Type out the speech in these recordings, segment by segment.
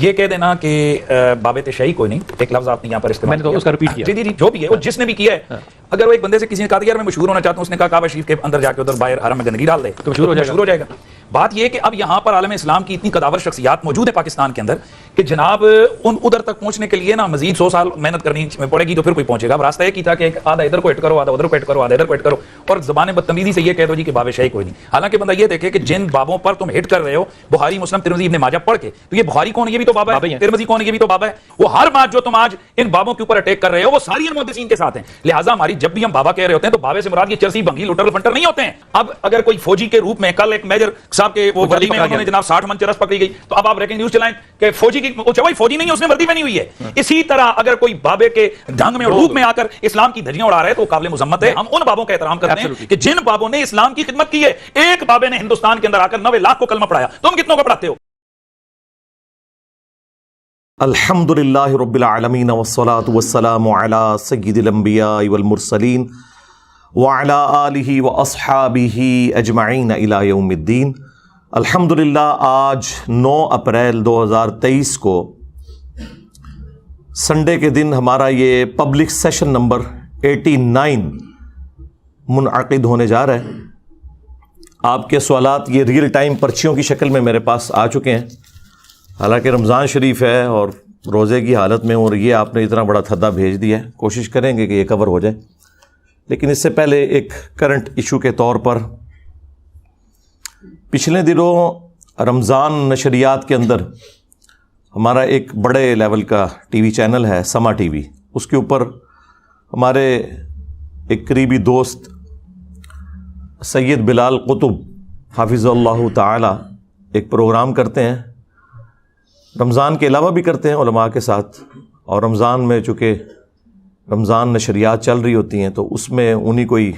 یہ کہہ دینا کہ باب تشیع کوئی نہیں، ایک لفظ آپ نے یہاں پر استعمال میں نے تو اس کا ریپیٹ کیا. جی جو بھی ہے وہ جس نے بھی کیا ہے، اگر وہ ایک بندے سے کسی نے کہا یار میں مشہور ہونا چاہتا ہوں، اس نے کہا کعبہ شریف کے اندر جا کے ادھر باہر حرم میں گندگی ڈال دے تو مشہور ہو جائے گا. بات یہ ہے کہ اب یہاں پر عالم اسلام کی اتنی قداور شخصیات موجود ہے پاکستان کے اندر کہ جناب ادھر تک پہنچنے کے لیے نا مزید 100 سال محنت کرنی پڑے گی تو پھر کوئی پہنچے گا. اب راستہ یہ کی تھا کہ ایک آدھا ادھر کو ہٹ کرو، آدھا ادھر کو ہٹ کرو، آدھا ادھر کو ہٹ کرو، اور زبان بدتمیزی سے یہ کہہ دو جی کہ باب شیعی کوئی نہیں. حالانکہ بندہ یہ دیکھے کہ جن بابوں پر تم ہٹ کر رہے ہو، بخاری مسلم ترمذی ابن ماجہ پڑھ کے، تو یہ بخاری کون ہے؟ یہ بھی تو بابا ہے. ترمذی کون ہے؟ یہ بھی تو بابا ہے. وہ ہر بات جو تم آج ان بابوں کے اوپر اٹیک کر رہے ہو وہ ساری محدثین کے ساتھ ہیں. لہٰذا ہماری جب بھی ہم بابا کہہ رہے ہوتے ہیں تو بابے سے مراد یہ چرسی بنگی لوٹر فنٹر نہیں ہوتے ہیں. اب اگر کوئی فوجی کے روپ میں کل ایک میجر صاحب کے وہ وردی میں انہوں نے جناب 60 من چرس پکڑی گئی، تو اب آپ بریکنگ نیوز چلائیں کہ فوجی کی فوجی نہیں ہے، اس نے وردی پہنی ہوئی ہے. اسی طرح اگر کوئی بابے کے ڈھنگ میں اور روپ میں آ کر اسلام کی دھجیاں اڑا رہا ہے تو قابل مذمت ہے. ہم ان بابوں کا احترام کرتے ہیں کہ جن بابوں نے اسلام کی خدمت کی ہے. ایک بابے نے ہندوستان کے اندر آ کر 90 لاکھ کو کلمہ پڑھایا، تم کتنوں کو پڑھاتے ہو؟ الحمدللہ رب العالمین والصلاة والسلام علی سید الانبیاء والمرسلین وعلی آلہ واصحابہ اجمعین الی یوم الدین. الحمدللہ آج 9 اپریل 2023 کو سنڈے کے دن ہمارا یہ پبلک سیشن نمبر 89 منعقد ہونے جا رہا ہے. آپ کے سوالات یہ ریئل ٹائم پرچیوں کی شکل میں میرے پاس آ چکے ہیں. حالانکہ رمضان شریف ہے اور روزے کی حالت میں، اور یہ آپ نے اتنا بڑا تھدا بھیج دیا ہے، کوشش کریں گے کہ یہ کور ہو جائے. لیکن اس سے پہلے ایک کرنٹ ایشو کے طور پر پچھلے دنوں رمضان نشریات کے اندر ہمارا ایک بڑے لیول کا ٹی وی چینل ہے سما ٹی وی، اس کے اوپر ہمارے ایک قریبی دوست سید بلال قطب حافظ اللہ تعالی ایک پروگرام کرتے ہیں. رمضان کے علاوہ بھی کرتے ہیں علماء کے ساتھ، اور رمضان میں چونکہ رمضان نشریات چل رہی ہوتی ہیں تو اس میں انہیں کوئی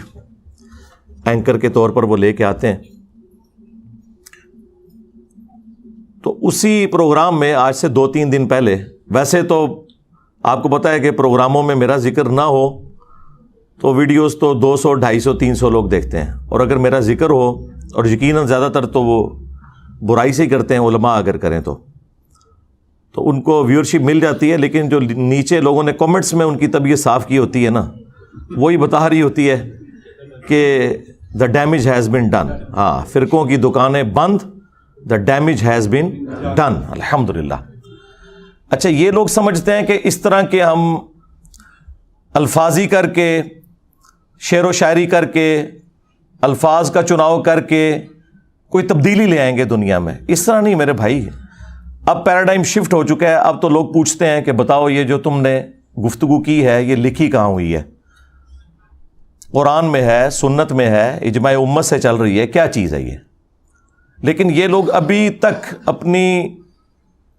اینکر کے طور پر وہ لے کے آتے ہیں. تو اسی پروگرام میں آج سے 2-3 دن پہلے، ویسے تو آپ کو پتہ ہے کہ پروگراموں میں میرا ذکر نہ ہو تو ویڈیوز تو 200 250 300 لوگ دیکھتے ہیں، اور اگر میرا ذکر ہو، اور یقیناً زیادہ تر تو وہ برائی سے ہی کرتے ہیں علماء اگر کریں تو ان کو ویورشپ مل جاتی ہے. لیکن جو نیچے لوگوں نے کمنٹس میں ان کی طبیعت صاف کی ہوتی ہے نا، وہی بتا رہی ہوتی ہے کہ the damage has been done. ہاں، فرقوں کی دکانیں بند، the damage has been done. الحمدللہ. اچھا، یہ لوگ سمجھتے ہیں کہ اس طرح کے ہم الفاظی کر کے، شعر و شاعری کر کے، الفاظ کا چناؤ کر کے کوئی تبدیلی لے آئیں گے دنیا میں. اس طرح نہیں میرے بھائی. اب پیراڈائم شفٹ ہو چکا ہے. اب تو لوگ پوچھتے ہیں کہ بتاؤ یہ جو تم نے گفتگو کی ہے یہ لکھی کہاں ہوئی ہے؟ قرآن میں ہے، سنت میں ہے، اجماع امت سے چل رہی ہے، کیا چیز ہے یہ؟ لیکن یہ لوگ ابھی تک اپنی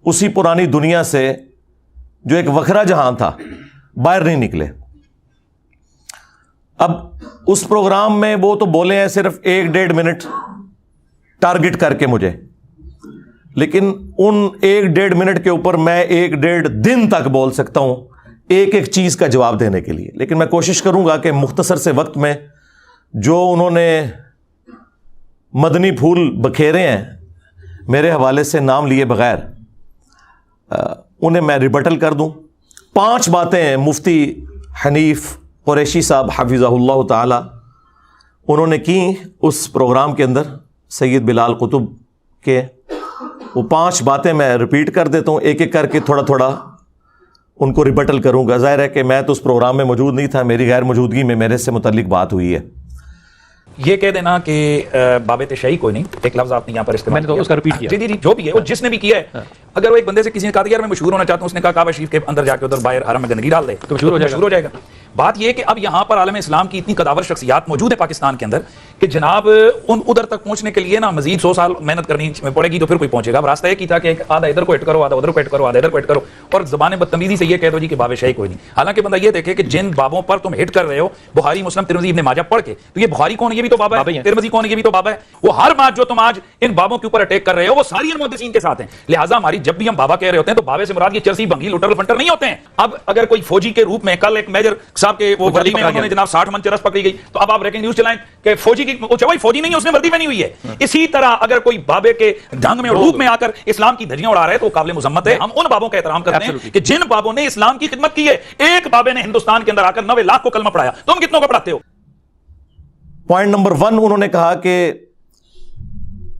اسی پرانی دنیا سے جو ایک وکھرا جہان تھا باہر نہیں نکلے. اب اس پروگرام میں وہ تو بولے ہیں صرف 1-1.5 منٹ ٹارگٹ کر کے مجھے، لیکن ان 1-1.5 منٹ کے اوپر میں 1-1.5 دن تک بول سکتا ہوں ایک ایک چیز کا جواب دینے کے لیے. لیکن میں کوشش کروں گا کہ مختصر سے وقت میں جو انہوں نے مدنی پھول بکھیرے ہیں میرے حوالے سے نام لیے بغیر، انہیں میں ریبٹل کر دوں. 5 باتیں ہیں مفتی حنیف قریشی صاحب حفظہ اللہ تعالی انہوں نے کی اس پروگرام کے اندر سید بلال قطب کے. وہ 5 باتیں میں ریپیٹ کر دیتا ہوں، ایک ایک کر کے تھوڑا تھوڑا ان کو ریبٹل کروں گا. ظاہر ہے کہ میں تو اس پروگرام میں موجود نہیں تھا، میری غیر موجودگی میں میرے سے متعلق بات ہوئی ہے. یہ کہہ دینا کہ باب تشیع کوئی نہیں، ایک لفظ آپ نے یہاں پر استعمال میں نے تو اس کا ریپیٹ کیا. جی جو بھی ہے وہ جس نے بھی کیا ہے، اگر وہ ایک بندے سے کسی نے کہا یار میں مشہور ہونا چاہتا ہوں، اس نے کہا کعبہ شریف کے اندر جا کے ادھر باہر حرم میں گندگی ڈال دے تو مشہور ہو جائے گا. بات یہ ہے کہ اب یہاں پر عالم اسلام کی اتنی قداور شخصیات موجود ہے پاکستان کے اندر کہ جناب ادھر تک پہنچنے کے لیے نا مزید 100 سال محنت کرنی پڑے گی تو پھر کوئی پہنچے گا. اب راستہ یہ کی تھا کہ ایک آدھا ادھر کو ہٹ کرو، آدھا ادھر کو ہٹ کرو، آدھا ادھر کو ہٹ کرو، اور زبان بدتمیزی سے یہ کہہ دو جی کہ باب شیعی کوئی نہیں. حالانکہ بندہ یہ دیکھے کہ جن بابوں پر تم ہٹ کر رہے ہو، بخاری مسلم ترمذی ابن ماجہ پڑھ کے، تو یہ بخاری کون ہے؟ یہ بھی تو بابا ہے. ترمذی کون ہے؟ یہ بھی تو بابا ہے. وہ ہر بات جو تم آج ان بابوں کے اوپر اٹیک کر رہے ہو وہ ساری محدثین کے ساتھ ہیں. لہٰذا ہماری جب بھی ہم بابا کہہ رہے ہوتے ہیں تو بابے سے مراد یہ چرسی بھنگی لٹر فنٹر نہیں ہوتے ہیں. اب اگر کوئی فوجی کے روپ میں کل ایک میجر صاحب کے وہ وردی میں انہوں نے جناب 60 من چرس پکڑی گئی, تو اب آپ بریکنگ نیوز چلائیں کہ فوجی کی فوجی نہیں ہے, اس نے وردی پہنی ہوئی ہے. اسی طرح اگر کوئی بابے کے ڈھنگ میں اور روپ میں آ کر اسلام کی دھجیاں اڑا رہا ہے تو قابل مذمت ہے. ہم ان بابوں کا احترام کرتے ہیں کہ جن بابوں نے اسلام کی خدمت کی ہے. ایک بابے نے ہندوستان کے اندر آ کر 90 لاکھ کو کلمہ پڑھایا, تم کتنوں کو پڑھاتے ہو؟ پوائنٹ نمبر 1 انہوں نے کہا کہ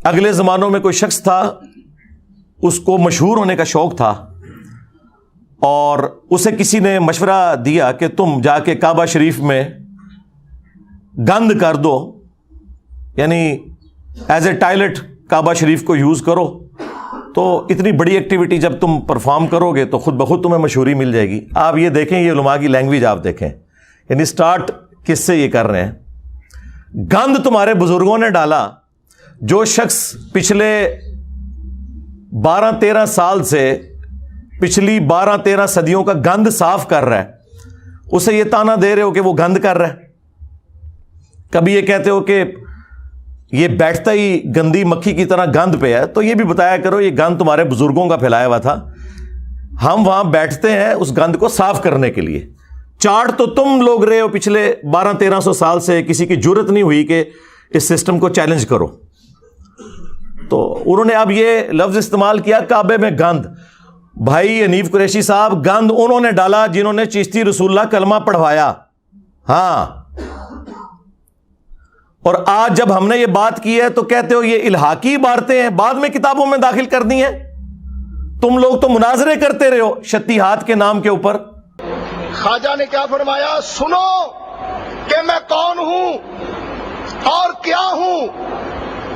اگلے زمانوں میں کوئی شخص تھا, اس کو مشہور ہونے کا شوق تھا, اور اسے کسی نے مشورہ دیا کہ تم جا کے کعبہ شریف میں گند کر دو, یعنی ایز اے ٹائلٹ کعبہ شریف کو یوز کرو, تو اتنی بڑی ایکٹیویٹی جب تم پرفارم کرو گے تو خود بخود تمہیں مشہوری مل جائے گی. آپ یہ دیکھیں, یہ علماء کی لینگویج آپ دیکھیں, یعنی سٹارٹ کس سے یہ کر رہے ہیں. گند تمہارے بزرگوں نے ڈالا. جو شخص پچھلے 12-13 سال سے پچھلی 12-13 صدیوں کا گند صاف کر رہا ہے, اسے یہ تانا دے رہے ہو کہ وہ گند کر رہا ہے. کبھی یہ کہتے ہو کہ یہ بیٹھتا ہی گندی مکھی کی طرح گند پہ ہے, تو یہ بھی بتایا کرو یہ گند تمہارے بزرگوں کا پھیلایا ہوا تھا, ہم وہاں بیٹھتے ہیں اس گند کو صاف کرنے کے لیے. چاٹ تو تم لوگ رہے ہو پچھلے 1200-1300 سال سے, کسی کی جرت نہیں ہوئی کہ اس سسٹم کو چیلنج کرو. تو انہوں نے اب یہ لفظ استعمال کیا کعبے میں گند. بھائی حنیف قریشی صاحب, گند انہوں نے ڈالا جنہوں نے چشتی رسول اللہ کلمہ پڑھوایا. ہاں, اور آج جب ہم نے یہ بات کی ہے تو کہتے ہو یہ الحاقی عبارتیں ہیں, بعد میں کتابوں میں داخل کرنی ہے. تم لوگ تو مناظرے کرتے رہے ہو شتیہات کے نام کے اوپر. خواجہ نے کیا فرمایا, سنو کہ میں کون ہوں اور کیا ہوں.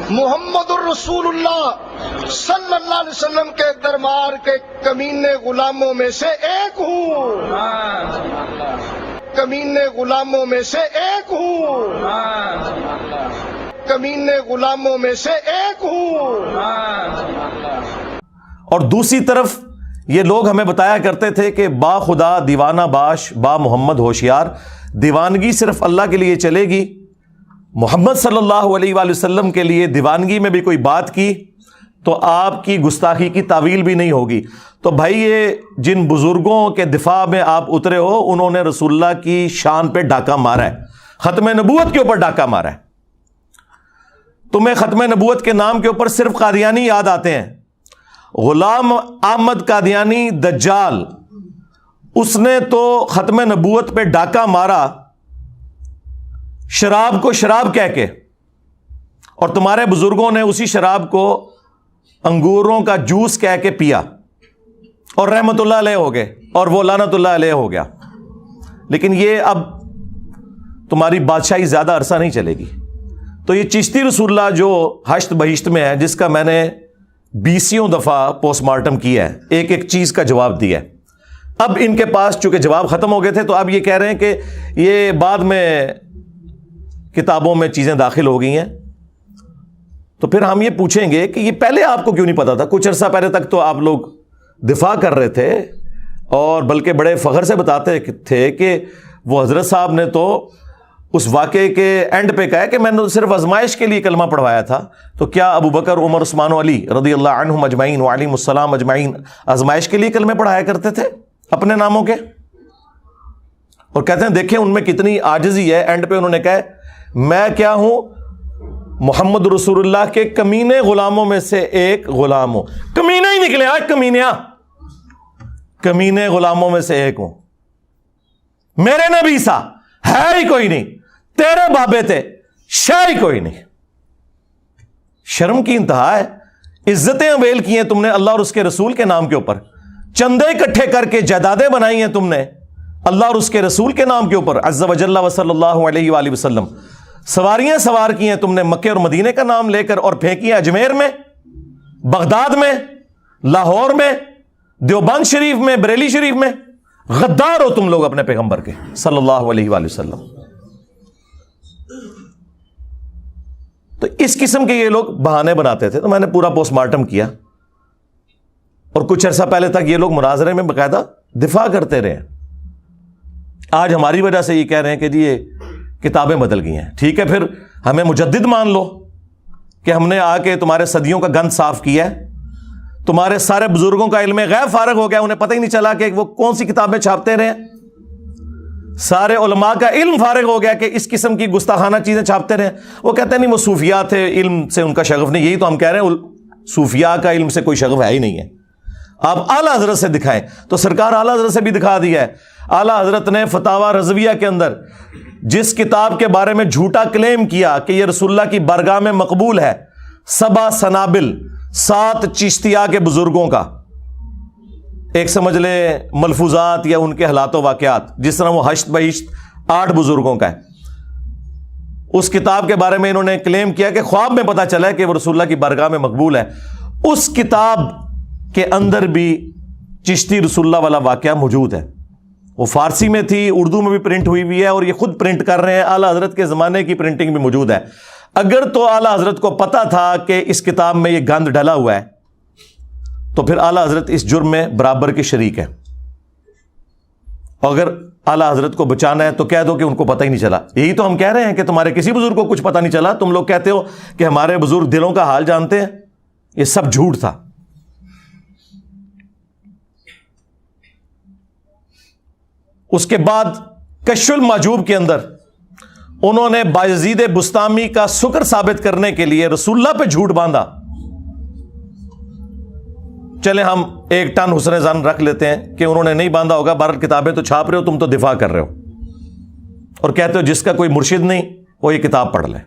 محمد الرسول اللہ صلی اللہ علیہ وسلم کے دربار کے کمینے غلاموں میں سے ایک ہوں. کمینے غلاموں میں سے ایک ہوں. کمینے غلاموں میں سے ایک ہوں. اور دوسری طرف یہ لوگ ہمیں بتایا کرتے تھے کہ با خدا دیوانہ باش با محمد ہوشیار, دیوانگی صرف اللہ کے لیے چلے گی, محمد صلی اللہ علیہ وآلہ وسلم کے لیے دیوانگی میں بھی کوئی بات کی تو آپ کی گستاخی کی تعویل بھی نہیں ہوگی. تو بھائی یہ جن بزرگوں کے دفاع میں آپ اترے ہو, انہوں نے رسول اللہ کی شان پہ ڈاکہ مارا ہے, ختم نبوت کے اوپر ڈاکہ مارا ہے. تمہیں ختم نبوت کے نام کے اوپر صرف قادیانی یاد آتے ہیں. غلام احمد قادیانی دجال, اس نے تو ختم نبوت پہ ڈاکہ مارا شراب کو شراب کہہ کے, اور تمہارے بزرگوں نے اسی شراب کو انگوروں کا جوس کہہ کے پیا اور رحمت اللہ علیہ ہو گئے, اور وہ لعنت اللہ علیہ ہو گیا. لیکن یہ اب تمہاری بادشاہی زیادہ عرصہ نہیں چلے گی. تو یہ چشتی رسول اللہ جو ہشت بہشت میں ہے, جس کا میں نے 20 دفعہ پوسٹ مارٹم کیا ہے, ایک ایک چیز کا جواب دیا ہے. اب ان کے پاس چونکہ جواب ختم ہو گئے تھے تو اب یہ کہہ رہے ہیں کہ یہ بعد میں کتابوں میں چیزیں داخل ہو گئی ہیں. تو پھر ہم یہ پوچھیں گے کہ یہ پہلے آپ کو کیوں نہیں پتا تھا؟ کچھ عرصہ پہلے تک تو آپ لوگ دفاع کر رہے تھے, اور بلکہ بڑے فخر سے بتاتے تھے کہ وہ حضرت صاحب نے تو اس واقعے کے اینڈ پہ کہا کہ میں نے صرف آزمائش کے لیے کلمہ پڑھوایا تھا. تو کیا ابو بکر, عمر, عثمان و علی رضی اللہ عنہم اجمعین وعلیہم السلام اجمعین آزمائش کے لیے کلمے پڑھایا کرتے تھے اپنے ناموں کے؟ اور کہتے ہیں دیکھیں ان میں کتنی عاجزی ہے. اینڈ پہ انہوں نے کہا میں کیا ہوں, محمد رسول اللہ کے کمینے غلاموں میں سے ایک غلام ہوں. کمینے ہی نکلے آج, کمینیا, کمینے غلاموں میں سے ایک ہوں. میرے نبی سا ہے ہی کوئی نہیں, تیرے بابے تھے شے ہی کوئی نہیں. شرم کی انتہا ہے. عزتیں اویل کی ہیں تم نے اللہ اور اس کے رسول کے نام کے اوپر, چندے اکٹھے کر کے جائیدادیں بنائی ہیں تم نے اللہ اور اس کے رسول کے نام کے اوپر عز وجل و صلی اللہ علیہ وآلہ وسلم. سواریاں سوار کی ہیں تم نے مکے اور مدینے کا نام لے کر, اور پھینکی ہیں اجمیر میں, بغداد میں, لاہور میں, دیوبند شریف میں, بریلی شریف میں. غدار ہو تم لوگ اپنے پیغمبر کے صلی اللہ علیہ وآلہ وسلم. تو اس قسم کے یہ لوگ بہانے بناتے تھے. تو میں نے پورا پوسٹ مارٹم کیا, اور کچھ عرصہ پہلے تک یہ لوگ مناظرے میں باقاعدہ دفاع کرتے رہے. آج ہماری وجہ سے یہ کہہ رہے ہیں کہ جی یہ کتابیں بدل گئی ہیں. ٹھیک ہے, پھر ہمیں مجدد مان لو کہ ہم نے آ کے تمہارے صدیوں کا گند صاف کیا ہے. تمہارے سارے بزرگوں کا علم غیب فارغ ہو گیا, انہیں پتہ ہی نہیں چلا کہ وہ کون سی کتابیں چھاپتے رہے. سارے علماء کا علم فارغ ہو گیا کہ اس قسم کی گستاخانہ چیزیں چھاپتے رہے. وہ کہتے ہیں نہیں وہ صوفیاء تھے, علم سے ان کا شغف نہیں. یہی تو ہم کہہ رہے ہیں, صوفیاء کا علم سے کوئی شغف ہے ہی نہیں ہے. آپ اعلیٰ حضرت سے دکھائیں. تو سرکار اعلیٰ حضرت سے بھی دکھا دیا ہے. اعلیٰ حضرت نے فتاوی رضویہ کے اندر جس کتاب کے بارے میں جھوٹا کلیم کیا کہ یہ رسول اللہ کی بارگاہ میں مقبول ہے, 7 سنابل 7 چشتیہ کے بزرگوں کا, ایک سمجھ لے ملفوظات یا ان کے حالات و واقعات, جس طرح وہ ہشت بہشت 8 بزرگوں کا ہے. اس کتاب کے بارے میں انہوں نے کلیم کیا کہ خواب میں پتا چلا ہے کہ وہ رسول اللہ کی بارگاہ میں مقبول ہے. اس کتاب کے اندر بھی چشتی رسول اللہ والا واقعہ موجود ہے. وہ فارسی میں تھی, اردو میں بھی پرنٹ ہوئی ہوئی ہے, اور یہ خود پرنٹ کر رہے ہیں. اعلیٰ حضرت کے زمانے کی پرنٹنگ بھی موجود ہے. اگر تو اعلیٰ حضرت کو پتا تھا کہ اس کتاب میں یہ گند ڈلا ہوا ہے, تو پھر اعلیٰ حضرت اس جرم میں برابر کے شریک ہے. اگر اعلیٰ حضرت کو بچانا ہے تو کہہ دو کہ ان کو پتہ ہی نہیں چلا. یہی تو ہم کہہ رہے ہیں کہ تمہارے کسی بزرگ کو کچھ پتہ نہیں چلا. تم لوگ کہتے ہو کہ ہمارے بزرگ دلوں کا حال جانتے ہیں. یہ سب جھوٹ تھا. اس کے بعد کشف المحجوب کے اندر انہوں نے بایزید بسطامی کا سکر ثابت کرنے کے لیے رسول اللہ پہ جھوٹ باندھا. چلے ہم 1 ٹن حسن ظن رکھ لیتے ہیں کہ انہوں نے نہیں باندھا ہوگا. بہرحال کتابیں تو چھاپ رہے ہو, تم تو دفاع کر رہے ہو, اور کہتے ہو جس کا کوئی مرشد نہیں وہ یہ کتاب پڑھ لے.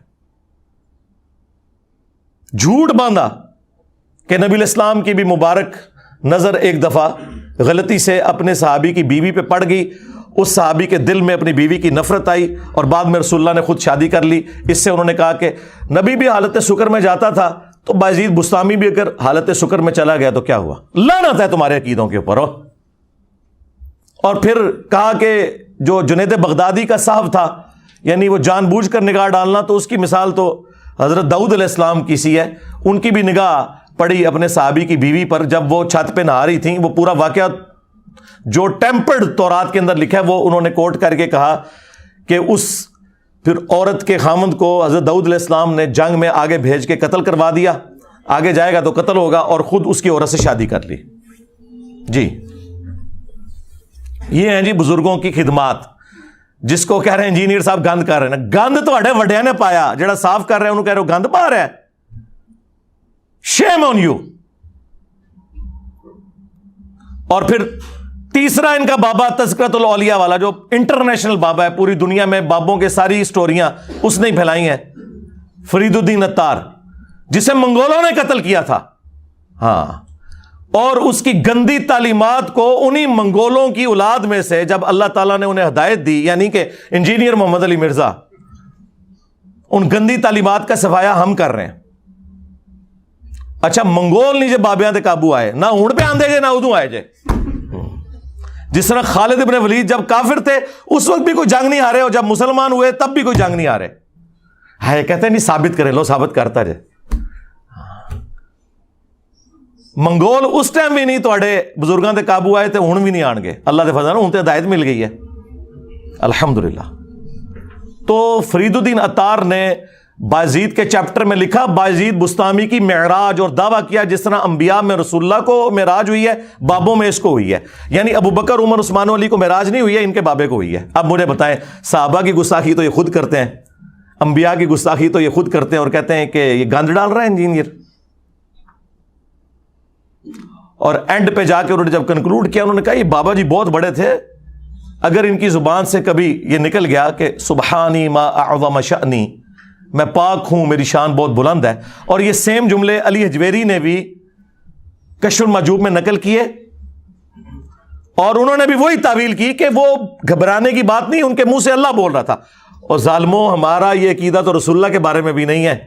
جھوٹ باندھا کہ نبی الاسلام کی بھی مبارک نظر ایک دفعہ غلطی سے اپنے صحابی کی بیوی پہ پڑ گئی. اس صحابی کے دل میں اپنی بیوی کی نفرت آئی, اور بعد میں رسول اللہ نے خود شادی کر لی. اس سے انہوں نے کہا کہ نبی بھی حالت سکر میں جاتا تھا, تو بایزید بسطامی بھی اگر حالت سکر میں چلا گیا تو کیا ہوا؟ لعنت ہے تمہارے عقیدوں کے اوپر. اور پھر کہا کہ جو جنید بغدادی کا صاحب تھا, یعنی وہ جان بوجھ کر نگاہ ڈالنا, تو اس کی مثال تو حضرت داؤد علیہ السلام کی سی ہے. ان کی بھی نگاہ پڑی اپنے صحابی کی بیوی پر جب وہ چھت پہ نہا رہی تھیں. وہ پورا واقعہ جو ٹیمپرڈ تورات کے اندر لکھا ہے وہ انہوں نے کوٹ کر کے کہا کہ اس پھر عورت کے خامند کو حضرت داؤد علیہ السلام نے جنگ میں آگے بھیج کے قتل کروا دیا. آگے جائے گا تو قتل ہوگا, اور خود اس کی عورت سے شادی کر لی. جی یہ ہیں جی بزرگوں کی خدمات, جس کو کہہ رہے ہیں انجینئر صاحب گند کر رہے ہیں. گند تواڈے وڈیاں نے پایا, جڑا صاف کر رہے ہیں انہوں کہہ رہے ہو گند پا رہا ہے. شیم آن یو. اور پھر تیسرا ان کا بابا تذکرۃ الاولیاء والا, جو انٹرنیشنل بابا ہے, پوری دنیا میں بابوں کے ساری سٹوریاں اس نے پھیلائی ہیں, فرید الدین عطار, جسے منگولوں نے قتل کیا تھا. ہاں, اور اس کی گندی تعلیمات کو انہی منگولوں کی اولاد میں سے جب اللہ تعالیٰ نے انہیں ہدایت دی, یعنی کہ انجینئر محمد علی مرزا, ان گندی تعلیمات کا صفایا ہم کر رہے ہیں. اچھا منگول نہیں جے بابیاں تے قابو آئے, نہ ہون پہ آندے جے نہ ادوں آئے جے. جس طرح خالد ابن ولید جب کافر تھے اس وقت بھی کوئی جنگ نہیں ہارے, اور جب مسلمان ہوئے تب بھی کوئی جنگ نہیں ہارے. ہے کہتے ہیں نہیں ثابت کرے, لو ثابت کرتا جے. منگول اس ٹائم بھی نہیں توڑے بزرگاں تے قابو آئے تے ہن بھی نہیں آن گے. اللہ دے فضل ہن تے ہدایت مل گئی ہے الحمدللہ. تو فرید الدین عطار نے بایزید کے چیپٹر میں لکھا بایزید بسطامی کی معراج, اور دعویٰ کیا جس طرح انبیاء میں رسول اللہ کو معراج ہوئی ہے, بابوں میں اس کو ہوئی ہے. یعنی ابو بکر عمر عثمان و علی کو معراج نہیں ہوئی ہے, ان کے بابے کو ہوئی ہے. اب مجھے بتائیں, صحابہ کی گستاخی تو یہ خود کرتے ہیں, انبیاء کی گستاخی تو یہ خود کرتے ہیں, اور کہتے ہیں کہ یہ گند ڈال رہا ہے انجینئر. اور اینڈ پہ جا کے انہوں نے جب کنکلوڈ کیا, انہوں نے کہا یہ بابا جی بہت بڑے تھے, اگر ان کی زبان سے کبھی یہ نکل گیا کہ سبحانی ما اعظم شأنی, میں پاک ہوں, میری شان بہت بلند ہے. اور یہ سیم جملے علی حجویری نے بھی کشف المحجوب میں نقل کیے, اور انہوں نے بھی وہی تعویل کی کہ وہ گھبرانے کی بات نہیں, ان کے منہ سے اللہ بول رہا تھا. اور ظالموں, ہمارا یہ عقیدہ تو رسول اللہ کے بارے میں بھی نہیں ہے,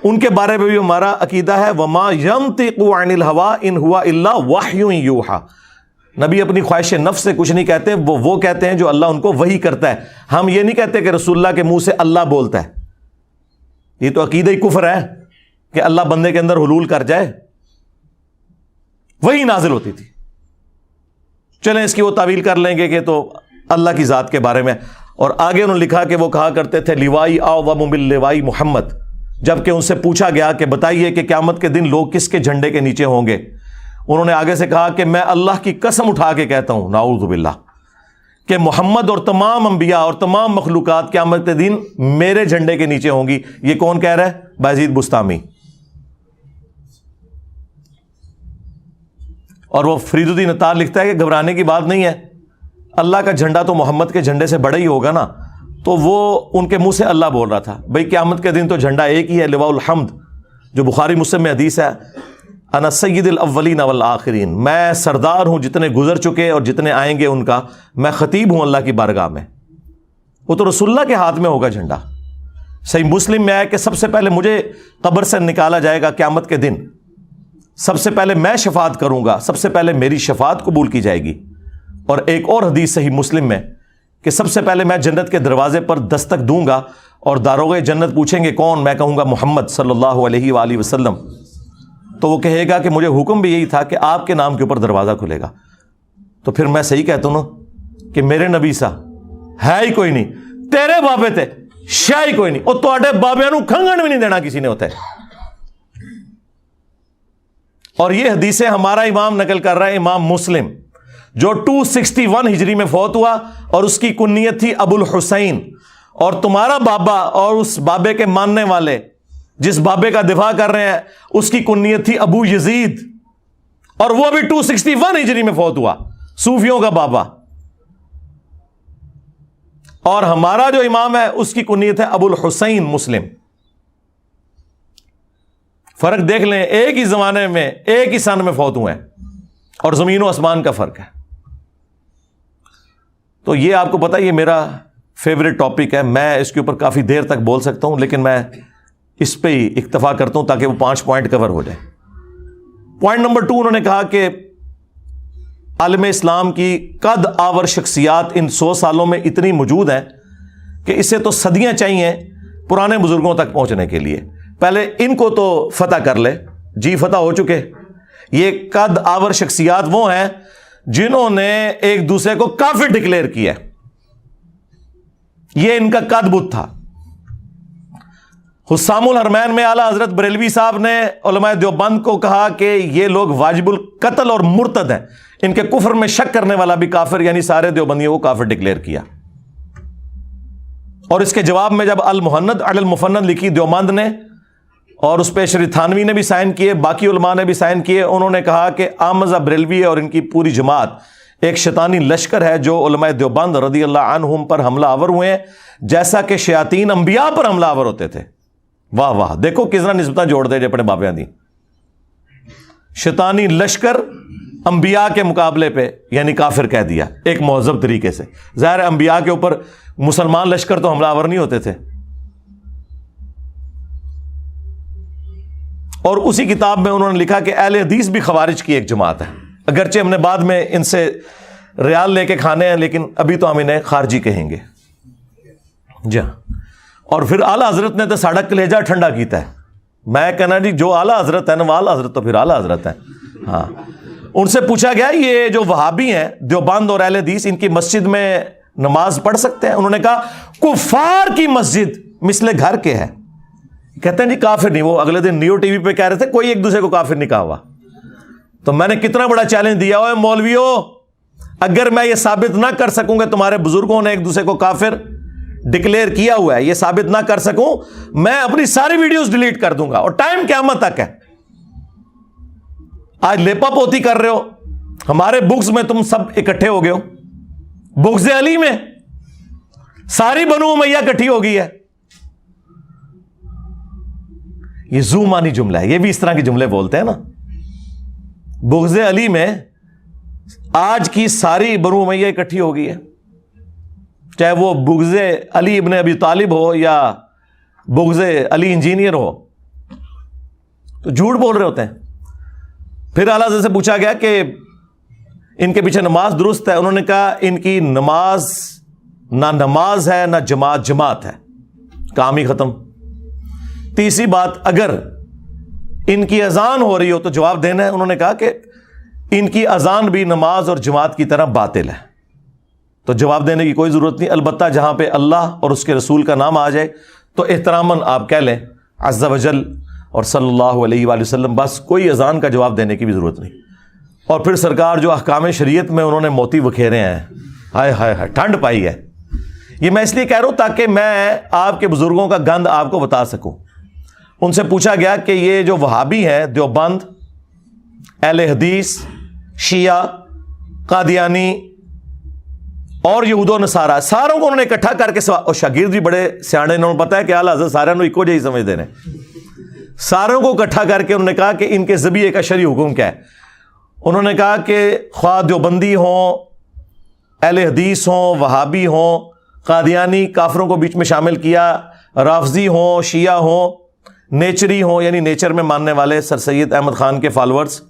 ان کے بارے میں بھی ہمارا عقیدہ ہے وما ينطق عن الهوى ان هو الا وحی یوحى. نبی اپنی خواہش نفس سے کچھ نہیں کہتے, وہ کہتے ہیں جو اللہ ان کو وحی کرتا ہے. ہم یہ نہیں کہتے کہ رسول اللہ کے منہ سے اللہ بولتا ہے. یہ تو عقیدہ ہی کفر ہے کہ اللہ بندے کے اندر حلول کر جائے, وہی نازل ہوتی تھی. چلیں اس کی وہ تعویل کر لیں گے کہ تو اللہ کی ذات کے بارے میں. اور آگے انہوں نے لکھا کہ وہ کہا کرتے تھے لیوائی اعظم من لوائی محمد, جبکہ ان سے پوچھا گیا کہ بتائیے کہ قیامت کے دن لوگ کس کے جھنڈے کے نیچے ہوں گے. انہوں نے آگے سے کہا کہ میں اللہ کی قسم اٹھا کے کہتا ہوں نعوذ باللہ کہ محمد اور تمام انبیاء اور تمام مخلوقات قیامت کے دن میرے جھنڈے کے نیچے ہوں گی. یہ کون کہہ رہا ہے؟ بایزید بستامی. اور وہ فرید الدین عطار لکھتا ہے کہ گھبرانے کی بات نہیں ہے, اللہ کا جھنڈا تو محمد کے جھنڈے سے بڑا ہی ہوگا نا. تو وہ ان کے منہ سے اللہ بول رہا تھا. بھئی قیامت کے دن تو جھنڈا ایک ہی ہے, لواء الحمد, جو بخاری مسلم میں حدیث ہے, انا سید الاولین والآخرین, میں سردار ہوں جتنے گزر چکے اور جتنے آئیں گے ان کا, میں خطیب ہوں اللہ کی بارگاہ میں. وہ تو رسول اللہ کے ہاتھ میں ہوگا جھنڈا. صحیح مسلم میں آیا کہ سب سے پہلے مجھے قبر سے نکالا جائے گا قیامت کے دن, سب سے پہلے میں شفاعت کروں گا, سب سے پہلے میری شفاعت قبول کی جائے گی. اور ایک اور حدیث صحیح مسلم میں کہ سب سے پہلے میں جنت کے دروازے پر دستک دوں گا اور داروغے جنت پوچھیں گے کون, میں کہوں گا محمد صلی اللہ علیہ وآلہ وسلم. تو وہ کہے گا کہ مجھے حکم بھی یہی تھا کہ آپ کے نام کے اوپر دروازہ کھلے گا. تو پھر میں صحیح کہتا ہوں نا کہ میرے نبی سا ہے ہی کوئی نہیں, تیرے بابے تے شاہ ہی کوئی نہیں, اور تواڈے بابیاں نوں کھنگن بھی نہیں دینا کسی نے ہوتا ہے. اور یہ حدیثیں ہمارا امام نقل کر رہا ہے, امام مسلم, جو 261 ہجری میں فوت ہوا, اور اس کی کنیت تھی ابو الحسین. اور تمہارا بابا اور اس بابے کے ماننے والے جس بابے کا دفاع کر رہے ہیں اس کی کنیت تھی ابو یزید, اور وہ بھی 261 ہجری میں فوت ہوا, صوفیوں کا بابا. اور ہمارا جو امام ہے اس کی کنیت ہے ابو الحسین مسلم. فرق دیکھ لیں, ایک ہی زمانے میں ایک ہی سن میں فوت ہوئے ہیں, اور زمین و آسمان کا فرق ہے. تو یہ آپ کو پتا, یہ میرا فیوریٹ ٹاپک ہے, میں اس کے اوپر کافی دیر تک بول سکتا ہوں, لیکن میں اس پہ ہی اکتفا کرتا ہوں تاکہ وہ 5 پوائنٹ کور ہو جائے. پوائنٹ نمبر 2, انہوں نے کہا کہ عالم اسلام کی قد آور شخصیات ان 100 سالوں میں اتنی موجود ہیں کہ اسے تو صدیاں چاہیے پرانے بزرگوں تک پہنچنے کے لیے. پہلے ان کو تو فتح کر لے. جی فتح ہو چکے. یہ قد آور شخصیات وہ ہیں جنہوں نے ایک دوسرے کو کافر ڈکلیئر کیا. یہ ان کا قد بت تھا. حسام الحرمین میں اعلیٰ حضرت بریلوی صاحب نے علماء دیوبند کو کہا کہ یہ لوگ واجب القتل اور مرتد ہیں, ان کے کفر میں شک کرنے والا بھی کافر, یعنی سارے دیوبندیوں کو کافر ڈکلیئر کیا. اور اس کے جواب میں جب المحند علی المفند لکھی دیوبند نے, اور اس پہ شری تھانوی نے بھی سائن کیے, باقی علماء نے بھی سائن کیے, انہوں نے کہا کہ آمزہ بریلوی اور ان کی پوری جماعت ایک شیطانی لشکر ہے جو علماء دیوبند رضی اللہ عنہم پر حملہ آور ہوئے ہیں, جیسا کہ شیاطین انبیاء پر حملہ آور ہوتے تھے. واہ واہ, دیکھو کس طرح نسبتاں جوڑ دے جو اپنے بابیاں دی. شیطانی لشکر انبیاء کے مقابلے پہ یعنی کافر کہہ دیا ایک مہذب طریقے سے. ظاہر ہے انبیاء کے اوپر مسلمان لشکر تو حملہ آور نہیں ہوتے تھے. اور اسی کتاب میں انہوں نے لکھا کہ اہل حدیث بھی خوارج کی ایک جماعت ہے, اگرچہ ہم نے بعد میں ان سے ریال لے کے کھانے ہیں, لیکن ابھی تو ہم انہیں خارجی کہیں گے. جی ہاں. اور پھر اعلیٰ حضرت نے تو ساڑا کلیجہ ٹھنڈا کیتا ہے. میں کہنا جی جو اعلیٰ حضرت ہے نا, وہ اعلیٰ حضرت تو پھر اعلیٰ حضرت ہے. ہاں, ان سے پوچھا گیا یہ جو وہابی ہیں دیوبند اور اہل حدیث, ان کی مسجد میں نماز پڑھ سکتے ہیں؟ انہوں نے کہا کفار کی مسجد مثل گھر کے ہے. کہتے ہیں جی کافر نہیں. وہ اگلے دن نیو ٹی وی پہ کہہ رہے تھے کوئی ایک دوسرے کو کافر نہیں کہا ہوا. تو میں نے کتنا بڑا چیلنج دیا ہوا ہے مولویوں, اگر میں یہ ثابت نہ کر سکوں کہ تمہارے بزرگوں نے ایک دوسرے کو کافر ڈکلیئر کیا ہوا ہے, یہ ثابت نہ کر سکوں, میں اپنی ساری ویڈیوز ڈیلیٹ کر دوں گا, اور ٹائم قیامت تک ہے. آج لیپا پوتی کر رہے ہو, ہمارے بکس میں تم سب اکٹھے ہو گئے ہو, بغض علی میں ساری بنو امیہ اکٹھی ہو گئی ہے. یہ زومانی جملہ ہے, یہ بھی اس طرح کے جملے بولتے ہیں نا. بغض علی میں آج کی ساری بنو امیہ اکٹھی ہو گئی ہے, چاہے وہ بغض علی ابن ابی طالب ہو یا بغض علی انجینئر ہو, تو جھوٹ بول رہے ہوتے ہیں. پھر اعلیٰ حضرت سے پوچھا گیا کہ ان کے پیچھے نماز درست ہے؟ انہوں نے کہا ان کی نماز نہ نماز ہے نہ جماعت جماعت ہے, کام ہی ختم. تیسری بات, اگر ان کی اذان ہو رہی ہو تو جواب دینا ہے. انہوں نے کہا کہ ان کی اذان بھی نماز اور جماعت کی طرح باطل ہے, تو جواب دینے کی کوئی ضرورت نہیں. البتہ جہاں پہ اللہ اور اس کے رسول کا نام آ جائے تو احتراماً آپ کہہ لیں عز و جل اور صلی اللہ علیہ وآلہ وسلم, بس کوئی اذان کا جواب دینے کی بھی ضرورت نہیں. اور پھر سرکار جو احکام شریعت میں انہوں نے موتی بکھیرے ہیں، ہائے ہائے ہائے ٹھنڈ پائی ہے. یہ میں اس لیے کہہ رہا ہوں تاکہ میں آپ کے بزرگوں کا گند آپ کو بتا سکوں. ان سے پوچھا گیا کہ یہ جو وہابی ہیں، دیوبند، اہل حدیث، شیعہ، قادیانی اور یہود و نصارہ، ساروں کو انہوں نے اکٹھا کر کے اور شاگرد بھی بڑے سیانے، انہوں نے پتا ہے کہ اعلیٰ حضرت سارے انہوں ایکو جہی سمجھتے ہیں، ساروں کو اکٹھا کر کے انہوں نے کہا کہ ان کے ذبیحے کا شرعی حکم کیا ہے. انہوں نے کہا کہ خواہ دیوبندی ہوں، اہل حدیث ہوں، وہابی ہوں، قادیانی، کافروں کو بیچ میں شامل کیا، رافضی ہوں، شیعہ ہوں، نیچری ہوں یعنی نیچر میں ماننے والے سر سید احمد خان کے فالورز،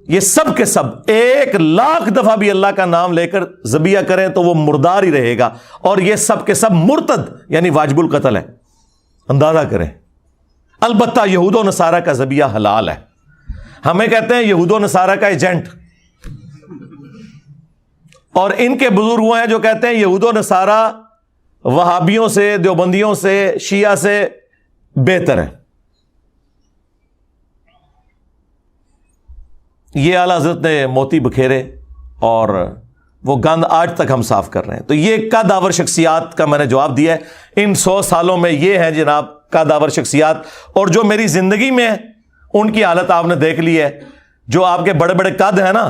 یہ سب کے سب 1,00,000 دفعہ بھی اللہ کا نام لے کر ذبیحہ کریں تو وہ مردار ہی رہے گا، اور یہ سب کے سب مرتد یعنی واجب القتل ہے. اندازہ کریں. البتہ یہود و نصارہ کا ذبیحہ حلال ہے. ہمیں کہتے ہیں یہود و نصارہ کا ایجنٹ، اور ان کے بزرگ وہ ہیں جو کہتے ہیں یہود و نصارہ وہابیوں سے، دیوبندیوں سے، شیعہ سے بہتر ہے. یہ اعلیٰ حضرت نے موتی بکھیرے اور وہ گند آج تک ہم صاف کر رہے ہیں. تو یہ قدآور شخصیات کا میں نے جواب دیا ہے. ان 100 سالوں میں یہ ہیں جناب قدآور شخصیات، اور جو میری زندگی میں ان کی حالت آپ نے دیکھ لی ہے. جو آپ کے بڑے بڑے قد ہیں نا،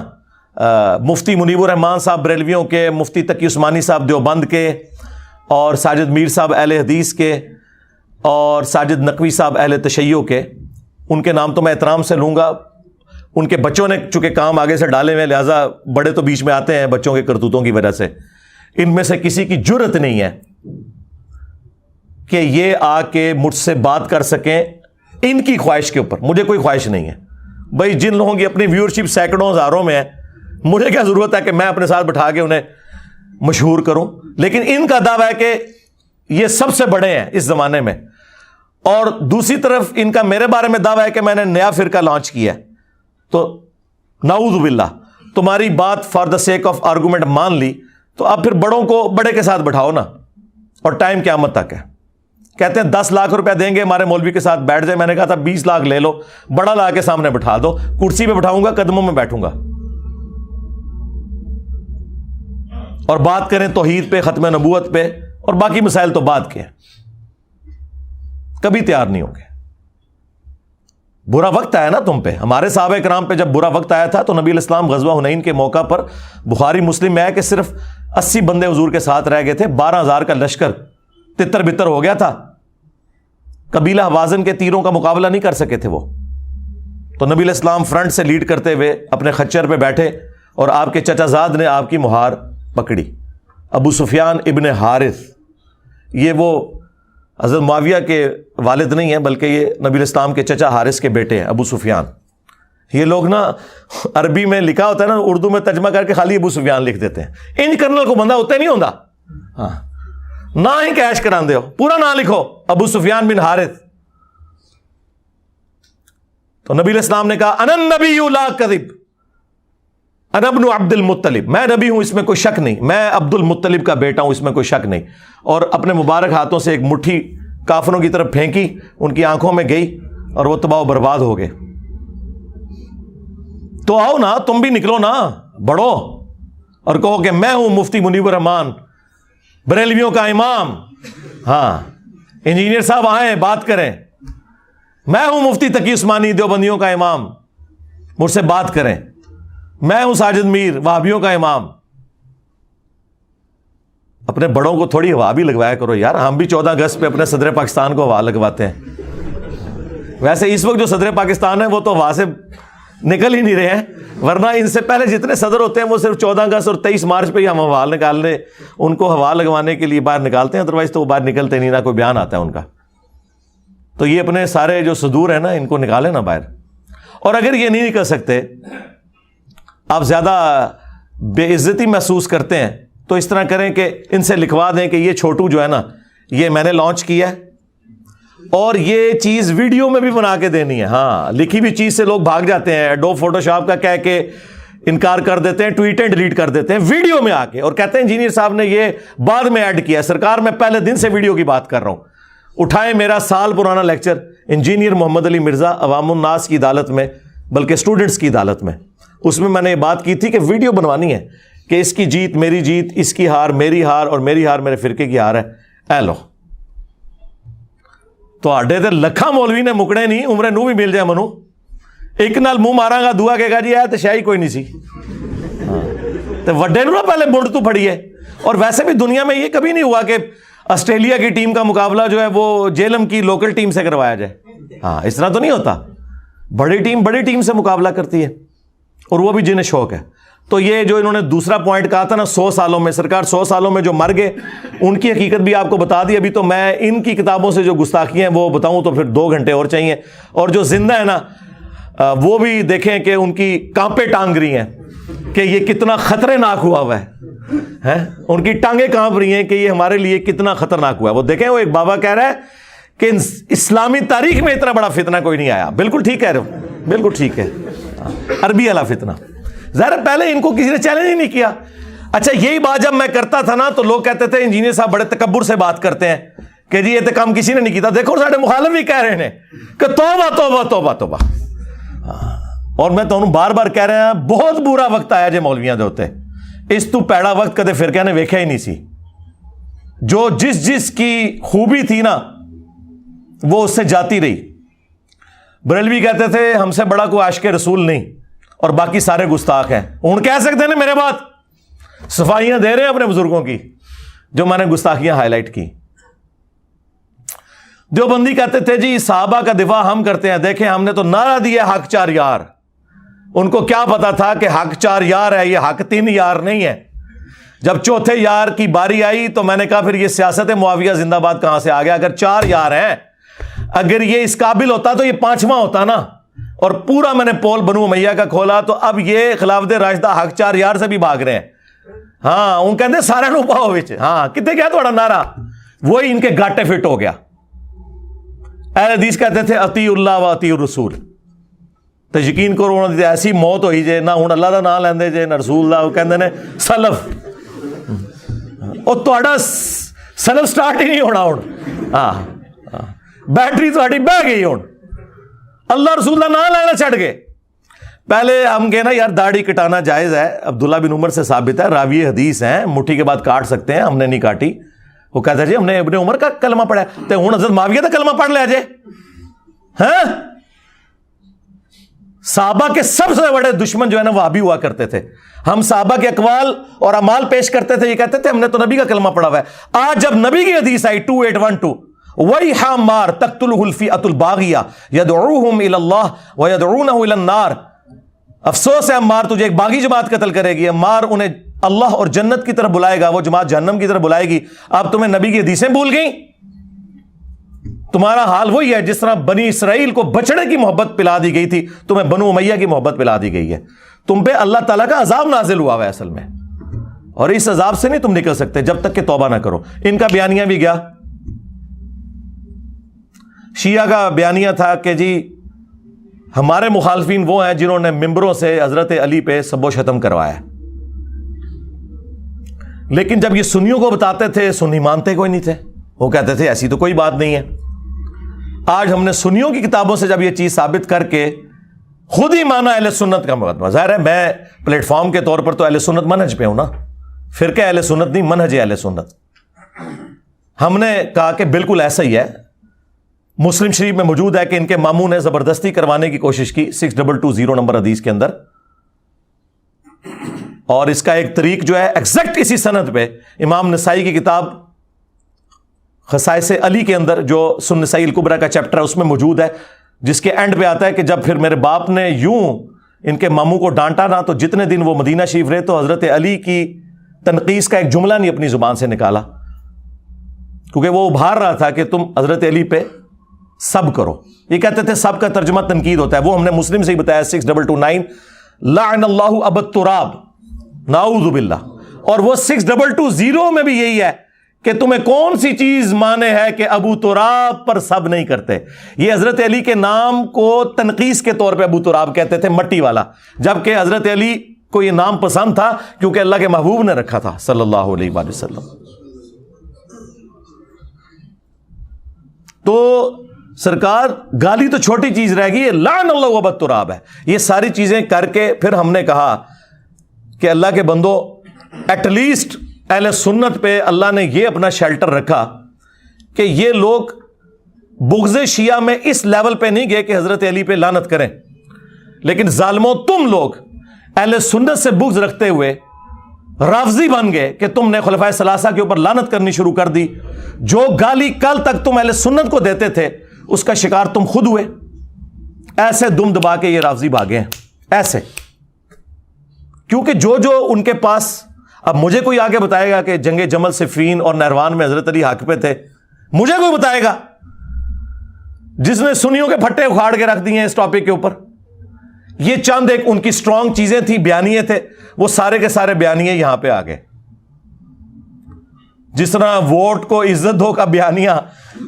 مفتی منیب الرحمان صاحب بریلویوں کے، مفتی تقی عثمانی صاحب دیوبند کے، اور ساجد میر صاحب اہل حدیث کے، اور ساجد نقوی صاحب اہل تشیع کے، ان کے نام تو میں احترام سے لوں گا. ان کے بچوں نے چونکہ کام آگے سے ڈالے ہوئے، لہٰذا بڑے تو بیچ میں آتے ہیں بچوں کے کرتوتوں کی وجہ سے. ان میں سے کسی کی جرت نہیں ہے کہ یہ آ کے مجھ سے بات کر سکیں ان کی خواہش کے اوپر. مجھے کوئی خواہش نہیں ہے بھائی. جن لوگوں کی اپنی ویورشپ سینکڑوں ہزاروں میں ہے، مجھے کیا ضرورت ہے کہ میں اپنے ساتھ بٹھا کے انہیں مشہور کروں. لیکن ان کا دعویٰ ہے کہ یہ سب سے بڑے ہیں اس زمانے میں، اور دوسری طرف ان کا میرے بارے میں دعویٰ ہے کہ میں نے نیا فرقہ لانچ کیا ہے. تو نعوذ باللہ، تمہاری بات for the sake of argument مان لی، تو اب پھر بڑوں کو بڑے کے ساتھ بٹھاؤ نا، اور ٹائم قیامت تک ہے. کہتے ہیں 10 لاکھ روپیہ دیں گے ہمارے مولوی کے ساتھ بیٹھ جائے. میں نے کہا تھا 20 لاکھ لے لو، بڑا لا کے سامنے بٹھا دو، کرسی پہ بٹھاؤں گا، قدموں میں بیٹھوں گا، اور بات کریں توحید پہ، ختم نبوت پہ، اور باقی مسائل تو بعد کے ہیں. کبھی تیار نہیں ہوں گے. برا وقت آیا نا تم پہ. ہمارے صحابہ کرام پہ جب برا وقت آیا تھا تو نبی علیہ السلام غزوہ حنین کے موقع پر، بخاری مسلم میں ہے کہ صرف 80 بندے حضور کے ساتھ رہ گئے تھے. 12,000 کا لشکر تتر بتر ہو گیا تھا. قبیلہ حوازن کے تیروں کا مقابلہ نہیں کر سکے تھے وہ. تو نبی علیہ السلام فرنٹ سے لیڈ کرتے ہوئے اپنے خچر پہ بیٹھے، اور آپ کے چچا زاد نے آپ کی مہار پکڑی. ابو سفیان ابن حارث، یہ وہ حضرت معاویہ کے والد نہیں ہیں، بلکہ یہ نبی علیہ السلام کے چچا حارث کے بیٹے ہیں، ابو سفیان. یہ لوگ نا عربی میں لکھا ہوتا ہے نا، اردو میں ترجمہ کر کے خالی ابو سفیان لکھ دیتے ہیں. ان کرنل کو بندہ ہوتا نہیں ہوتا. ہاں، نہ ہی کیش کراندے ہو، پورا نام لکھو ابو سفیان بن حارث. تو نبی علیہ السلام نے کہا انا النبی لا کذب، انا ابن عبد المطلب، میں نبی ہوں اس میں کوئی شک نہیں، میں عبد المطلب کا بیٹا ہوں اس میں کوئی شک نہیں. اور اپنے مبارک ہاتھوں سے ایک مٹھی کافروں کی طرف پھینکی، ان کی آنکھوں میں گئی اور وہ تباہ و برباد ہو گئے. تو آؤ نا، تم بھی نکلو نا، بڑھو اور کہو کہ میں ہوں مفتی منیب الرحمان بریلویوں کا امام. ہاں، انجینئر صاحب آئیں بات کریں. میں ہوں مفتی تقی عثمانی دیوبندیوں کا امام، مجھ سے بات کریں. میں ہوں ساجد میر وہابیوں کا امام. اپنے بڑوں کو تھوڑی ہوا بھی لگوایا کرو یار. ہم بھی 14 اگست پہ اپنے صدر پاکستان کو ہوا لگواتے ہیں. ویسے اس وقت جو صدر پاکستان ہے وہ تو ہوا سے نکل ہی نہیں رہے ہیں، ورنہ ان سے پہلے جتنے صدر ہوتے ہیں وہ صرف 14 اگست اور 23 مارچ پہ ہی ہم ہوا نکالنے، ان کو ہوا لگوانے کے لیے باہر نکالتے ہیں، ادروائز تو وہ باہر نکلتے نہیں، نہ کوئی بیان آتا ہے ان کا. تو یہ اپنے سارے جو صدور ہیں نا، ان کو نکالیں نا باہر. اور اگر یہ نہیں نکل سکتے، آپ زیادہ بے عزتی محسوس کرتے ہیں، تو اس طرح کریں کہ ان سے لکھوا دیں کہ یہ چھوٹو جو ہے نا، یہ میں نے لانچ کیا ہے، اور یہ چیز ویڈیو میں بھی بنا کے دینی ہے. ہاں، لکھی ہوئی چیز سے لوگ بھاگ جاتے ہیں، ایڈوب فوٹو شاپ کا کہہ کے انکار کر دیتے ہیں، ٹویٹیں ڈیلیٹ کر دیتے ہیں ویڈیو میں آ کے، اور کہتے ہیں انجینئر صاحب نے یہ بعد میں ایڈ کیا ہے. سرکار میں پہلے دن سے ویڈیو کی بات کر رہا ہوں. اٹھائیں میرا سال پرانا لیکچر، انجینئر محمد علی مرزا عوام الناس کی عدالت میں، بلکہ اسٹوڈنٹس کی عدالت میں. اس میں نے یہ بات کی تھی کہ ویڈیو بنوانی ہے کہ اس کی جیت میری جیت, اس کی ہار میری ہار, اور میری ہار میرے فرقے کی ہار ہے. اے لو تو آڈے تے لکھاں مولوی نے مکڑے نہیں, عمرے نو بھی مل جائے منو, ایک نال منہ ماراں گا, دعا کہے گا جی اے تے شاہی کوئی نہیں سی. تے وڈے نو نا پہلے منڈ تو پھڑی ہے. اور ویسے بھی دنیا میں یہ کبھی نہیں ہوا کہ آسٹریلیا کی ٹیم کا مقابلہ جو ہے وہ جیلم کی لوکل ٹیم سے کروایا جائے. ہاں اس طرح تو نہیں ہوتا. بڑی ٹیم سے مقابلہ کرتی ہے, اور وہ بھی جنہیں شوق ہے. تو یہ جو انہوں نے دوسرا پوائنٹ کہا تھا نا 100 سالوں میں, سرکار 100 سالوں میں جو مر گئے ان کی حقیقت بھی آپ کو بتا دی. ابھی تو میں ان کی کتابوں سے جو گستاخیاں ہیں وہ بتاؤں تو پھر 2 گھنٹے اور چاہیے. اور جو زندہ ہے نا وہ بھی دیکھیں کہ ان کی کانپیں ٹانگ رہی ہیں کہ یہ کتنا خطرناک ہوا ہے. ان کی ٹانگیں کانپ رہی ہیں کہ یہ ہمارے لیے کتنا خطرناک ہوا ہے. وہ دیکھیں وہ ایک بابا کہہ رہا ہے کہ اسلامی تاریخ میں اتنا بڑا فتنہ کوئی نہیں آیا. بالکل ٹھیک کہہ رہے ہو, بالکل ٹھیک ہے. عربی والا فتنہ ظاہر پہلے ان کو کسی نے چیلنج ہی نہیں کیا. اچھا یہی بات جب میں کرتا تھا نا تو لوگ کہتے تھے انجینئر صاحب بڑے تکبر سے بات کرتے ہیں کہ جی یہ تو کام کسی نے نہیں کیا. دیکھو ساڈے مخالف بھی کہہ رہے ہیں کہ توبہ توبہ توبہ توبہ. اور میں تو بار بار کہہ رہا ہوں بہت برا وقت آیا جے مولویاں دے ہوتے. اس تو پیڑا وقت کدے فرقے نے ویکھیا ہی نہیں سی. جو جس کی خوبی تھی نا وہ اس سے جاتی رہی. بریلوی کہتے تھے ہم سے بڑا کوئی عاشق رسول نہیں اور باقی سارے گستاخ ہیں. ہوں کہہ سکتے ہیں نا میرے بات, صفائیاں دے رہے ہیں اپنے بزرگوں کی جو میں نے گستاخیاں ہائی لائٹ کی. دیوبندی کہتے تھے جی صحابہ کا دفاع ہم کرتے ہیں. دیکھیں ہم نے تو نعرہ دیا حق 4 یار. ان کو کیا پتا تھا کہ حق 4 یار ہے, یہ حق 3 یار نہیں ہے. جب چوتھے یار کی باری آئی تو میں نے کہا پھر یہ سیاست معاویہ زندہ باد کہاں سے آ گیا. اگر 4 یار ہیں, اگر یہ اس قابل ہوتا تو یہ 5واں ہوتا نا. اور پورا میں نے پول بنو امیہ کا کھولا تو اب یہ خلافت راشدہ حق 4 یار سے بھی بھاگ رہے ہیں. ہاں ان کہتے سارے نو پاؤ وچ. ہاں کتنے کیا تھوڑا نعرہ, وہی ان کے گاٹے فٹ ہو گیا. اہل حدیث کہتے تھے اطیع اللہ و اطیع الرسول. تو یقین کرو انہوں نے ایسی موت ہوئی جے, نہ ہوں اللہ کا نام لیندے جے نہ رسول اللہ. وہ کہتے ہیں سلف, اور تہاڈا سلف سٹارٹ ہی نہیں ہونا. ہوں ہاں بیٹری تہاڈی بہ گئی. ہوں اللہ رسول کا نام لینا چھڑ گئے. پہلے ہم کہنا یار داڑھی کٹانا جائز ہے, عبداللہ بن عمر سے ثابت ہے, راوی حدیث ہیں, مٹھی کے بعد کاٹ سکتے ہیں, ہم نے نہیں کاٹی. وہ کہتا ہے جی ہم نے ابن عمر کا کلمہ پڑھا ہے. تو ہوں حضرت معاویہ کا کلمہ پڑھ لیا جے. ہاں صحابہ کے سب سے بڑے دشمن جو ہے نا وہابی ہوا کرتے تھے. ہم صحابہ کے اقوال اور اعمال پیش کرتے تھے, یہ کہتے تھے ہم نے تو نبی کا کلمہ پڑھا ہوا ہے. آج جب نبی کی حدیث آئی 2812 وَيْحَ مَارْ تَقْتُلُهُ الْفِئَةُ الْبَاغِيَةُ يَدْعُوهُمْ إِلَى اللَّهِ وَيَدْعُونَهُ إِلَى النَّارِ. افسوس ہے عمار, تجھے ایک باغی جماعت قتل کرے گی. عمار انہیں اللہ اور جنت کی طرف بلائے گا, وہ جماعت جہنم کی طرف بلائے گی. اب تمہیں نبی کی حدیثیں بھول گئیں. تمہارا حال وہی ہے جس طرح بنی اسرائیل کو بچڑے کی محبت پلا دی گئی تھی, تمہیں بنو امیہ کی محبت پلا دی گئی ہے. تم پہ اللہ تعالیٰ کا عذاب نازل ہوا ہے اصل میں, اور اس عذاب سے نہیں تم نکل سکتے جب تک کہ توبہ نہ کرو. ان کا بیانیہ بھی گیا. شیعہ کا بیانیہ تھا کہ جی ہمارے مخالفین وہ ہیں جنہوں نے ممبروں سے حضرت علی پہ سب و شتم کروایا. لیکن جب یہ سنیوں کو بتاتے تھے سنی مانتے کوئی نہیں تھے. وہ کہتے تھے ایسی تو کوئی بات نہیں ہے. آج ہم نے سنیوں کی کتابوں سے جب یہ چیز ثابت کر کے خود ہی مانا اہل سنت کا مقدمہ. ظاہر ہے میں پلیٹ فارم کے طور پر تو اہل سنت منہج پہ ہوں نا, فرقہ اہل سنت نہیں, منہج اہل سنت. ہم نے کہا کہ بالکل ایسا ہی ہے. مسلم شریف میں موجود ہے کہ ان کے ماموں نے زبردستی کروانے کی کوشش کی 6220 نمبر حدیث کے اندر, اور اس کا ایک طریق جو ہے ایگزیکٹ اسی سند پہ امام نسائی کی کتاب خصائص علی کے اندر جو سنن نسائی الکبریٰ کا چیپٹر ہے اس میں موجود ہے, جس کے اینڈ پہ آتا ہے کہ جب پھر میرے باپ نے یوں ان کے ماموں کو ڈانٹا نا تو جتنے دن وہ مدینہ شریف رہے تو حضرت علی کی تنقیص کا ایک جملہ نہیں اپنی زبان سے نکالا, کیونکہ وہ ابھار رہا تھا کہ تم حضرت علی پہ سب کرو. یہ کہتے تھے سب کا ترجمہ تنقید ہوتا ہے. وہ ہم نے مسلم سے ہی بتایا 6229 لعن اللہ ابا التراب, نعوذ باللہ. اور وہ 6220 میں بھی یہی ہے کہ تمہیں کون سی چیز مانے ہے کہ ابو تراب پر سب نہیں کرتے. یہ حضرت علی کے نام کو تنقیص کے طور پہ ابو تراب کہتے تھے, مٹی والا, جبکہ حضرت علی کو یہ نام پسند تھا کیونکہ اللہ کے محبوب نے رکھا تھا صلی اللہ علیہ وسلم. تو سرکار گالی تو چھوٹی چیز رہ گئی, لعن اللہ وبت تراب ہے. یہ ساری چیزیں کر کے پھر ہم نے کہا کہ اللہ کے بندو, ایٹ لیسٹ اہل سنت پہ اللہ نے یہ اپنا شیلٹر رکھا کہ یہ لوگ بغض شیعہ میں اس لیول پہ نہیں گئے کہ حضرت علی پہ لعنت کریں, لیکن ظالموں تم لوگ اہل سنت سے بغض رکھتے ہوئے رافضی بن گئے کہ تم نے خلفائے ثلاثہ کے اوپر لعنت کرنی شروع کر دی. جو گالی کل تک تم اہل سنت کو دیتے تھے اس کا شکار تم خود ہوئے. ایسے دم دبا کے یہ رافضی بھاگے ہیں ایسے, کیونکہ جو ان کے پاس, اب مجھے کوئی آگے بتائے گا کہ جنگ جمل صفین اور نہروان میں حضرت علی حق پہ تھے؟ مجھے کوئی بتائے گا جس نے سنیوں کے پھٹے اکھاڑ کے رکھ دیے ہیں اس ٹاپک کے اوپر؟ یہ چند ایک ان کی سٹرونگ چیزیں تھیں, بیانیے تھے, وہ سارے کے سارے بیانیے یہاں پہ آ گئے. جس طرح ووٹ کو عزت دو کا بیانیہ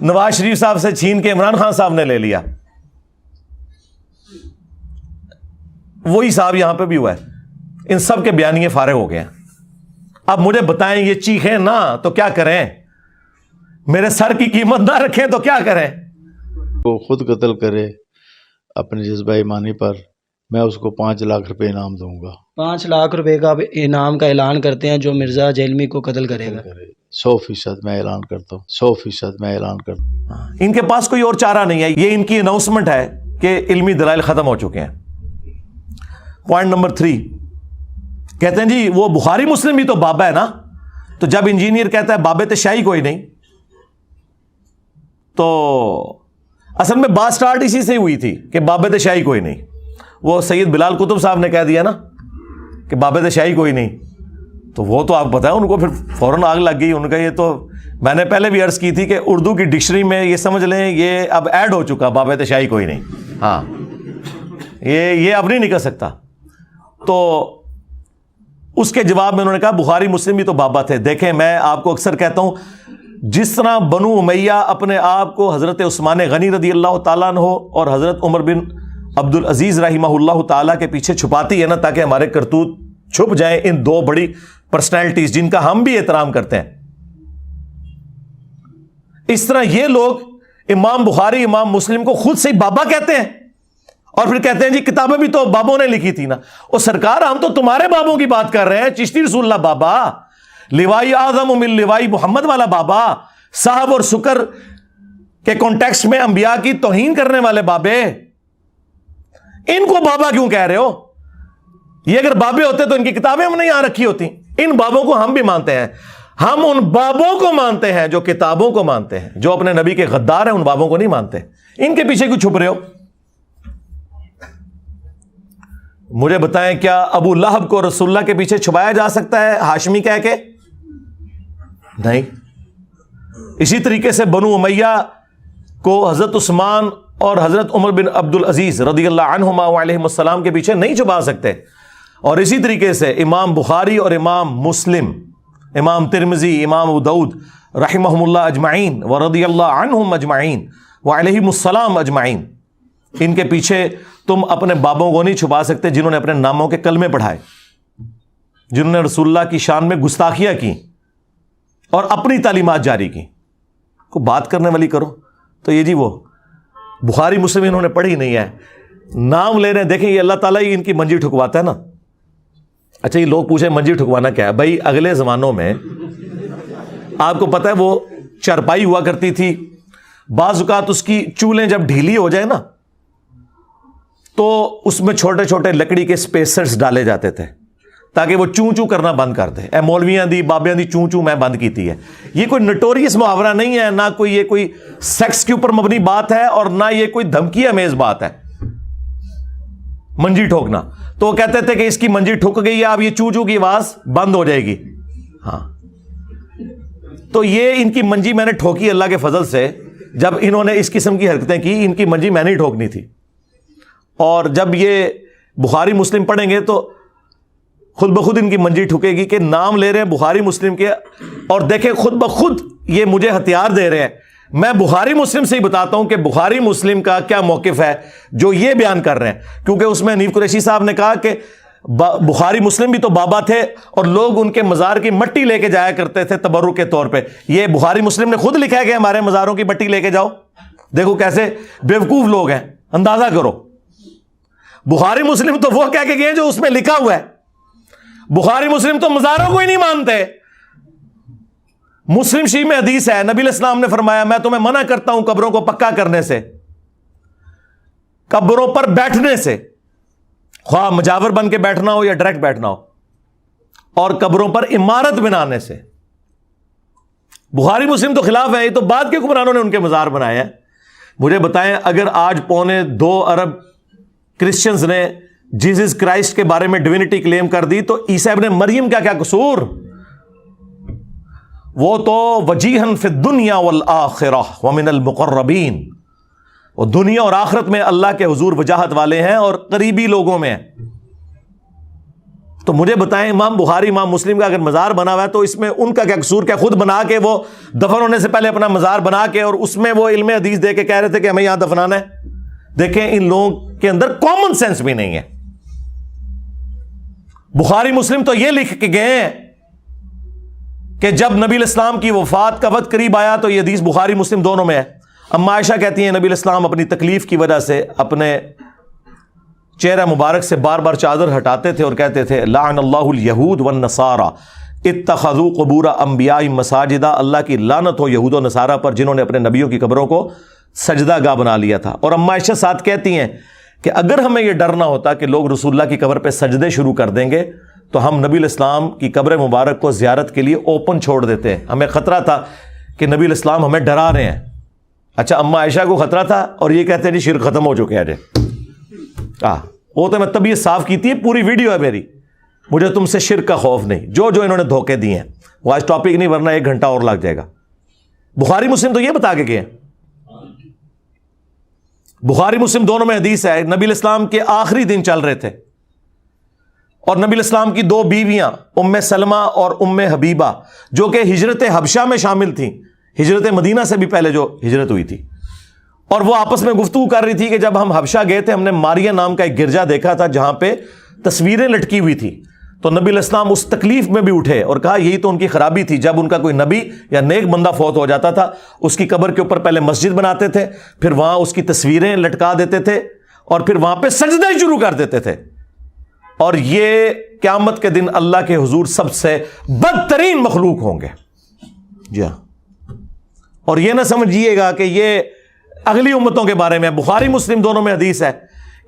نواز شریف صاحب سے چھین کے عمران خان صاحب نے لے لیا, وہی صاحب یہاں پہ بھی ہوا ہے. ان سب کے بیانیے فارغ ہو گئے ہیں. اب مجھے بتائیں, یہ چیخیں نہ تو کیا کریں, میرے سر کی قیمت نہ رکھیں تو کیا کریں؟ وہ خود قتل کرے اپنے جذبہ ایمانی پر, میں اس کو 5 لاکھ روپے انعام دوں گا. 5 لاکھ روپے کا انعام کا اعلان کرتے ہیں جو مرزا جیلمی کو قتل کرے گا. 100% میں اعلان کرتا ہوں, 100% میں اعلان کرتا ہوں. ان کے پاس کوئی اور چارہ نہیں ہے. یہ ان کی اناؤنسمنٹ ہے کہ علمی دلائل ختم ہو چکے ہیں. پوائنٹ نمبر 3 کہتے ہیں جی وہ بخاری مسلم بھی تو بابا ہے نا, تو جب انجینئر کہتا ہے بابے تے شاہی کوئی نہیں, تو اصل میں بات سٹارٹ اسی سے ہوئی تھی کہ بابے تے شاہی کوئی نہیں. وہ سید بلال قطب صاحب نے کہہ دیا نا کہ بابے تے شاہی کوئی نہیں, تو وہ تو آپ پتہ ہے ان کو پھر فوراً آگ لگ گئی. ان کا یہ تو میں نے پہلے بھی عرض کی تھی کہ اردو کی ڈکشنری میں یہ سمجھ لیں یہ اب ایڈ ہو چکا, بابے تے شاہی کوئی نہیں. ہاں یہ اب نہیں نکل سکتا. تو اس کے جواب میں انہوں نے کہا بخاری مسلم بھی تو بابا تھے. دیکھیں میں آپ کو اکثر کہتا ہوں, جس طرح بنو امیہ اپنے آپ کو حضرت عثمان غنی رضی اللہ تعالیٰ عنہ اور حضرت عمر بن عبد العزیز رحمہ اللہ تعالیٰ کے پیچھے چھپاتی ہے نا تاکہ ہمارے کرتوت چھپ جائیں ان 2 بڑی پرسنالٹیز جن کا ہم بھی احترام کرتے ہیں, اس طرح یہ لوگ امام بخاری امام مسلم کو خود سے بابا کہتے ہیں اور پھر کہتے ہیں جی کتابیں بھی تو بابوں نے لکھی تھی نا. اور سرکار ہم تو تمہارے بابوں کی بات کر رہے ہیں. چشتی رسول اللہ بابا, لوائی اعظم من لوائی محمد والا بابا, صاحب اور سکر کے کانٹیکسٹ میں انبیاء کی توہین کرنے والے بابے, ان کو بابا کیوں کہہ رہے ہو؟ یہ اگر بابے ہوتے تو ان کی کتابیں ہم نے یہاں رکھی ہوتی. ان بابوں کو ہم بھی مانتے ہیں. ہم ان بابوں کو مانتے ہیں جو کتابوں کو مانتے ہیں. جو اپنے نبی کے غدار ہیں ان بابوں کو نہیں مانتے. ان کے پیچھے کیوں چھپ رہے ہو؟ مجھے بتائیں کیا ابو لہب کو رسول اللہ کے پیچھے چھپایا جا سکتا ہے ہاشمی کہہ کے؟ نہیں. اسی طریقے سے بنو امیہ کو حضرت عثمان اور حضرت عمر بن عبد العزیز رضی اللہ عنہما وعلیہم السلام کے پیچھے نہیں چھپا سکتے. اور اسی طریقے سے امام بخاری اور امام مسلم, امام ترمذی, امام ابو داؤد رحمہم اللہ اجمعین ورضی اللہ عنہم اجمعین وعلیہم السلام اجمعین, ان کے پیچھے تم اپنے بابوں کو نہیں چھپا سکتے جنہوں نے اپنے ناموں کے کلمے پڑھائے, جنہوں نے رسول اللہ کی شان میں گستاخیاں کی اور اپنی تعلیمات جاری کی. کو بات کرنے والی کرو تو یہ جی وہ بخاری مسلم انہوں نے پڑھی نہیں ہے, نام لے رہے ہیں. دیکھیں یہ اللہ تعالیٰ ہی ان کی منجی ٹھکواتا ہے نا. اچھا یہ لوگ پوچھیں منجی ٹھکوانا کیا ہے؟ بھائی اگلے زمانوں میں آپ کو پتہ ہے وہ چارپائی ہوا کرتی تھی, بعض اوقات اس کی چولیں جب ڈھیلی ہو جائے نا تو اس میں چھوٹے چھوٹے لکڑی کے سپیسرز ڈالے جاتے تھے تاکہ وہ چوں چوں کرنا بند کر دے. اے مولویاں دی بابیاں دی چوں چوں میں بند کیتی ہے. یہ کوئی نٹوریس محاورہ نہیں ہے, نہ کوئی یہ کوئی سیکس کے اوپر مبنی بات ہے اور نہ یہ کوئی دھمکی امیز بات ہے منجی ٹھوکنا. تو وہ کہتے تھے کہ اس کی منجی ٹھک گئی ہے, اب یہ چوں چوں کی آواز بند ہو جائے گی. ہاں تو یہ ان کی منجی میں نے ٹھوکی اللہ کے فضل سے. جب انہوں نے اس قسم کی حرکتیں کی ان کی منجی میں نہیں ٹھوکنی تھی. اور جب یہ بخاری مسلم پڑھیں گے تو خود بخود ان کی منجی ٹھکے گی کہ نام لے رہے ہیں بخاری مسلم کے, اور دیکھیں خود بخود یہ مجھے ہتھیار دے رہے ہیں. میں بخاری مسلم سے ہی بتاتا ہوں کہ بخاری مسلم کا کیا موقف ہے جو یہ بیان کر رہے ہیں, کیونکہ اس میں حنیف قریشی صاحب نے کہا کہ بخاری مسلم بھی تو بابا تھے اور لوگ ان کے مزار کی مٹی لے کے جایا کرتے تھے تبرک کے طور پہ. یہ بخاری مسلم نے خود لکھا ہے کہ ہمارے مزاروں کی مٹی لے کے جاؤ. دیکھو کیسے بیوقوف لوگ ہیں, اندازہ کرو. بخاری مسلم تو وہ کہہ کے گئے جو اس میں لکھا ہوا ہے. بخاری مسلم تو مزاروں کو ہی نہیں مانتے. مسلم شریف میں حدیث ہے, نبی علیہ السلام نے فرمایا میں تمہیں منع کرتا ہوں قبروں کو پکا کرنے سے, قبروں پر بیٹھنے سے, خواہ مجاور بن کے بیٹھنا ہو یا ڈائریکٹ بیٹھنا ہو, اور قبروں پر عمارت بنانے سے. بخاری مسلم تو خلاف ہے, یہ تو بعد کے حکمرانوں نے ان کے مزار بنائے ہیں. مجھے بتائیں اگر آج 2.25 ارب کرسچنز نے جیزس کرائسٹ کے بارے میں ڈیوینٹی کلیم کر دی, تو عیسیٰ ابن مریم کا کیا قصور؟ وہ تو وجیہن فی الدنیا والآخرہ ومن المقربین, وہ دنیا اور آخرت میں اللہ کے حضور وجاہت والے ہیں اور قریبی لوگوں میں ہیں. تو مجھے بتائیں امام بخاری امام مسلم کا اگر مزار بنا ہوا ہے تو اس میں ان کا کیا قصور؟ کیا خود بنا کے وہ دفن ہونے سے پہلے اپنا مزار بنا کے اور اس میں وہ علم حدیث دے کے کہہ رہے تھے کہ ہمیں یہاں دفنانا ہے؟ دیکھیں ان لوگوں کے اندر کامن سینس بھی نہیں ہے. بخاری مسلم تو یہ لکھ کے گئے ہیں کہ جب نبی علیہ السلام کی وفات کا وقت قریب آیا تو یہ حدیث بخاری مسلم دونوں میں ہے. اما عائشہ کہتی ہیں نبی علیہ السلام اپنی تکلیف کی وجہ سے اپنے چہرہ مبارک سے بار بار چادر ہٹاتے تھے اور کہتے تھے لعن اللہ الیہود والنصارى اتخذوا قبور انبیاء مساجدہ, اللہ کی لعنت ہو یہود و نصارہ پر جنہوں نے اپنے نبیوں کی قبروں کو سجدہ گاہ بنا لیا تھا. اور اما عائشہ ساتھ کہتی ہیں کہ اگر ہمیں یہ ڈر نہ ہوتا کہ لوگ رسول اللہ کی قبر پہ سجدے شروع کر دیں گے تو ہم نبی علیہ السلام کی قبر مبارک کو زیارت کے لیے اوپن چھوڑ دیتے. ہمیں خطرہ تھا کہ نبی علیہ السلام ہمیں ڈرا رہے ہیں. اچھا اما عائشہ کو خطرہ تھا اور یہ کہتے ہیں جی شرک ختم ہو چکے ہیں. وہ تو میں طبیعت صاف کی تھی, پوری ویڈیو ہے میری, مجھے تم سے شرک کا خوف نہیں. جو انہوں نے دھوکے دیے ہیں وہ آج ٹاپک نہیں, ورنہ 1 گھنٹہ اور لگ جائے گا. بخاری مسلم تو یہ بتا کے گئے. بخاری مسلم دونوں میں حدیث ہے, نبی علیہ السلام کے آخری دن چل رہے تھے اور نبی علیہ السلام کی 2 بیویاں ام سلمہ اور ام حبیبہ جو کہ ہجرت حبشہ میں شامل تھیں, ہجرت مدینہ سے بھی پہلے جو ہجرت ہوئی تھی, اور وہ آپس میں گفتگو کر رہی تھی کہ جب ہم حبشہ گئے تھے ہم نے ماریہ نام کا ایک گرجا دیکھا تھا جہاں پہ تصویریں لٹکی ہوئی تھی. تو نبی علیہ السلام اس تکلیف میں بھی اٹھے اور کہا یہی تو ان کی خرابی تھی, جب ان کا کوئی نبی یا نیک بندہ فوت ہو جاتا تھا اس کی قبر کے اوپر پہلے مسجد بناتے تھے, پھر وہاں اس کی تصویریں لٹکا دیتے تھے اور پھر وہاں پہ سجدے شروع کر دیتے تھے. اور یہ قیامت کے دن اللہ کے حضور سب سے بدترین مخلوق ہوں گے. جی ہاں, اور یہ نہ سمجھیے گا کہ یہ اگلی امتوں کے بارے میں. بخاری مسلم دونوں میں حدیث ہے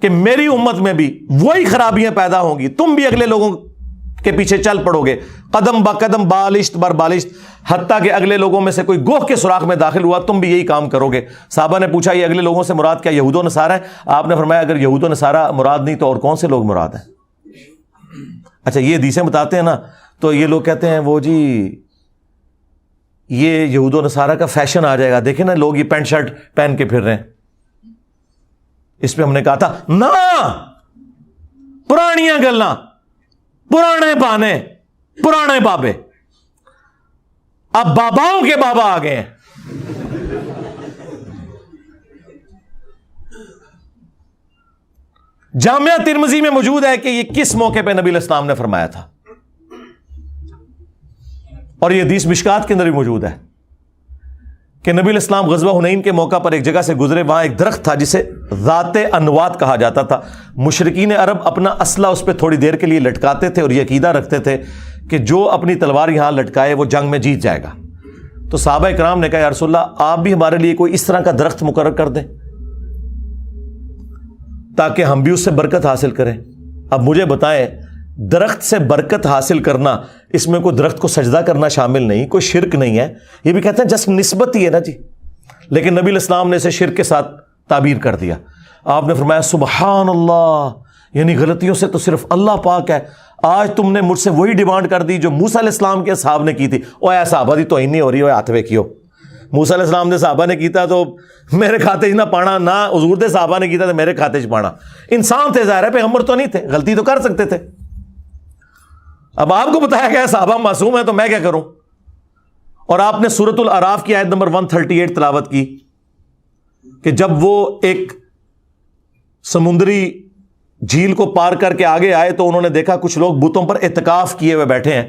کہ میری امت میں بھی وہی خرابیاں پیدا ہوں گی, تم بھی اگلے لوگوں کے پیچھے چل پڑو گے قدم با قدم بالشت بر بالشت, حتیٰ کہ اگلے لوگوں میں سے کوئی گوہ کے سوراخ میں داخل ہوا تم بھی یہی کام کرو گے. صحابہ نے پوچھا یہ اگلے لوگوں سے مراد کیا یہود و نصارہ ہے؟ آپ نے فرمایا اگر یہود و نصارہ مراد نہیں تو اور کون سے لوگ مراد ہیں؟ اچھا یہ حدیثیں بتاتے ہیں نا, تو یہ لوگ کہتے ہیں وہ جی یہ یہود و نصارہ کا فیشن آ جائے گا, دیکھیں نا لوگ یہ پینٹ شرٹ پہن کے پھر رہے ہیں. اس پہ ہم نے کہا تھا نا, پرانیاں گلاں, پرانے بہانے, پرانے بابے, اب باباؤں کے بابا آ گئے ہیں. جامعہ ترمذی میں موجود ہے کہ یہ کس موقع پہ نبی علیہ السلام نے فرمایا تھا, اور یہ حدیث مشکات کے اندر بھی موجود ہے کہ نبی علیہ السلام غزوہ حنین کے موقع پر ایک جگہ سے گزرے, وہاں ایک درخت تھا جسے ذات انوات کہا جاتا تھا. مشرکین عرب اپنا اسلحہ اس پہ تھوڑی دیر کے لیے لٹکاتے تھے اور یہ عقیدہ رکھتے تھے کہ جو اپنی تلوار یہاں لٹکائے وہ جنگ میں جیت جائے گا. تو صحابہ اکرام نے کہا یا رسول اللہ آپ بھی ہمارے لیے کوئی اس طرح کا درخت مقرر کر دیں تاکہ ہم بھی اس سے برکت حاصل کریں. اب مجھے بتائیں درخت سے برکت حاصل کرنا, اس میں کوئی درخت کو سجدہ کرنا شامل نہیں, کوئی شرک نہیں ہے. یہ بھی کہتے ہیں جسٹ نسبت ہی ہے نا جی, لیکن نبی علیہ السلام نے اسے شرک کے ساتھ تعبیر کر دیا. آپ نے فرمایا سبحان اللہ, یعنی غلطیوں سے تو صرف اللہ پاک ہے. آج تم نے مجھ سے وہی ڈیمانڈ کر دی جو موسیٰ علیہ السلام کے صحابہ نے کی تھی. او اے صحابہ دی تو ہی نہیں ہو رہی, ہاتھ ویکھیو موسیٰ علیہ السلام نے صحابہ نے کیتا تو میرے کھاتے نہ پانا, نہ حضور دے صحابہ نے کیتا تو میرے کھاتے پانا. انسان تھے ظاہر ہے, پیغمبر تو نہیں تھے, غلطی تو کر سکتے تھے. اب آپ کو بتایا گیا صحابہ معصوم ہیں تو میں کیا کروں. اور آپ نے سورۃ الاعراف کی آیت نمبر 138 تلاوت کی کہ جب وہ ایک سمندری جھیل کو پار کر کے آگے آئے تو انہوں نے دیکھا کچھ لوگ بتوں پر اعتکاف کیے ہوئے بیٹھے ہیں,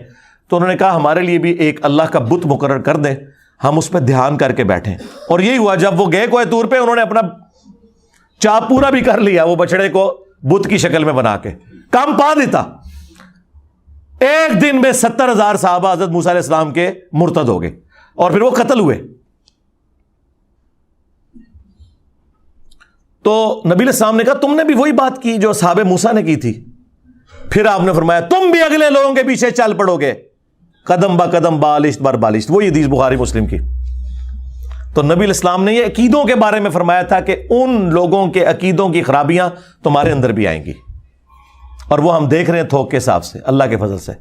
تو انہوں نے کہا ہمارے لیے بھی ایک اللہ کا بت مقرر کر دیں. ہم اس پہ دھیان کر کے بیٹھیں. اور یہی ہوا جب وہ گئے کوہ طور پہ, انہوں نے اپنا چاپ پورا بھی کر لیا, وہ بچڑے کو بت کی شکل میں بنا کے کام پا دیتا. ایک دن میں 70,000 صحابہ حضرت موسیٰ علیہ السلام کے مرتد ہو گئے اور پھر وہ قتل ہوئے. تو نبی علیہ السلام نے کہا تم نے بھی وہی بات کی جو صحابہ موسیٰ نے کی تھی. پھر آپ نے فرمایا تم بھی اگلے لوگوں کے پیچھے چل پڑو گے, قدم با قدم بالشت بر بالشت. وہی حدیث بخاری مسلم کی. تو نبی علیہ السلام نے یہ عقیدوں کے بارے میں فرمایا تھا کہ ان لوگوں کے عقیدوں کی خرابیاں تمہارے اندر بھی آئیں گی, اور وہ ہم دیکھ رہے ہیں تھوک کے حساب سے, اللہ کے فضل سے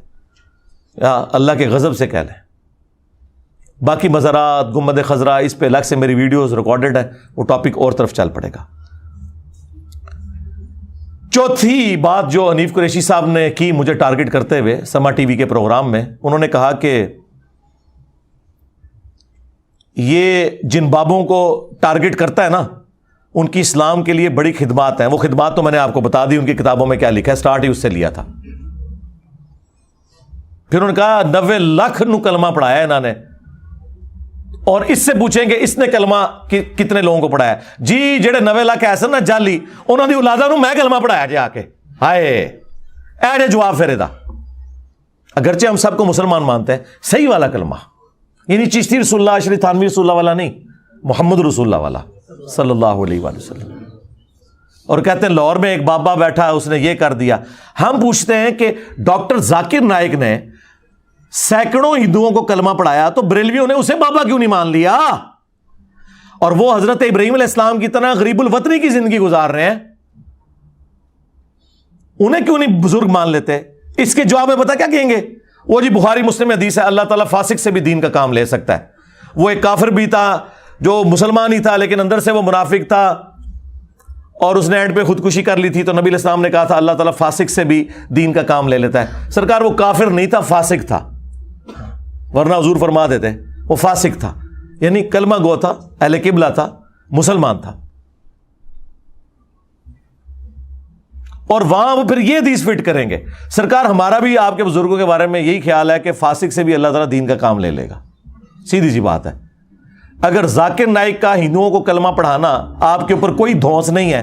یا اللہ کے غضب سے کہہ لیں. باقی مزارات, گنبد خضرا, اس پہ الگ سے میری ویڈیوز ریکارڈڈ ہے, وہ ٹاپک اور طرف چل پڑے گا. چوتھی بات جو حنیف قریشی صاحب نے کی مجھے ٹارگٹ کرتے ہوئے سما ٹی وی کے پروگرام میں, انہوں نے کہا کہ یہ جن بابوں کو ٹارگٹ کرتا ہے نا, ان کی اسلام کے لیے بڑی خدمات ہیں. وہ خدمات تو میں نے آپ کو بتا دی, ان کی کتابوں میں کیا لکھا ہے, سٹارٹ ہی اس سے لیا تھا. پھر انہوں نے کہا 90 لاکھ نو کلمہ پڑھایا ہے انہوں نے, اور اس سے پوچھیں گے اس نے کلمہ کتنے لوگوں کو پڑھایا. جی جڑے 90 لاکھ ایسے نا جالی, انہوں نے اولاداں نو میں کلمہ پڑھایا جی آ کے. ہائے اے جواب پھر دا, اگرچہ ہم سب کو مسلمان مانتے ہیں, صحیح والا کلمہ, یعنی چشتی رسول اللہ, اشری تھانوی رسول اللہ والا نہیں, محمد رسول اللہ والا صلی اللہ علیہ وآلہ وسلم. اور کہتے ہیں لاہور میں ایک بابا بیٹھا, اس نے یہ کر دیا. ہم پوچھتے ہیں کہ ڈاکٹر ذاکر نائک نے سینکڑوں ہندوؤں کو کلمہ پڑھایا, تو بریلویوں نے اسے بابا کیوں نہیں مان لیا؟ اور وہ حضرت ابراہیم علیہ السلام کی طرح غریب الوطنی کی زندگی گزار رہے ہیں, انہیں کیوں نہیں بزرگ مان لیتے؟ اس کے جواب میں پتہ کیا کہیں گے؟ وہ جی بخاری مسلم حدیث ہے, اللہ تعالیٰ فاسق سے بھی دین کا کام لے سکتا ہے. وہ ایک کافر بھی تھا جو مسلمان ہی تھا, لیکن اندر سے وہ منافق تھا, اور اس نے اینڈ پہ خودکشی کر لی تھی. تو نبی علیہ السلام نے کہا تھا اللہ تعالیٰ فاسق سے بھی دین کا کام لے لیتا ہے. سرکار وہ کافر نہیں تھا, فاسق تھا, ورنہ حضور فرما دیتے وہ فاسق تھا, یعنی کلمہ گو تھا, اہل قبلہ تھا, مسلمان تھا. اور وہاں وہ پھر یہ حدیث فٹ کریں گے. سرکار ہمارا بھی آپ کے بزرگوں کے بارے میں یہی خیال ہے کہ فاسق سے بھی اللہ تعالیٰ دین کا کام لے لے گا. سیدھی سی بات ہے. اگر ذاکر نائک کا ہندوؤں کو کلمہ پڑھانا آپ کے اوپر کوئی دھونس نہیں ہے,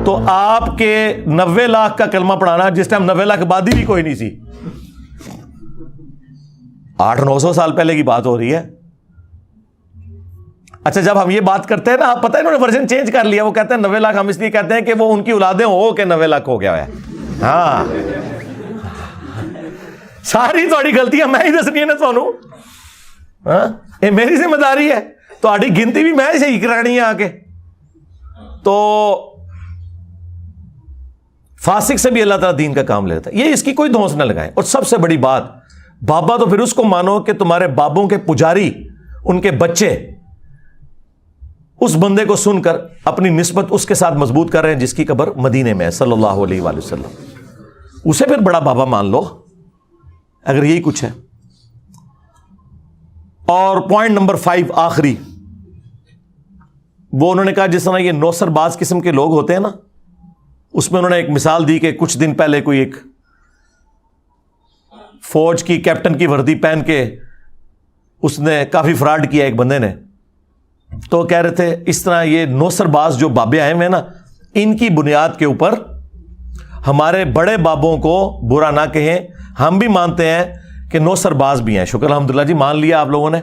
تو آپ کے 90 لاکھ کا کلمہ پڑھانا, جس ٹائم 90 لاکھ آبادی بھی کوئی نہیں سی, 800-900 سال پہلے کی بات ہو رہی ہے. اچھا جب ہم یہ بات کرتے ہیں نا, آپ پتہ ہے انہوں نے ورژن چینج کر لیا, وہ کہتے ہیں 90 لاکھ ہم اس لیے کہتے ہیں کہ وہ ان کی اولادیں ہو کے 90 لاکھ ہو گیا ہے. ہاں ساری تھوڑی غلطیاں میں ہی دسنی ہے نا تھانوں, ہاں یہ میری ذمہ داری ہے, تھوڑی گنتی بھی میں صحیح کرانی ہے آ کے. تو فاسق سے بھی اللہ تعالیٰ دین کا کام لیتا ہے, یہ اس کی کوئی دھونس نہ لگائیں. اور سب سے بڑی بات, بابا تو پھر اس کو مانو کہ تمہارے بابوں کے پجاری, ان کے بچے اس بندے کو سن کر اپنی نسبت اس کے ساتھ مضبوط کر رہے ہیں جس کی قبر مدینے میں ہے صلی اللہ علیہ وآلہ وسلم. اسے پھر بڑا بابا مان لو اگر یہی کچھ ہے. اور پوائنٹ نمبر 5 آخری, وہ انہوں نے کہا جس طرح یہ نوسر باز قسم کے لوگ ہوتے ہیں نا, اس میں انہوں نے ایک مثال دی کہ کچھ دن پہلے کوئی ایک فوج کی کیپٹن کی وردی پہن کے اس نے کافی فراڈ کیا ایک بندے نے. تو کہہ رہے تھے اس طرح یہ نوسر باز جو بابے آئے ہوئے ہیں نا, ان کی بنیاد کے اوپر ہمارے بڑے بابوں کو برا نہ کہیں, ہم بھی مانتے ہیں کہ نوسر باز بھی ہیں. شکر الحمدللہ جی مان لیا آپ لوگوں نے,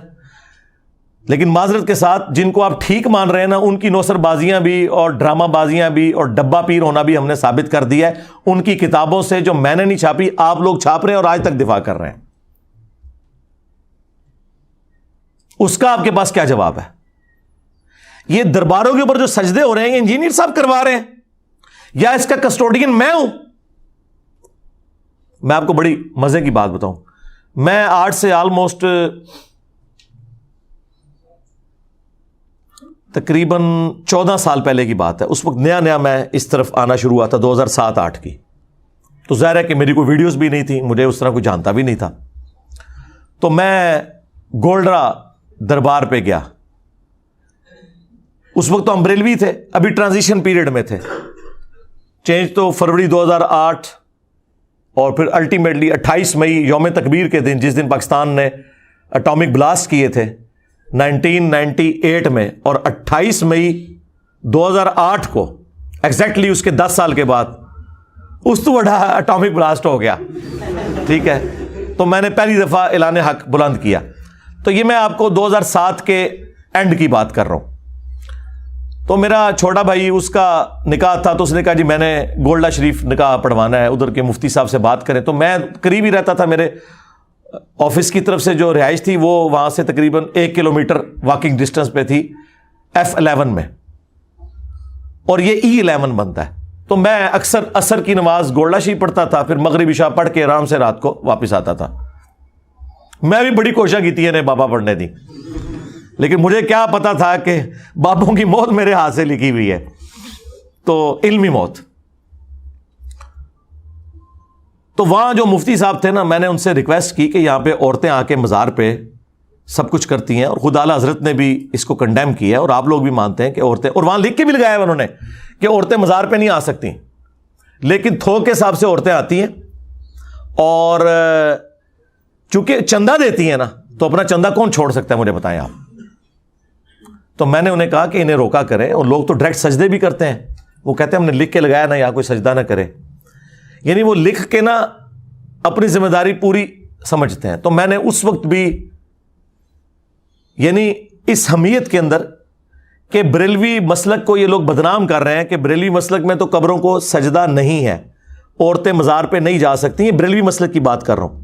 لیکن معذرت کے ساتھ جن کو آپ ٹھیک مان رہے ہیں نا, ان کی نوسر بازیاں بھی اور ڈرامہ بازیاں بھی اور ڈبہ پیر ہونا بھی ہم نے ثابت کر دیا ہے. ان کی کتابوں سے جو میں نے نہیں چھاپی, آپ لوگ چھاپ رہے ہیں اور آج تک دفاع کر رہے ہیں. اس کا آپ کے پاس کیا جواب ہے؟ یہ درباروں کے اوپر جو سجدے ہو رہے ہیں انجینئر صاحب کروا رہے ہیں, یا اس کا کسٹوڈین میں ہوں؟ میں آپ کو بڑی مزے کی بات بتاؤں, میں آج سے آلموسٹ تقریباً 14 سال پہلے کی بات ہے, اس وقت نیا نیا میں اس طرف آنا شروع ہوا تھا 2007-8 کی. تو ظاہر ہے کہ میری کوئی ویڈیوز بھی نہیں تھی, مجھے اس طرح کوئی جانتا بھی نہیں تھا. تو میں گولڈرا دربار پہ گیا. اس وقت تو ہم بریلوی تھے, ابھی ٹرانزیشن پیریڈ میں تھے. چینج تو فروری 2008 اور پھر الٹیمیٹلی 28 مئی یوم تکبیر کے دن, جس دن پاکستان نے اٹامک بلاسٹ کیے تھے, 1998 میں اور 28 مئی 2008 کو ایگزیکٹلی اس کے 10 سال کے بعد اس تو بڑا اٹامک بلاسٹ ہو گیا. ٹھیک ہے, تو میں نے پہلی دفعہ اعلان حق بلند کیا. تو یہ میں آپ کو 2007 کے اینڈ کی بات کر رہا ہوں. تو میرا چھوٹا بھائی, اس کا نکاح تھا, تو اس نے کہا جی میں نے گولڈا شریف نکاح پڑھوانا ہے, ادھر کے مفتی صاحب سے بات کریں. تو میں قریب ہی رہتا تھا, میرے آفس کی طرف سے جو رہائش تھی وہ وہاں سے تقریباً 1 کلومیٹر واکنگ ڈسٹنس پہ تھی F11 میں, اور یہ E11 بنتا ہے. تو میں اکثر عصر کی نماز گولڈا شریف پڑھتا تھا, پھر مغرب عشاء پڑھ کے آرام سے رات کو واپس آتا تھا. میں بھی بڑی کوشش کی تھی انہیں بابا پڑھنے دی, لیکن مجھے کیا پتا تھا کہ بابوں کی موت میرے ہاتھ سے لکھی ہوئی ہے, تو علمی موت. تو وہاں جو مفتی صاحب تھے نا, میں نے ان سے ریکویسٹ کی کہ یہاں پہ عورتیں آ کے مزار پہ سب کچھ کرتی ہیں, اور خدا اعلیٰ حضرت نے بھی اس کو کنڈیم کیا ہے, اور آپ لوگ بھی مانتے ہیں کہ عورتیں, اور وہاں لکھ کے بھی لگایا ہے انہوں نے کہ عورتیں مزار پہ نہیں آ سکتی, لیکن تھوک کے حساب سے عورتیں آتی ہیں. اور چونکہ چندہ دیتی ہیں نا, تو اپنا چندہ کون چھوڑ سکتا ہے, مجھے بتائیں آپ. تو میں نے انہیں کہا کہ انہیں روکا کریں, اور لوگ تو ڈائریکٹ سجدے بھی کرتے ہیں, وہ کہتے ہیں ہم نے لکھ کے لگایا نا, یہاں کوئی سجدہ نہ کرے, یعنی وہ لکھ کے نا اپنی ذمہ داری پوری سمجھتے ہیں. تو میں نے اس وقت بھی یعنی اس حمیت کے اندر کہ بریلوی مسلک کو یہ لوگ بدنام کر رہے ہیں کہ بریلوی مسلک میں تو قبروں کو سجدہ نہیں ہے, عورتیں مزار پہ نہیں جا سکتی, یہ بریلوی مسلک کی بات کر رہا ہوں.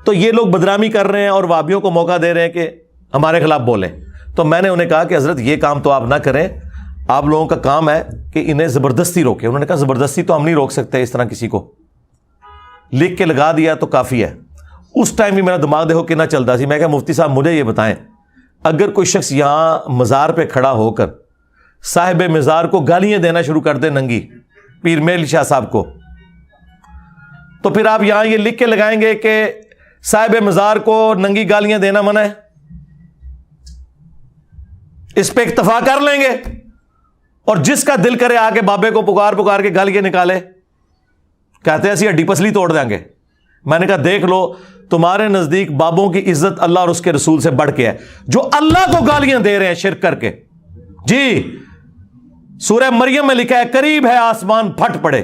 تو یہ لوگ بدنامی کر رہے ہیں اور وہابیوں کو موقع دے رہے ہیں کہ ہمارے خلاف بولیں. تو میں نے انہیں کہا کہ حضرت یہ کام تو آپ نہ کریں, آپ لوگوں کا کام ہے کہ انہیں زبردستی روکیں. انہوں نے کہا زبردستی تو ہم نہیں روک سکتے اس طرح کسی کو, لکھ کے لگا دیا تو کافی ہے. اس ٹائم بھی میرا دماغ دیکھو کتنا چلتا سی. میں کہا مفتی صاحب مجھے یہ بتائیں, اگر کوئی شخص یہاں مزار پہ کھڑا ہو کر صاحب مزار کو گالیاں دینا شروع کر دے, ننگی پیر میل شاہ صاحب کو, تو پھر آپ یہاں یہ لکھ کے لگائیں گے کہ صاحب مزار کو ننگی گالیاں دینا منع ہے, اس پہ اکتفا کر لیں گے, اور جس کا دل کرے آ کے بابے کو پکار کے گالیاں نکالے, کہتے ہیں ایسی ہڈی پسلی توڑ دیں گے. میں نے کہا دیکھ لو, تمہارے نزدیک بابوں کی عزت اللہ اور اس کے رسول سے بڑھ کے ہے, جو اللہ کو گالیاں دے رہے ہیں شرک کر کے. جی سورہ مریم میں لکھا ہے قریب ہے آسمان پھٹ پڑے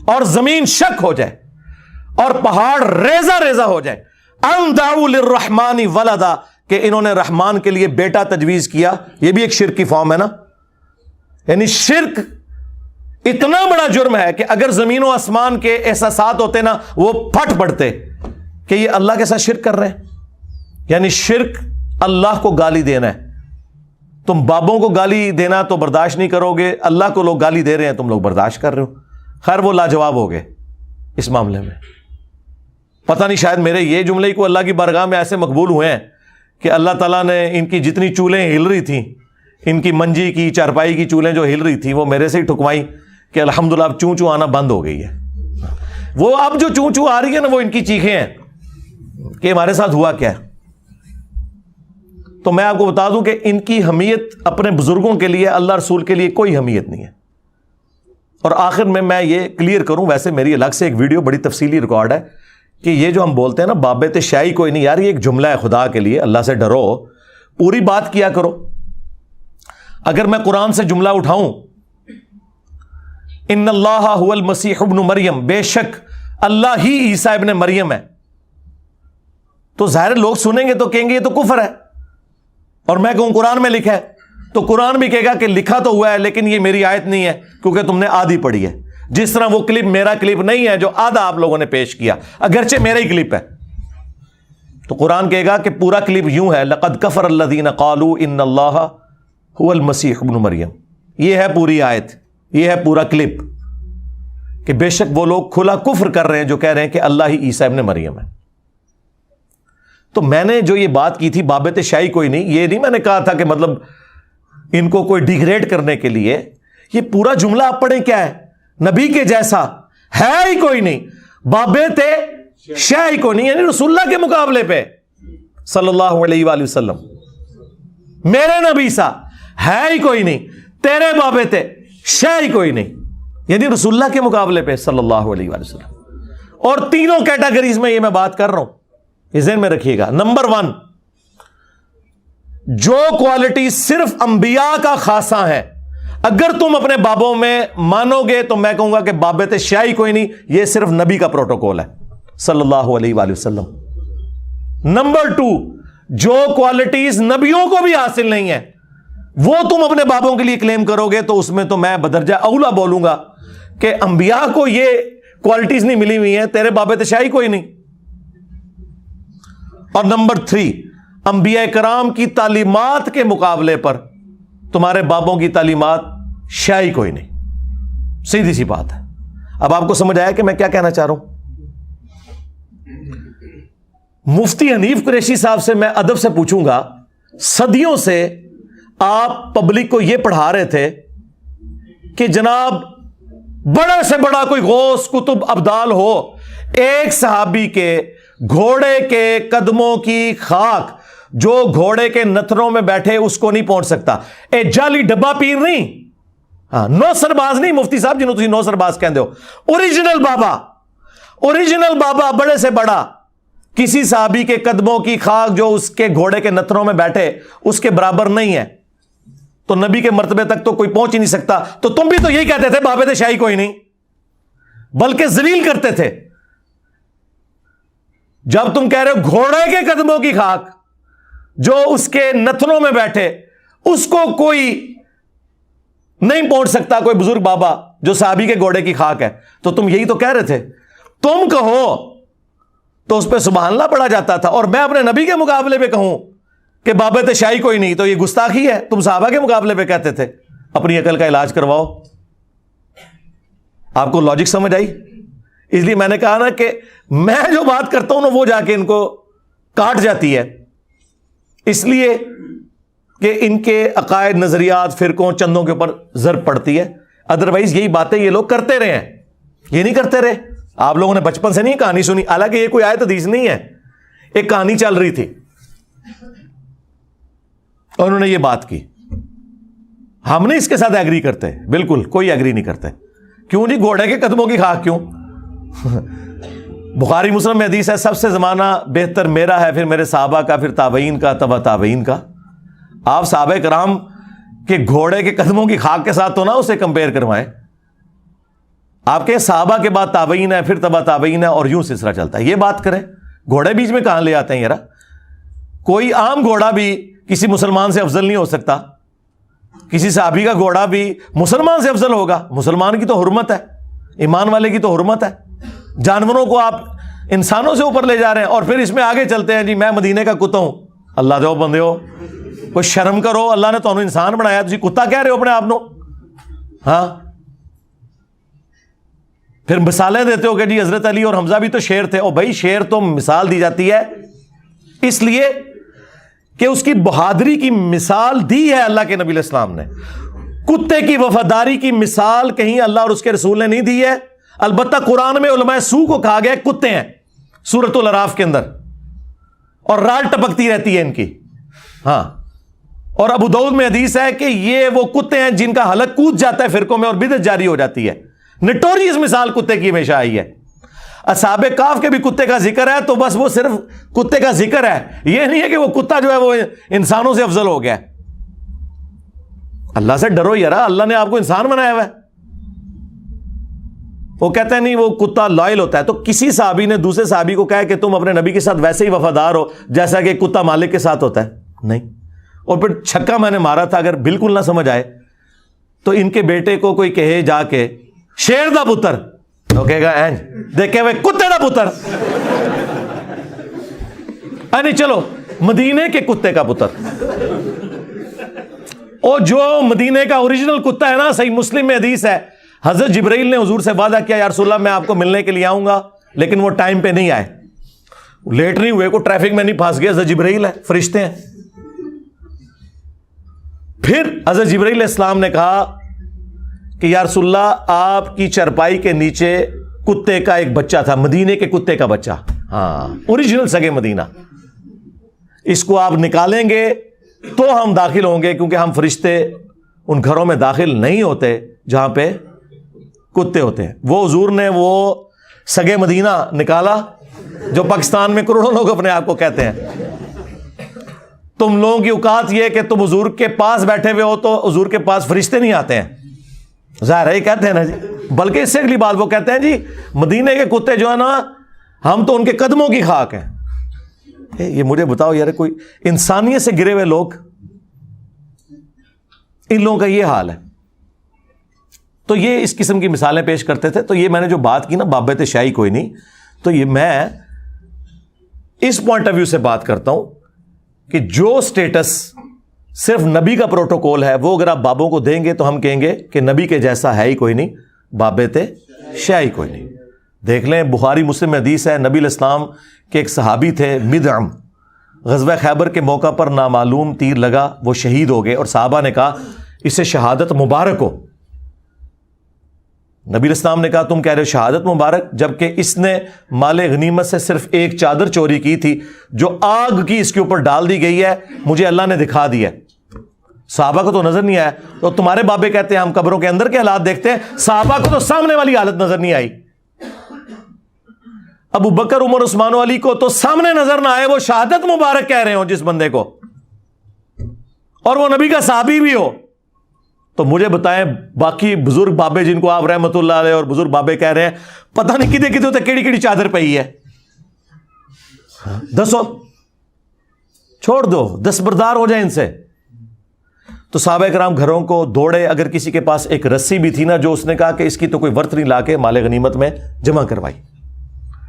اور زمین شک ہو جائے اور پہاڑ ریزہ ریزہ ہو جائے, ان دعوا للرحمن ولدا, کہ انہوں نے رحمان کے لیے بیٹا تجویز کیا. یہ بھی ایک شرک کی فارم ہے نا, یعنی شرک اتنا بڑا جرم ہے کہ اگر زمین و آسمان کے احساسات ہوتے نا وہ پھٹ پڑتے کہ یہ اللہ کے ساتھ شرک کر رہے ہیں. یعنی شرک اللہ کو گالی دینا ہے. تم بابوں کو گالی دینا تو برداشت نہیں کرو گے, اللہ کو لوگ گالی دے رہے ہیں تم لوگ برداشت کر رہے ہو. خیر وہ لاجواب ہو گئے اس معاملے میں. پتہ نہیں شاید میرے یہ جملے کو اللہ کی بارگاہ میں ایسے مقبول ہوئے ہیں کہ اللہ تعالیٰ نے ان کی جتنی چولیں ہل رہی تھیں, ان کی منجی کی چارپائی کی چولیں جو ہل رہی تھیں, وہ میرے سے ہی ٹھکوائیں کہ الحمدللہ اب چوں چوں آنا بند ہو گئی ہے. وہ اب جو چوں چوں آ رہی ہے نا وہ ان کی چیخیں ہیں کہ ہمارے ساتھ ہوا کیا ہے. تو میں آپ کو بتا دوں کہ ان کی حمیت اپنے بزرگوں کے لیے, اللہ رسول کے لیے کوئی حمیت نہیں ہے. اور آخر میں یہ کلیئر کروں, ویسے میری الگ سے ایک ویڈیو بڑی تفصیلی ریکارڈ ہے کہ یہ جو ہم بولتے ہیں نا بابت شاہی کوئی نہیں, یار یہ ایک جملہ ہے, خدا کے لیے اللہ سے ڈرو, پوری بات کیا کرو. اگر میں قرآن سے جملہ اٹھاؤں ان اللہ هو المسیح ابن مریم, بے شک اللہ ہی عیسیٰ ابن مریم ہے, تو ظاہر لوگ سنیں گے تو کہیں گے یہ تو کفر ہے. اور میں کہوں قرآن میں لکھا ہے, تو قرآن بھی کہے گا کہ لکھا تو ہوا ہے لیکن یہ میری آیت نہیں ہے کیونکہ تم نے آدھی پڑھی ہے. جس طرح وہ کلپ میرا کلپ نہیں ہے جو آدھا آپ لوگوں نے پیش کیا, اگرچہ میرا ہی کلپ ہے. تو قرآن کہے گا کہ پورا کلپ یوں ہے, لقد کفر الذین قالوا ان اللہ هو المسیح ابن مریم. یہ ہے پوری آیت, یہ ہے پورا کلپ کہ بے شک وہ لوگ کھلا کفر کر رہے ہیں جو کہہ رہے ہیں کہ اللہ ہی عیسیٰ ابن مریم ہے. تو میں نے جو یہ بات کی تھی بابت شاہی کوئی نہیں, یہ نہیں میں نے کہا تھا کہ مطلب ان کو کوئی ڈیگریڈ کرنے کے لیے. یہ پورا جملہ آپ پڑھیں کیا ہے, نبی کے جیسا ہے ہی کوئی نہیں, بابت شاہی کوئی نہیں, یعنی رسول اللہ کے مقابلے پہ صلی اللہ علیہ وآلہ وسلم میرے نبی سا ہے ہی کوئی نہیں, تیرے بابت شاہی کوئی نہیں, یعنی رسول اللہ کے مقابلے پہ صلی اللہ علیہ وآلہ وسلم. اور تینوں کیٹیگریز میں یہ میں بات کر رہا ہوں, یہ ذہن میں رکھیے گا. نمبر 1، جو کوالٹی صرف انبیاء کا خاصہ ہے، اگر تم اپنے بابوں میں مانو گے تو میں کہوں گا کہ بابت شیعی کوئی نہیں، یہ صرف نبی کا پروٹوکول ہے صلی اللہ علیہ وآلہ وسلم. نمبر 2، جو کوالٹیز نبیوں کو بھی حاصل نہیں ہے وہ تم اپنے بابوں کے لیے کلیم کرو گے تو اس میں تو میں بدرجہ اولا بولوں گا کہ انبیاء کو یہ کوالٹیز نہیں ملی ہوئی ہیں، تیرے بابت شیعی کوئی نہیں. اور نمبر 3، انبیاء کرام کی تعلیمات کے مقابلے پر تمہارے بابوں کی تعلیمات شیعی کوئی نہیں. سیدھی سی بات ہے. اب آپ کو سمجھ آیا کہ میں کیا کہنا چاہ رہا ہوں؟ مفتی حنیف قریشی صاحب سے میں ادب سے پوچھوں گا، صدیوں سے آپ پبلک کو یہ پڑھا رہے تھے کہ جناب بڑے سے بڑا کوئی غوث کتب ابدال ہو، ایک صحابی کے گھوڑے کے قدموں کی خاک جو گھوڑے کے نتھنوں میں بیٹھے اس کو نہیں پہنچ سکتا. اے جعلی ڈبا پیر نہیں، ہاں نو سرباز نہیں مفتی صاحب جنہوں تسی نو سرباز کہندے ہو، اوریجنل بابا بڑے سے بڑا کسی صحابی کے قدموں کی خاک جو اس کے گھوڑے کے نتھنوں میں بیٹھے اس کے برابر نہیں ہے، تو نبی کے مرتبے تک تو کوئی پہنچ ہی نہیں سکتا. تو تم بھی تو یہی کہتے تھے بابت شیعی کوئی نہیں، بلکہ ذلیل کرتے تھے جب تم کہہ رہے ہو گھوڑے کے قدموں کی خاک جو اس کے نتھنوں میں بیٹھے اس کو کوئی نہیں پہنچ سکتا، کوئی بزرگ بابا جو صحابی کے گھوڑے کی خاک ہے. تو تم یہی تو کہہ رہے تھے. تم کہو تو اس پہ سبحان اللہ پڑھا جاتا تھا، اور میں اپنے نبی کے مقابلے پہ کہوں کہ بابت شیعی کوئی نہیں تو یہ گستاخی ہے. تم صحابہ کے مقابلے پہ کہتے تھے. اپنی عقل کا علاج کرواؤ. آپ کو لاجک سمجھ آئی؟ اس لیے میں نے کہا نا کہ میں جو بات کرتا ہوں نا وہ جا کے ان کو کاٹ جاتی ہے، اس لیے کہ ان کے عقائد، نظریات، فرقوں، چندوں کے اوپر ضرب پڑتی ہے. ادروائز یہی باتیں یہ لوگ کرتے رہے ہیں، یہ نہیں کرتے رہے. آپ لوگوں نے بچپن سے نہیں کہانی سنی، حالانکہ یہ کوئی آیت حدیث نہیں ہے، ایک کہانی چل رہی تھی اور انہوں نے یہ بات کی. ہم نہیں اس کے ساتھ ایگری کرتے، بالکل کوئی ایگری نہیں کرتے. کیوں جی؟ گھوڑے کے قدموں کی خاک کیوں؟ بخاری مسلم میں حدیث ہے سب سے زمانہ بہتر میرا ہے، پھر میرے صحابہ کا، پھر تابعین کا، تبع تابعین کا. آپ صحابہ کرام کے گھوڑے کے قدموں کی خاک کے ساتھ تو نہ اسے کمپیئر کروائیں. آپ کے صحابہ کے بعد تابعین ہے، پھر تبع تابعین ہے، اور یوں سلسلہ چلتا ہے. یہ بات کریں، گھوڑے بیچ میں کہاں لے آتے ہیں یار؟ کوئی عام گھوڑا بھی کسی مسلمان سے افضل نہیں ہو سکتا. کسی صحابی کا گھوڑا بھی مسلمان سے افضل ہوگا. مسلمان کی تو حرمت ہے، ایمان والے کی تو حرمت ہے. جانوروں کو آپ انسانوں سے اوپر لے جا رہے ہیں، اور پھر اس میں آگے چلتے ہیں جی میں مدینے کا کتا ہوں. اللہ دو بندے ہو، کوئی شرم کرو. اللہ نے تو انسان بنایا، تسی کتا کہہ رہے ہو اپنے آپ نو. ہاں پھر مثالیں دیتے ہو کہ جی حضرت علی اور حمزہ بھی تو شیر تھے. او بھائی شیر تو مثال دی جاتی ہے اس لیے کہ اس کی بہادری کی مثال دی ہے اللہ کے نبی علیہ السلام نے. کتے کی وفاداری کی مثال کہیں اللہ اور اس کے رسول نے نہیں دی ہے. البتہ قرآن میں علماء سو کو کہا گیا کتے ہیں سورۃ الاعراف کے اندر، اور رال ٹپکتی رہتی ہے ان کی. ہاں، اور ابو داؤد میں حدیث ہے کہ یہ وہ کتے ہیں جن کا حلق کود جاتا ہے فرقوں میں اور بدعت جاری ہو جاتی ہے. نٹوریس مثال کتے کی ہمیشہ آئی ہے. اصحاب کاف کے بھی کتے کا ذکر ہے تو بس وہ صرف کتے کا ذکر ہے، یہ نہیں ہے کہ وہ کتا جو ہے وہ انسانوں سے افضل ہو گیا. اللہ سے ڈرو یار، اللہ نے آپ کو انسان بنایا ہوا ہے. وہ کہتے ہیں نہیں وہ کتا لائل ہوتا ہے. تو کسی صحابی نے دوسرے صحابی کو کہا کہ تم اپنے نبی کے ساتھ ویسے ہی وفادار ہو جیسا کہ کتا مالک کے ساتھ ہوتا ہے؟ نہیں. اور پھر چھکا میں نے مارا تھا، اگر بالکل نہ سمجھ آئے تو ان کے بیٹے کو کوئی کہے جا کے شیر دا پتر، تو کہے گا اینج دیکھے ہوئے کتے دا پتر. نہیں چلو مدینے کے کتے کا پتر. اور جو مدینے کا اوریجنل کتا ہے نا، صحیح مسلم میں حدیث ہے حضرت جبرائیل نے حضور سے وعدہ کیا یا رسول اللہ میں آپ کو ملنے کے لیے آؤں گا، لیکن وہ ٹائم پہ نہیں آئے، لیٹ نہیں ہوئے، کوئی ٹریفک میں نہیں پھنس گیا. حضرت جبرائیل ہے، فرشتے ہیں. پھر حضرت جبرائیل علیہ السلام نے کہا کہ یا رسول اللہ آپ کی چرپائی کے نیچے کتے کا ایک بچہ تھا، مدینے کے کتے کا بچہ، ہاں اوریجنل سگے مدینہ، اس کو آپ نکالیں گے تو ہم داخل ہوں گے، کیونکہ ہم فرشتے ان گھروں میں داخل نہیں ہوتے جہاں پہ کتے ہوتے ہیں. وہ حضور نے وہ سگے مدینہ نکالا جو پاکستان میں کروڑوں لوگ اپنے آپ کو کہتے ہیں. تم لوگوں کی اوقات یہ کہ تم حضور کے پاس بیٹھے ہوئے ہو تو حضور کے پاس فرشتے نہیں آتے ہیں. ظاہر ہے کہتے ہیں نا جی. بلکہ اس سے اگلی بات وہ کہتے ہیں جی مدینے کے کتے جو ہے نا ہم تو ان کے قدموں کی خاک ہیں. یہ مجھے بتاؤ یار, کوئی انسانیت سے گرے ہوئے لوگ, ان لوگوں کا یہ حال ہے. تو یہ اس قسم کی مثالیں پیش کرتے تھے. تو یہ میں نے جو بات کی نا بابت شاہی کوئی نہیں, تو یہ میں اس پوائنٹ آف ویو سے بات کرتا ہوں کہ جو سٹیٹس صرف نبی کا پروٹوکول ہے وہ اگر آپ بابوں کو دیں گے تو ہم کہیں گے کہ نبی کے جیسا ہے ہی کوئی نہیں, بابت شاہی کوئی نہیں. دیکھ لیں بخاری مسلم میں حدیث ہے, نبی علیہ السلام کے ایک صحابی تھے مدعم, غزوہ خیبر کے موقع پر نامعلوم تیر لگا, وہ شہید ہو گئے اور صحابہ نے کہا اسے شہادت مبارک ہو. نبی علیہ السلام نے کہا تم کہہ رہے ہو شہادت مبارک, جبکہ اس نے مال غنیمت سے صرف ایک چادر چوری کی تھی جو آگ کی اس کے اوپر ڈال دی گئی ہے, مجھے اللہ نے دکھا دی ہے. صحابہ کو تو نظر نہیں آیا. تو تمہارے بابے کہتے ہیں ہم قبروں کے اندر کے حالات دیکھتے ہیں, صحابہ کو تو سامنے والی حالت نظر نہیں آئی. ابو بکر عمر عثمان و علی کو تو سامنے نظر نہ آئے, وہ شہادت مبارک کہہ رہے ہو جس بندے کو, اور وہ نبی کا صحابی بھی ہو. تو مجھے بتائیں باقی بزرگ بابے جن کو آپ رحمت اللہ علیہ اور بزرگ بابے کہہ رہے ہیں, پتہ نہیں کدے کدے ہوتے کیڑی کیڑی چادر پئی ہے. دسو, چھوڑ دو, دستبردار ہو جائیں ان سے. تو صحابہ کرام گھروں کو دوڑے. اگر کسی کے پاس ایک رسی بھی تھی نا جو اس نے کہا کہ اس کی تو کوئی ورت نہیں, لا کے مال غنیمت میں جمع کروائی.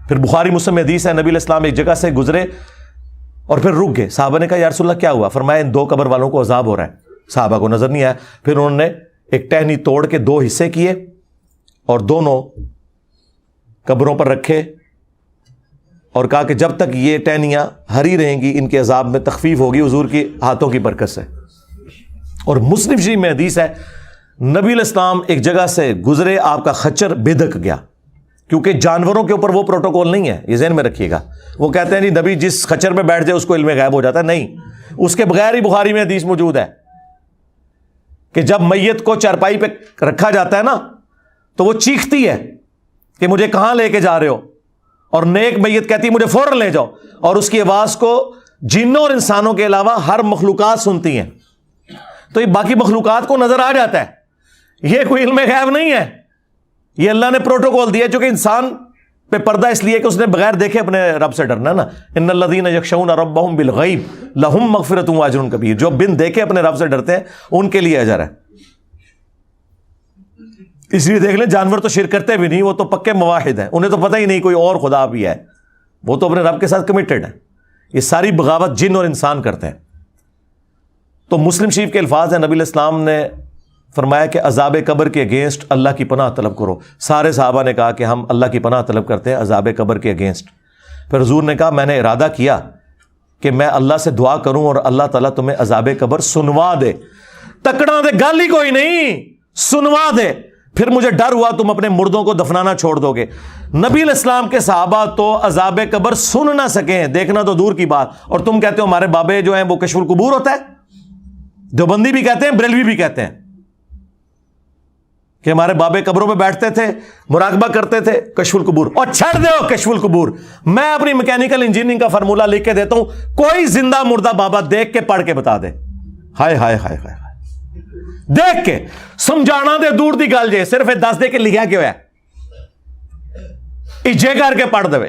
پھر بخاری مسلم میں حدیث ہے نبی علیہ السلام ایک جگہ سے گزرے اور پھر رک گئے. صحابہ نے کہا یا رسول اللہ کیا ہوا؟ فرمایا ان دو قبر والوں کو عذاب ہو رہا ہے. صحابہ کو نظر نہیں آیا. پھر انہوں نے ایک ٹہنی توڑ کے دو حصے کیے اور دونوں قبروں پر رکھے اور کہا کہ جب تک یہ ٹہنیاں ہری رہیں گی ان کے عذاب میں تخفیف ہوگی حضور کی ہاتھوں کی برکت سے. اور مسلم شریف میں حدیث ہے نبی علیہ السلام ایک جگہ سے گزرے, آپ کا خچر بھدک گیا. کیونکہ جانوروں کے اوپر وہ پروٹوکول نہیں ہے, یہ ذہن میں رکھیے گا. وہ کہتے ہیں جی نبی جس خچر پہ بیٹھ جائے اس کو علم غیب ہو جاتا ہے. نہیں, اس کے بغیر ہی بخاری میں حدیث موجود ہے کہ جب میت کو چارپائی پہ رکھا جاتا ہے نا تو وہ چیختی ہے کہ مجھے کہاں لے کے جا رہے ہو, اور نیک میت کہتی ہے مجھے فوراً لے جاؤ, اور اس کی آواز کو جنوں اور انسانوں کے علاوہ ہر مخلوقات سنتی ہیں. تو یہ باقی مخلوقات کو نظر آ جاتا ہے. یہ کوئی علم غیب نہیں ہے, یہ اللہ نے پروٹوکول دیا, چونکہ انسان پہ پردہ اس لیے کہ اس نے بغیر دیکھے اپنے رب سے ڈرنا نا. ان الذین یخشون ربهم بالغیب لہم مغفرۃ واجر کبیر. جو بن دیکھے اپنے رب سے ڈرتے ہیں ان کے لیے اجر ہے. اس لیے دیکھ لیں جانور تو شرک کرتے بھی نہیں, وہ تو پکے موحد ہیں, انہیں تو پتہ ہی نہیں کوئی اور خدا بھی ہے, وہ تو اپنے رب کے ساتھ کمیٹڈ ہیں. یہ ساری بغاوت جن اور انسان کرتے ہیں. تو مسلم شریف کے الفاظ ہیں نبی علیہ السلام نے فرمایا کہ عذاب قبر کے اگینسٹ اللہ کی پناہ طلب کرو. سارے صحابہ نے کہا کہ ہم اللہ کی پناہ طلب کرتے ہیں عذاب قبر کے اگینسٹ. پھر حضور نے کہا میں نے ارادہ کیا کہ میں اللہ سے دعا کروں اور اللہ تعالیٰ تمہیں عذاب قبر سنوا دے. تکڑا دے گل ہی کوئی نہیں, سنوا دے. پھر مجھے ڈر ہوا تم اپنے مردوں کو دفنانا چھوڑ دو گے. نبی علیہ السلام کے صحابہ تو عذاب قبر سن نہ سکیں, دیکھنا تو دور کی بات, اور تم کہتے ہو ہمارے بابے جو ہیں وہ کشف القبور ہوتا ہے. دیوبندی بھی کہتے ہیں, بریلوی بھی کہتے ہیں کہ ہمارے بابے قبروں پہ بیٹھتے تھے, مراقبہ کرتے تھے, کشف القبور. اور چھڑ دو کشف القبور, میں اپنی میکینیکل انجینئرنگ کا فارمولہ لکھ کے دیتا ہوں, کوئی زندہ مردہ بابا دیکھ کے پڑھ کے بتا دے. ہائے ہائے ہائے ہائے, دیکھ کے سمجھانا دے دور دی گل جے, صرف دس دے کے لکھا کیوں ہے, اجے کر کے پڑھ دے.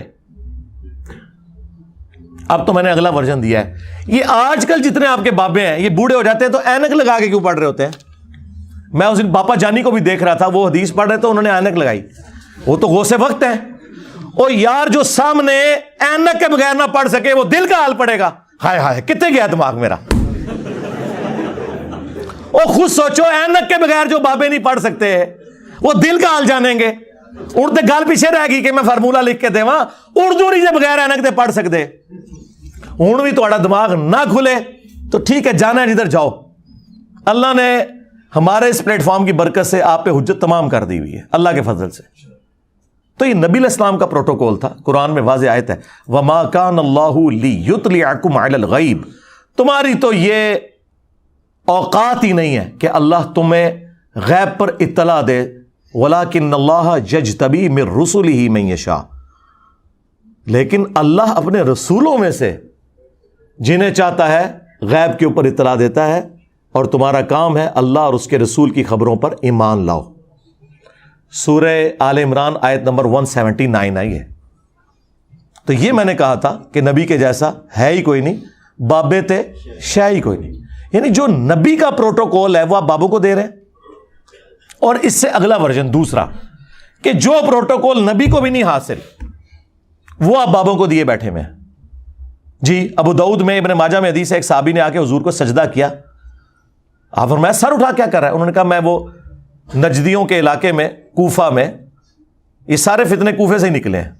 اب تو میں نے اگلا ورژن دیا ہے. یہ آج کل جتنے آپ کے بابے ہیں یہ بوڑھے ہو جاتے ہیں تو اینک لگا کے کیوں پڑھ رہے ہوتے ہیں؟ میں اس دن پاپا جانی کو بھی دیکھ رہا تھا, وہ حدیث پڑھ رہے تھے, انہوں نے اینک لگائی. وہ تو غوث وقت ہے. او یار جو سامنے اینک کے بغیر نہ پڑھ سکے وہ دل کا حال پڑے گا. ہائے ہائے کتنے گیا دماغ میرا. او خود سوچو, اینک کے بغیر جو بابے نہیں پڑھ سکتے وہ دل کا حال جانیں گے. اردو گل پیچھے رہ گئی کہ میں فارمولہ لکھ کے دیواں, اردو نہیں سے بغیر اینک دے پڑھ سکتے. ہوں بھی تھوڑا دماغ نہ کھلے تو ٹھیک ہے, جانا ہے جدھر جاؤ. اللہ نے ہمارے اس پلیٹ فارم کی برکت سے آپ پہ حجت تمام کر دی ہوئی ہے اللہ کے فضل سے. تو یہ نبی علیہ السلام کا پروٹوکول تھا. قرآن میں واضح آیت ہے وَمَا كَانَ اللَّهُ لِيُطْلِعَكُمْ عَلَى الْغَيْبِ. تمہاری تو یہ اوقات ہی نہیں ہے کہ اللہ تمہیں غیب پر اطلاع دے. وَلَكِنَّ اللَّهَ يَجْتَبِي مِن رُّسُلِهِ مَن يَشَاءُ. لیکن اللہ اپنے رسولوں میں سے جنہیں چاہتا ہے غیب کے اوپر اطلاع دیتا ہے، اور تمہارا کام ہے اللہ اور اس کے رسول کی خبروں پر ایمان لاؤ۔ سورہ آل عمران آیت نمبر 179 آئی ہے۔ تو یہ میں نے کہا تھا کہ نبی کے جیسا ہے ہی کوئی نہیں، بابے تھے شے ہی کوئی نہیں، یعنی جو نبی کا پروٹوکول ہے وہ آپ بابوں کو دے رہے ہیں۔ اور اس سے اگلا ورژن دوسرا کہ جو پروٹوکول نبی کو بھی نہیں حاصل وہ آپ بابوں کو دیے بیٹھے میں۔ جی ابو داؤد میں ابن ماجہ میں حدیث ہے، ایک صحابی نے آ کے حضور کو سجدہ کیا، آپ فرمایا سر اٹھا کیا کر رہا ہے؟ انہوں نے کہا میں وہ نجدیوں کے علاقے میں کوفہ میں، یہ سارے فتنے کوفے سے ہی نکلے ہیں،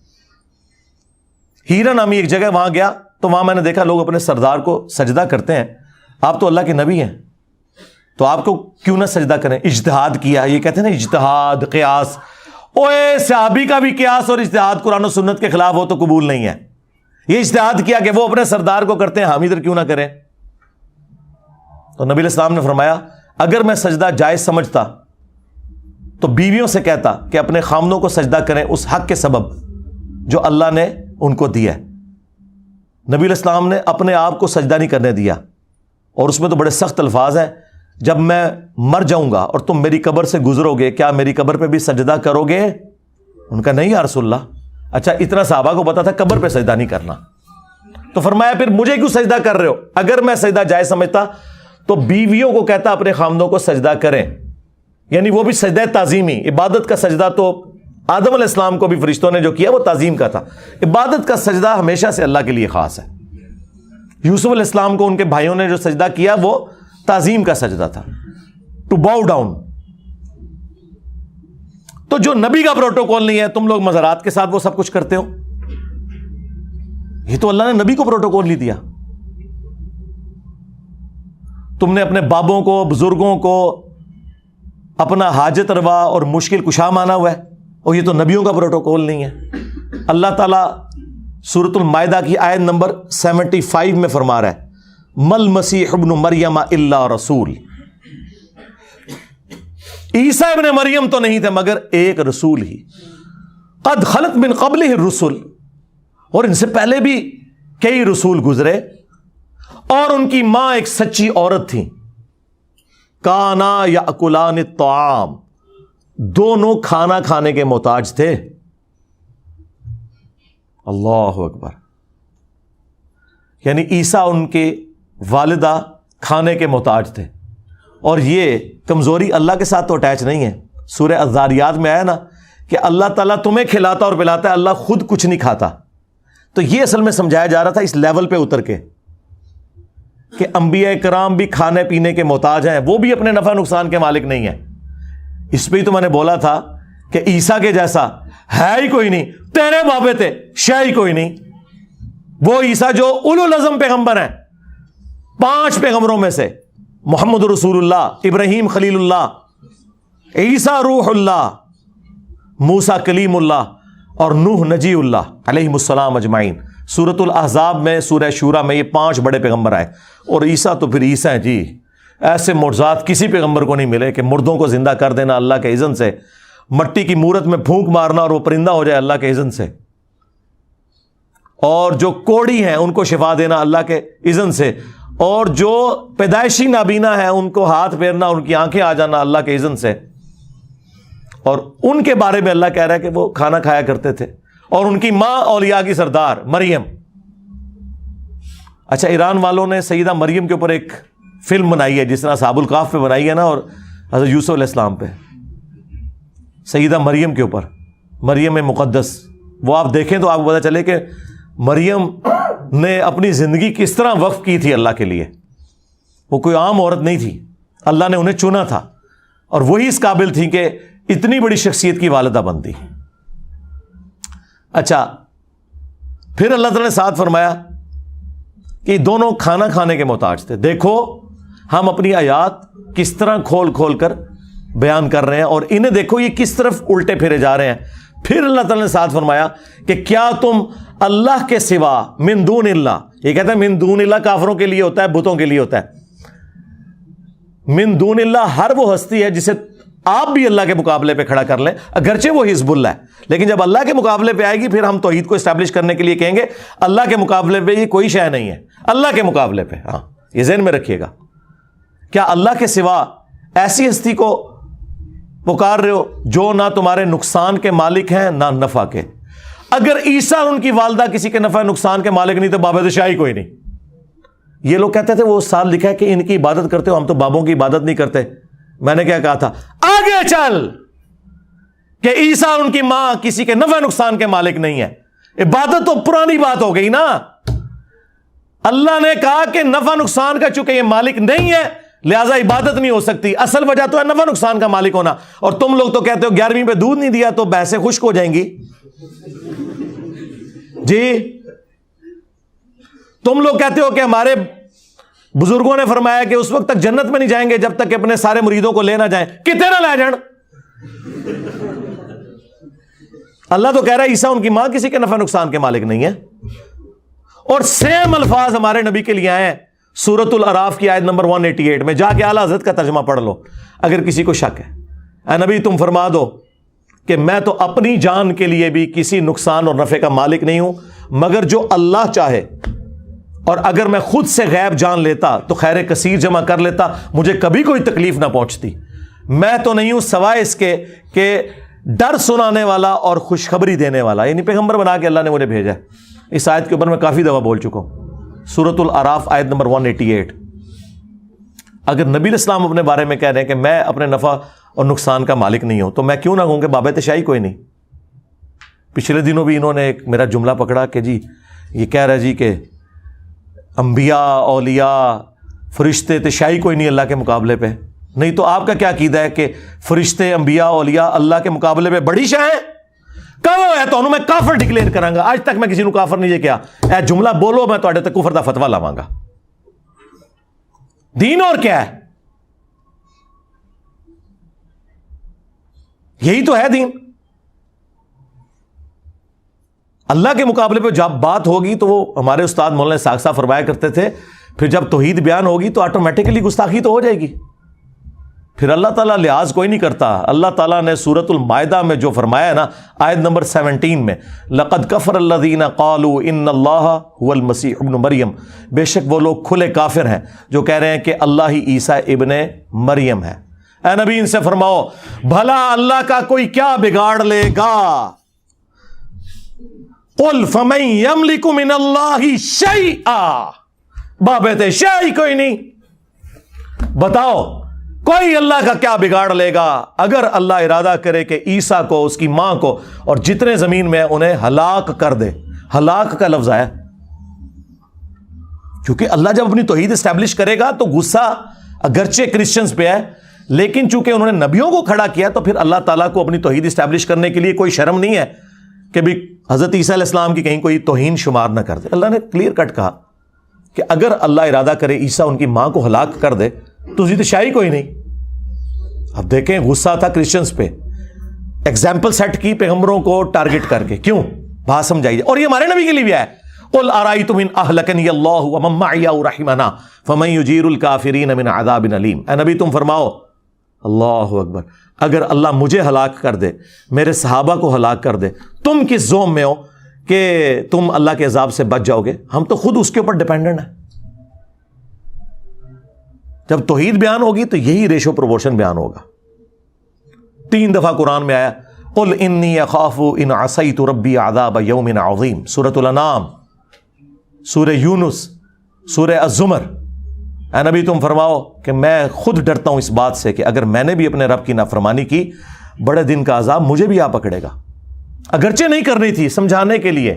ہیرا نامی ایک جگہ وہاں گیا تو وہاں میں نے دیکھا لوگ اپنے سردار کو سجدہ کرتے ہیں، آپ تو اللہ کے نبی ہیں تو آپ کو کیوں نہ سجدہ کریں؟ اجتہاد کیا، یہ کہتے ہیں نا اجتہاد قیاس، اوے صحابی کا بھی قیاس اور اجتہاد قرآن و سنت کے خلاف ہو تو قبول نہیں ہے۔ یہ اجتہاد کیا کہ وہ اپنے سردار کو کرتے ہیں، ہم ادھر کیوں نہ کریں؟ تو نبی علیہ السلام نے فرمایا اگر میں سجدہ جائز سمجھتا تو بیویوں سے کہتا کہ اپنے خامنوں کو سجدہ کریں اس حق کے سبب جو اللہ نے ان کو دیا ہے۔ نبی علیہ السلام نے اپنے آپ کو سجدہ نہیں کرنے دیا، اور اس میں تو بڑے سخت الفاظ ہیں، جب میں مر جاؤں گا اور تم میری قبر سے گزرو گے کیا میری قبر پہ بھی سجدہ کرو گے؟ ان کا نہیں یا رسول اللہ۔ اچھا اتنا صحابہ کو پتا تھا قبر پہ سجدہ نہیں کرنا، تو فرمایا پھر مجھے کیوں سجدہ کر رہے ہو؟ اگر میں سجدہ جائز سمجھتا تو بیویوں کو کہتا اپنے خامدوں کو سجدہ کریں، یعنی وہ بھی سجدہ تعظیمی، عبادت کا سجدہ تو آدم علیہ السلام کو بھی فرشتوں نے جو کیا وہ تعظیم کا تھا، عبادت کا سجدہ ہمیشہ سے اللہ کے لیے خاص ہے۔ یوسف علیہ السلام کو ان کے بھائیوں نے جو سجدہ کیا وہ تعظیم کا سجدہ تھا، ٹو باؤ ڈاؤن۔ تو جو نبی کا پروٹوکول نہیں ہے، تم لوگ مزارات کے ساتھ وہ سب کچھ کرتے ہو، یہ تو اللہ نے نبی کو پروٹوکول نہیں دیا۔ تم نے اپنے بابوں کو بزرگوں کو اپنا حاجت روا اور مشکل کشا مانا ہوا ہے، اور یہ تو نبیوں کا پروٹوکول نہیں ہے۔ اللہ تعالیٰ سورۃ المائدہ کی آیت نمبر 75 میں فرما رہا ہے مل مسیح ابن مریم الا رسول، عیسیٰ ابن مریم تو نہیں تھے مگر ایک رسول ہی، قد خلت من قبلہ الرسل، اور ان سے پہلے بھی کئی رسول گزرے، اور ان کی ماں ایک سچی عورت تھی، کانا یاکلان الطعام، دونوں کھانا کھانے کے محتاج تھے۔ اللہ اکبر، یعنی عیسیٰ ان کے والدہ کھانے کے محتاج تھے، اور یہ کمزوری اللہ کے ساتھ تو اٹیچ نہیں ہے۔ سورہ الذاریات میں آیا نا کہ اللہ تعالیٰ تمہیں کھلاتا اور پلاتا ہے، اللہ خود کچھ نہیں کھاتا۔ تو یہ اصل میں سمجھایا جا رہا تھا اس لیول پہ اتر کے کہ انبیاء کرام بھی کھانے پینے کے محتاج ہیں، وہ بھی اپنے نفع نقصان کے مالک نہیں ہیں۔ اس پہ ہی تو میں نے بولا تھا کہ عیسیٰ کے جیسا ہے ہی کوئی نہیں، تیرے بابے تھے شے ہی کوئی نہیں۔ وہ عیسیٰ جو اولو العزم پیغمبر ہیں، 5 پیغمبروں میں سے، محمد رسول اللہ، ابراہیم خلیل اللہ، عیسیٰ روح اللہ، موسیٰ کلیم اللہ، اور نوح نجی اللہ علیہ السلام اجمعین۔ سورۃ الاحزاب میں، سورہ شورى میں یہ 5 بڑے پیغمبر آئے، اور عیسیٰ تو پھر عیسیٰ ہیں جی۔ ایسے معجزات کسی پیغمبر کو نہیں ملے کہ مردوں کو زندہ کر دینا اللہ کے اذن سے، مٹی کی مورت میں پھونک مارنا اور وہ پرندہ ہو جائے اللہ کے اذن سے، اور جو کوڑی ہیں ان کو شفا دینا اللہ کے اذن سے، اور جو پیدائشی نابینا ہیں ان کو ہاتھ پھیرنا، ان کی آنکھیں آ جانا اللہ کے اذن سے۔ اور ان کے بارے میں اللہ کہہ رہا ہے کہ وہ کھانا کھایا کرتے تھے، اور ان کی ماں اولیاء کی سردار مریم۔ اچھا، ایران والوں نے سیدہ مریم کے اوپر ایک فلم بنائی ہے، جس طرح اصحاب الکہف پہ بنائی ہے نا، اور حضرت یوسف علیہ السلام پہ، سیدہ مریم کے اوپر، مریم مقدس۔ وہ آپ دیکھیں تو آپ کو پتہ چلے کہ مریم نے اپنی زندگی کس طرح وقف کی تھی اللہ کے لیے۔ وہ کوئی عام عورت نہیں تھی، اللہ نے انہیں چنا تھا، اور وہی اس قابل تھی کہ اتنی بڑی شخصیت کی والدہ بنتی۔ اچھا، پھر اللہ تعالیٰ نے ساتھ فرمایا کہ یہ دونوں کھانا کھانے کے محتاج تھے۔ دیکھو ہم اپنی آیات کس طرح کھول کھول کر بیان کر رہے ہیں، اور انہیں دیکھو یہ کس طرف الٹے پھیرے جا رہے ہیں۔ پھر اللہ تعالیٰ نے ساتھ فرمایا کہ کیا تم اللہ کے سوا من دون اللہ، یہ کہتا ہے من دون اللہ کافروں کے لیے ہوتا ہے، بتوں کے لیے ہوتا ہے۔ من دون اللہ ہر وہ ہستی ہے جسے آپ بھی اللہ کے مقابلے پہ کھڑا کر لیں، اگرچہ وہ حزب اللہ ہے، لیکن جب اللہ کے مقابلے پہ آئے گی پھر ہم توحید کو اسٹیبلش کرنے کے لیے کہیں گے اللہ کے مقابلے پہ یہ کوئی شے نہیں ہے، اللہ کے مقابلے پہ. ہاں یہ ذہن میں رکھیے گا. کیا اللہ کے سوا ایسی ہستی کو پکار رہے ہو جو نہ تمہارے نقصان کے مالک ہیں نہ نفع کے؟ اگر عیسیٰ اور ان کی والدہ کسی کے نفع نقصان کے مالک نہیں تو بابا شاہی کوئی نہیں. یہ لوگ کہتے تھے وہ استاد لکھا ہے کہ ان کی عبادت کرتے ہو، ہم تو بابوں کی عبادت نہیں کرتے. میں نے کیا کہا تھا؟ آگے چل کہ عیسیٰ اور ان کی ماں کسی کے نفع نقصان کے مالک نہیں ہے. عبادت تو پرانی بات ہو گئی نا. اللہ نے کہا کہ نفع نقصان کا چونکہ یہ مالک نہیں ہے لہذا عبادت نہیں ہو سکتی. اصل وجہ تو ہے نفع نقصان کا مالک ہونا. اور تم لوگ تو کہتے ہو 11ویں پہ دودھ نہیں دیا تو بحثیں خشک ہو جائیں گی. جی تم لوگ کہتے ہو کہ ہمارے بزرگوں نے فرمایا کہ اس وقت تک جنت میں نہیں جائیں گے جب تک کہ اپنے سارے مریدوں کو لے نہ جائیں. کتنے نہ لے جان. اللہ تو کہہ رہا ہے عیسیٰ ان کی ماں کسی کے نفع نقصان کے مالک نہیں ہے. اور سیم الفاظ ہمارے نبی کے لیے آئے ہیں سورۃ الاعراف کی آیت نمبر 188 میں. جا کے اعلیٰ حضرت کا ترجمہ پڑھ لو اگر کسی کو شک ہے. اے نبی تم فرما دو کہ میں تو اپنی جان کے لیے بھی کسی نقصان اور نفع کا مالک نہیں ہوں مگر جو اللہ چاہے. اور اگر میں خود سے غیب جان لیتا تو خیر کثیر جمع کر لیتا، مجھے کبھی کوئی تکلیف نہ پہنچتی. میں تو نہیں ہوں سوائے اس کے کہ ڈر سنانے والا اور خوشخبری دینے والا، یعنی پیغمبر بنا کے اللہ نے مجھے بھیجا ہے. اس آیت کے اوپر میں کافی دفعہ بول چکا ہوں. سورۃ الاعراف آیت نمبر 188. اگر نبی علیہ السلام اپنے بارے میں کہہ رہے ہیں کہ میں اپنے نفع اور نقصان کا مالک نہیں ہوں تو میں کیوں نہ کہوں کہ بابا شاہی کوئی نہیں. پچھلے دنوں بھی انہوں نے ایک میرا جملہ پکڑا کہ جی یہ کہہ رہا جی کہ انبیاء اولیاء فرشتے تشائی کوئی نہیں اللہ کے مقابلے پہ. نہیں تو آپ کا کیا عقیدہ ہے کہ فرشتے انبیاء اولیاء اللہ کے مقابلے پہ بڑی شے ہیں؟ کہو ہے تو میں کافر ڈکلیئر کراں گا. آج تک میں کسی کو کافر نہیں کیا. اے جملہ بولو میں تواڈے تے کفر دا فتویٰ لاواں گا. دین اور کیا ہے؟ یہی تو ہے دین. اللہ کے مقابلے پہ جب بات ہوگی تو وہ ہمارے استاد مولانا اسحاق صاحب فرمایا کرتے تھے پھر جب توحید بیان ہوگی تو آٹومیٹکلی گستاخی تو ہو جائے گی. پھر اللہ تعالیٰ لحاظ کوئی نہیں کرتا. اللہ تعالیٰ نے سورۃ المائدہ میں جو فرمایا ہے نا آیت نمبر 17 میں لقد کفر الذین قالوا ان اللہ هو المسیح ابن مریم، بے شک وہ لوگ کھلے کافر ہیں جو کہہ رہے ہیں کہ اللہ ہی عیسیٰ ابن مریم ہے. اے نبی ان سے فرماؤ بھلا اللہ کا کوئی کیا بگاڑ لے گا؟ قل فمن یملک من اللہ شیئا، بابت شیئی کوئی نہیں. بتاؤ کوئی اللہ کا کیا بگاڑ لے گا اگر اللہ ارادہ کرے کہ عیسیٰ کو اس کی ماں کو اور جتنے زمین میں انہیں ہلاک کر دے. ہلاک کا لفظ آیا کیونکہ اللہ جب اپنی توحید اسٹیبلش کرے گا تو غصہ اگرچہ کرسچنز پہ ہے لیکن چونکہ انہوں نے نبیوں کو کھڑا کیا تو پھر اللہ تعالیٰ کو اپنی توحید اسٹیبلش کرنے کے لیے کوئی شرم نہیں ہے کہ بھی حضرت عیسیٰ علیہ السلام کی کہیں کوئی توہین شمار نہ کر دے. اللہ نے کلیئر کٹ کہا کہ اگر اللہ ارادہ کرے عیسیٰ ان کی ماں کو ہلاک کر دے تو زید شاہی کوئی نہیں. اب دیکھیں غصہ تھا کرسچنز پہ، ایگزامپل سیٹ کی پیغمبروں کو ٹارگٹ کر کے. کیوں؟ بات سمجھائیے. اور یہ ہمارے نبی کے لیے بھی ہے قل ارائیتم ان اہلکنی اللہ ومن معی او رحمنا فمن یجیر الکافرین من عذاب علیم. اے نبی تم فرماؤ اللہ اکبر اگر اللہ مجھے ہلاک کر دے میرے صحابہ کو ہلاک کر دے تم کس زوم میں ہو کہ تم اللہ کے عذاب سے بچ جاؤ گے؟ ہم تو خود اس کے اوپر ڈیپینڈنٹ ہیں. جب توحید بیان ہوگی تو یہی ریشو پروپورشن بیان ہوگا. 3 دفعہ قرآن میں آیا قل انی اخاف ان عصیت ربی عذاب یوم عظیم. سورۃ الانعام، سورہ یونس، سورہ الزمر. اے نبی تم فرماؤ کہ میں خود ڈرتا ہوں اس بات سے کہ اگر میں نے بھی اپنے رب کی نافرمانی کی بڑے دن کا عذاب مجھے بھی آ پکڑے گا. اگرچہ نہیں کرنی تھی سمجھانے کے لیے.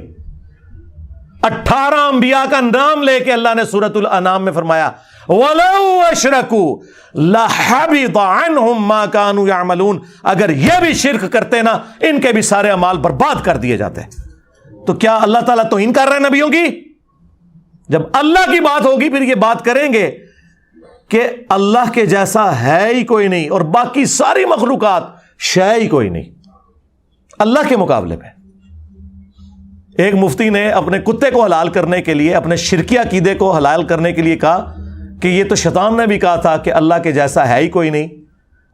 18 انبیاء کا نام لے کے اللہ نے سورۃ الانعام میں فرمایا وَلَوْ أَشْرَكُوا لَحَبِطَ عَنْهُمْ مَا كَانُوا يَعْمَلُونَ. اگر یہ بھی شرک کرتے نا ان کے بھی سارے اعمال برباد کر دیے جاتے. تو کیا اللہ تعالیٰ توہین کر رہے ہیں نبیوں کی؟ جب اللہ کی بات ہوگی پھر یہ بات کریں گے کہ اللہ کے جیسا ہے ہی کوئی نہیں اور باقی ساری مخلوقات شے ہی کوئی نہیں اللہ کے مقابلے پہ. ایک مفتی نے اپنے کتے کو حلال کرنے کے لیے اپنے شرکی عقیدے کو حلال کرنے کے لیے کہا کہ یہ تو شیطان نے بھی کہا تھا کہ اللہ کے جیسا ہے ہی کوئی نہیں.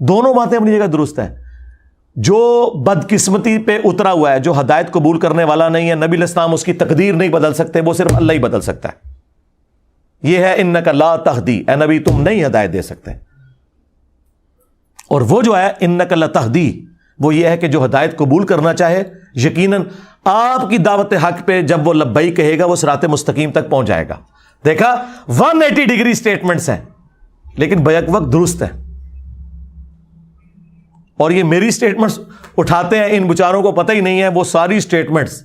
دونوں باتیں اپنی جگہ درست ہیں. جو بدقسمتی پہ اترا ہوا ہے, جو ہدایت قبول کرنے والا نہیں ہے, نبی علیہ السلام اس کی تقدیر نہیں بدل سکتے, وہ صرف اللہ ہی بدل سکتا ہے. یہ ہے انک لا تہدی, اے نبی تم نہیں ہدایت دے سکتے. اور وہ جو ہے انک لتہدی, وہ یہ ہے کہ جو ہدایت قبول کرنا چاہے یقیناً آپ کی دعوت حق پہ جب وہ لبیک کہے گا وہ صراط مستقیم تک پہنچ جائے گا. دیکھا 180 ڈگری سٹیٹمنٹس ہیں لیکن بیک وقت درست ہیں. اور یہ میری سٹیٹمنٹس اٹھاتے ہیں, ان بیچاروں کو پتہ ہی نہیں ہے وہ ساری سٹیٹمنٹس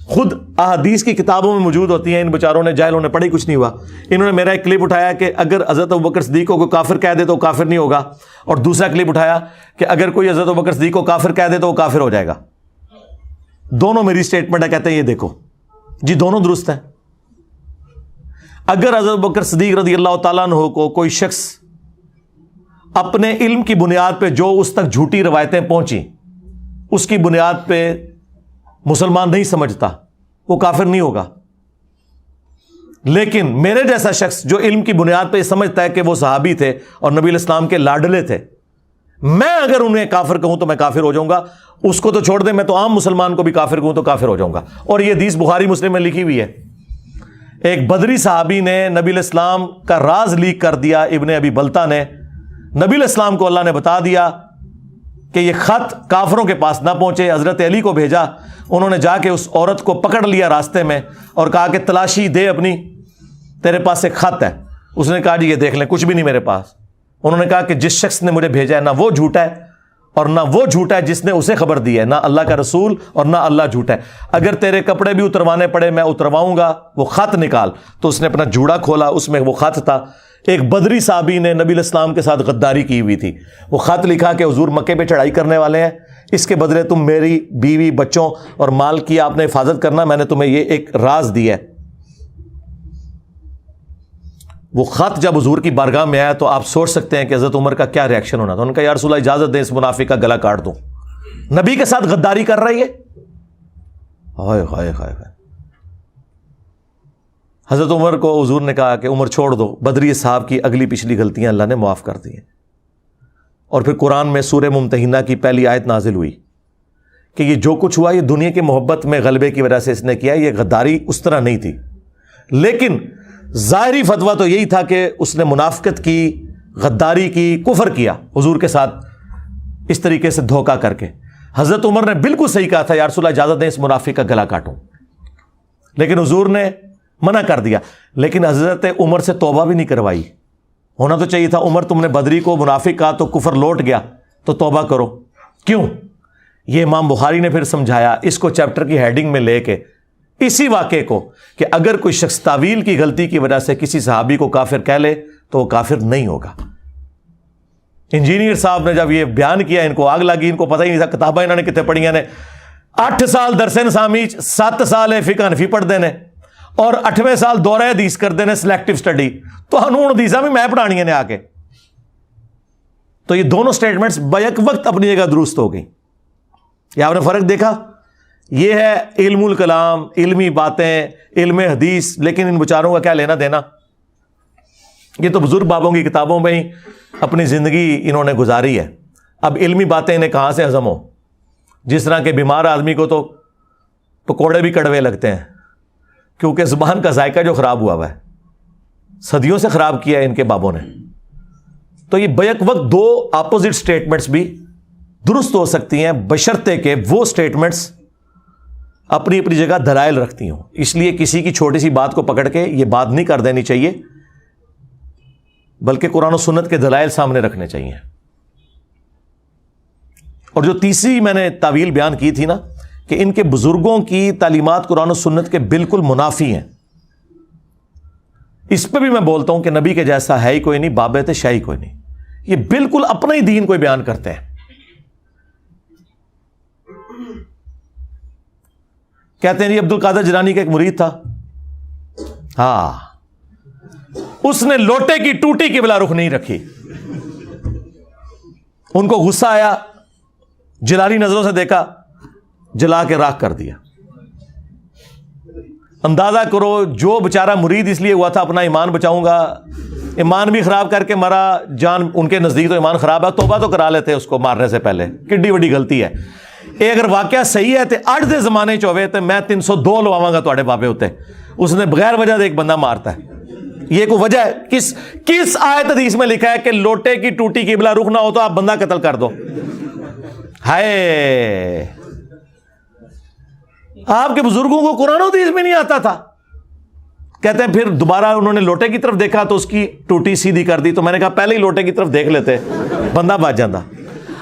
خود احادیث کی کتابوں میں موجود ہوتی ہیں. ان بیچاروں نے, جاہلوں نے پڑھی کچھ نہیں ہوا. انہوں نے میرا ایک کلپ اٹھایا کہ اگر حضرت ابوبکر صدیق کو کوئی کافر کہہ دے تو وہ کافر نہیں ہوگا, اور دوسرا کلپ اٹھایا کہ اگر کوئی حضرت ابوبکر صدیق کو کافر کہہ دے تو وہ کافر ہو جائے گا. دونوں میری سٹیٹمنٹ ہے. کہتے ہیں یہ دیکھو جی دونوں درست ہیں. اگر حضرت ابوبکر صدیق رضی اللہ تعالیٰ عنہ کو کوئی شخص اپنے علم کی بنیاد پہ جو اس تک جھوٹی روایتیں پہنچی اس کی بنیاد پہ مسلمان نہیں سمجھتا, وہ کافر نہیں ہوگا. لیکن میرے جیسا شخص جو علم کی بنیاد پہ سمجھتا ہے کہ وہ صحابی تھے اور نبی علیہ السلام کے لاڈلے تھے, میں اگر انہیں کافر کہوں تو میں کافر ہو جاؤں گا. اس کو تو چھوڑ دیں, میں تو عام مسلمان کو بھی کافر کہوں تو کافر ہو جاؤں گا. اور یہ حدیث بخاری مسلم میں لکھی ہوئی ہے. ایک بدری صحابی نے نبی علیہ السلام کا راز لیک کر دیا. ابن ابی بلتا نے, نبی علیہ السلام کو اللہ نے بتا دیا کہ یہ خط کافروں کے پاس نہ پہنچے. حضرت علی کو بھیجا, انہوں نے جا کے اس عورت کو پکڑ لیا راستے میں اور کہا کہ تلاشی دے اپنی, تیرے پاس ایک خط ہے. اس نے کہا جی یہ دیکھ لیں, کچھ بھی نہیں میرے پاس. انہوں نے کہا کہ جس شخص نے مجھے بھیجا ہے نہ وہ جھوٹا ہے اور نہ وہ جھوٹا ہے جس نے اسے خبر دی ہے, نہ اللہ کا رسول اور نہ اللہ جھوٹا ہے. اگر تیرے کپڑے بھی اتروانے پڑے میں اترواؤں گا, وہ خط نکال. تو اس نے اپنا جوڑا کھولا, اس میں وہ خط تھا. ایک بدری صحابی نے نبی علیہ السلام کے ساتھ غداری کی ہوئی تھی. وہ خط لکھا کہ حضور مکے پہ چڑھائی کرنے والے ہیں, اس کے بدلے تم میری بیوی بچوں اور مال کی آپ نے حفاظت کرنا, میں نے تمہیں یہ ایک راز دیا ہے. وہ خط جب حضور کی بارگاہ میں آیا تو آپ سوچ سکتے ہیں کہ حضرت عمر کا کیا ریاکشن ہونا تھا. انہوں نے کہا یا رسول اللہ اجازت دیں اس منافق کا گلا کاٹ دوں, نبی کے ساتھ غداری کر رہی ہے. ہائے ہائے ہائے. حضرت عمر کو حضور نے کہا کہ عمر چھوڑ دو, بدری صاحب کی اگلی پچھلی غلطیاں اللہ نے معاف کر دی ہیں. اور پھر قرآن میں سورہ ممتحنہ کی پہلی آیت نازل ہوئی کہ یہ جو کچھ ہوا یہ دنیا کی محبت میں غلبے کی وجہ سے اس نے کیا, یہ غداری اس طرح نہیں تھی. لیکن ظاہری فتویٰ تو یہی تھا کہ اس نے منافقت کی, غداری کی, کفر کیا حضور کے ساتھ اس طریقے سے دھوکہ کر کے. حضرت عمر نے بالکل صحیح کہا تھا یا رسول اللہ اجازت دیں اس منافق کا گلا کاٹوں, لیکن حضور نے منع کر دیا. لیکن حضرت عمر سے توبہ بھی نہیں کروائی. ہونا تو چاہیے تھا, عمر تم نے بدری کو منافق کہا تو کفر لوٹ گیا تو توبہ کرو. کیوں؟ یہ امام بخاری نے پھر سمجھایا اس کو چیپٹر کی ہیڈنگ میں لے کے, اسی واقعے کو, کہ اگر کوئی شخص تعویل کی غلطی کی وجہ سے کسی صحابی کو کافر کہہ لے تو وہ کافر نہیں ہوگا. انجینئر صاحب نے جب یہ بیان کیا ان کو آگ لگی, ان کو پتہ ہی نہیں تھا کتابیں انہوں نے کتنے پڑھیاں نے. 8 سال درس نظامی, 7 سال فقہ حنفی پڑھتے ہیں اور 8ویں سال دورہ حدیث کرتے ہیں سلیکٹو سٹڈی. تو قانون حدیثاں بھی میں پڑھانی نے آ کے. تو یہ دونوں سٹیٹمنٹس بیک وقت اپنی جگہ درست ہو گئی. یہ آپ نے فرق دیکھا؟ یہ ہے علم الکلام, علمی باتیں, علم حدیث. لیکن ان بیچاروں کا کیا لینا دینا؟ یہ تو بزرگ بابوں کی کتابوں میں ہی اپنی زندگی انہوں نے گزاری ہے. اب علمی باتیں انہیں کہاں سے ہضم ہو؟ جس طرح کے بیمار آدمی کو تو پکوڑے بھی کڑوے لگتے ہیں, کیونکہ زبان کا ذائقہ جو خراب ہوا ہے, صدیوں سے خراب کیا ہے ان کے بابوں نے. تو یہ بیک وقت دو اپوزٹ سٹیٹمنٹس بھی درست ہو سکتی ہیں بشرطے کہ وہ سٹیٹمنٹس اپنی اپنی جگہ دلائل رکھتی ہوں. اس لیے کسی کی چھوٹی سی بات کو پکڑ کے یہ بات نہیں کر دینی چاہیے, بلکہ قرآن و سنت کے دلائل سامنے رکھنے چاہیے. اور جو تیسری میں نے تعویل بیان کی تھی نا کہ ان کے بزرگوں کی تعلیمات قرآن و سنت کے بالکل منافی ہیں, اس پہ بھی میں بولتا ہوں کہ نبی کے جیسا ہے ہی کوئی نہیں, بابت شاہی کوئی نہیں. یہ بالکل اپنا ہی دین کوئی بیان کرتے ہیں. کہتے ہیں جی عبد القادر جیلانی کا ایک مرید تھا, ہاں اس نے لوٹے کی ٹوٹی کی بلا رخ نہیں رکھی. ان کو غصہ آیا, جیلانی نظروں سے دیکھا, جلا کے راکھ کر دیا. اندازہ کرو جو بیچارہ مرید اس لیے ہوا تھا اپنا ایمان بچاؤں گا, ایمان بھی خراب کر کے مرا، جان ان کے نزدیک تو ایمان خراب ہے، توبہ تو کرا لیتے اس کو مارنے سے پہلے، کڈی وڈی غلطی ہے۔ یہ اگر واقعہ صحیح ہے تو اٹھ دے زمانے چوے تو میں 302 لواواں گا تواڈے بابے ہوتے، اس نے بغیر وجہ دے ایک بندہ مارتا ہے۔ یہ کوئی وجہ ہے؟ کس آیت حدیث میں لکھا ہے کہ لوٹے کی ٹوٹی قبلہ رخ نہ ہو تو آپ بندہ قتل کر دو؟ ہائے، آپ کے بزرگوں کو قرآن و حدیث میں نہیں آتا تھا۔ کہتے ہیں پھر دوبارہ انہوں نے لوٹے کی طرف دیکھا تو اس کی ٹوٹی سیدھی کر دی، تو میں نے کہا پہلے ہی لوٹے کی طرف دیکھ لیتے، بندہ بچ جاتا۔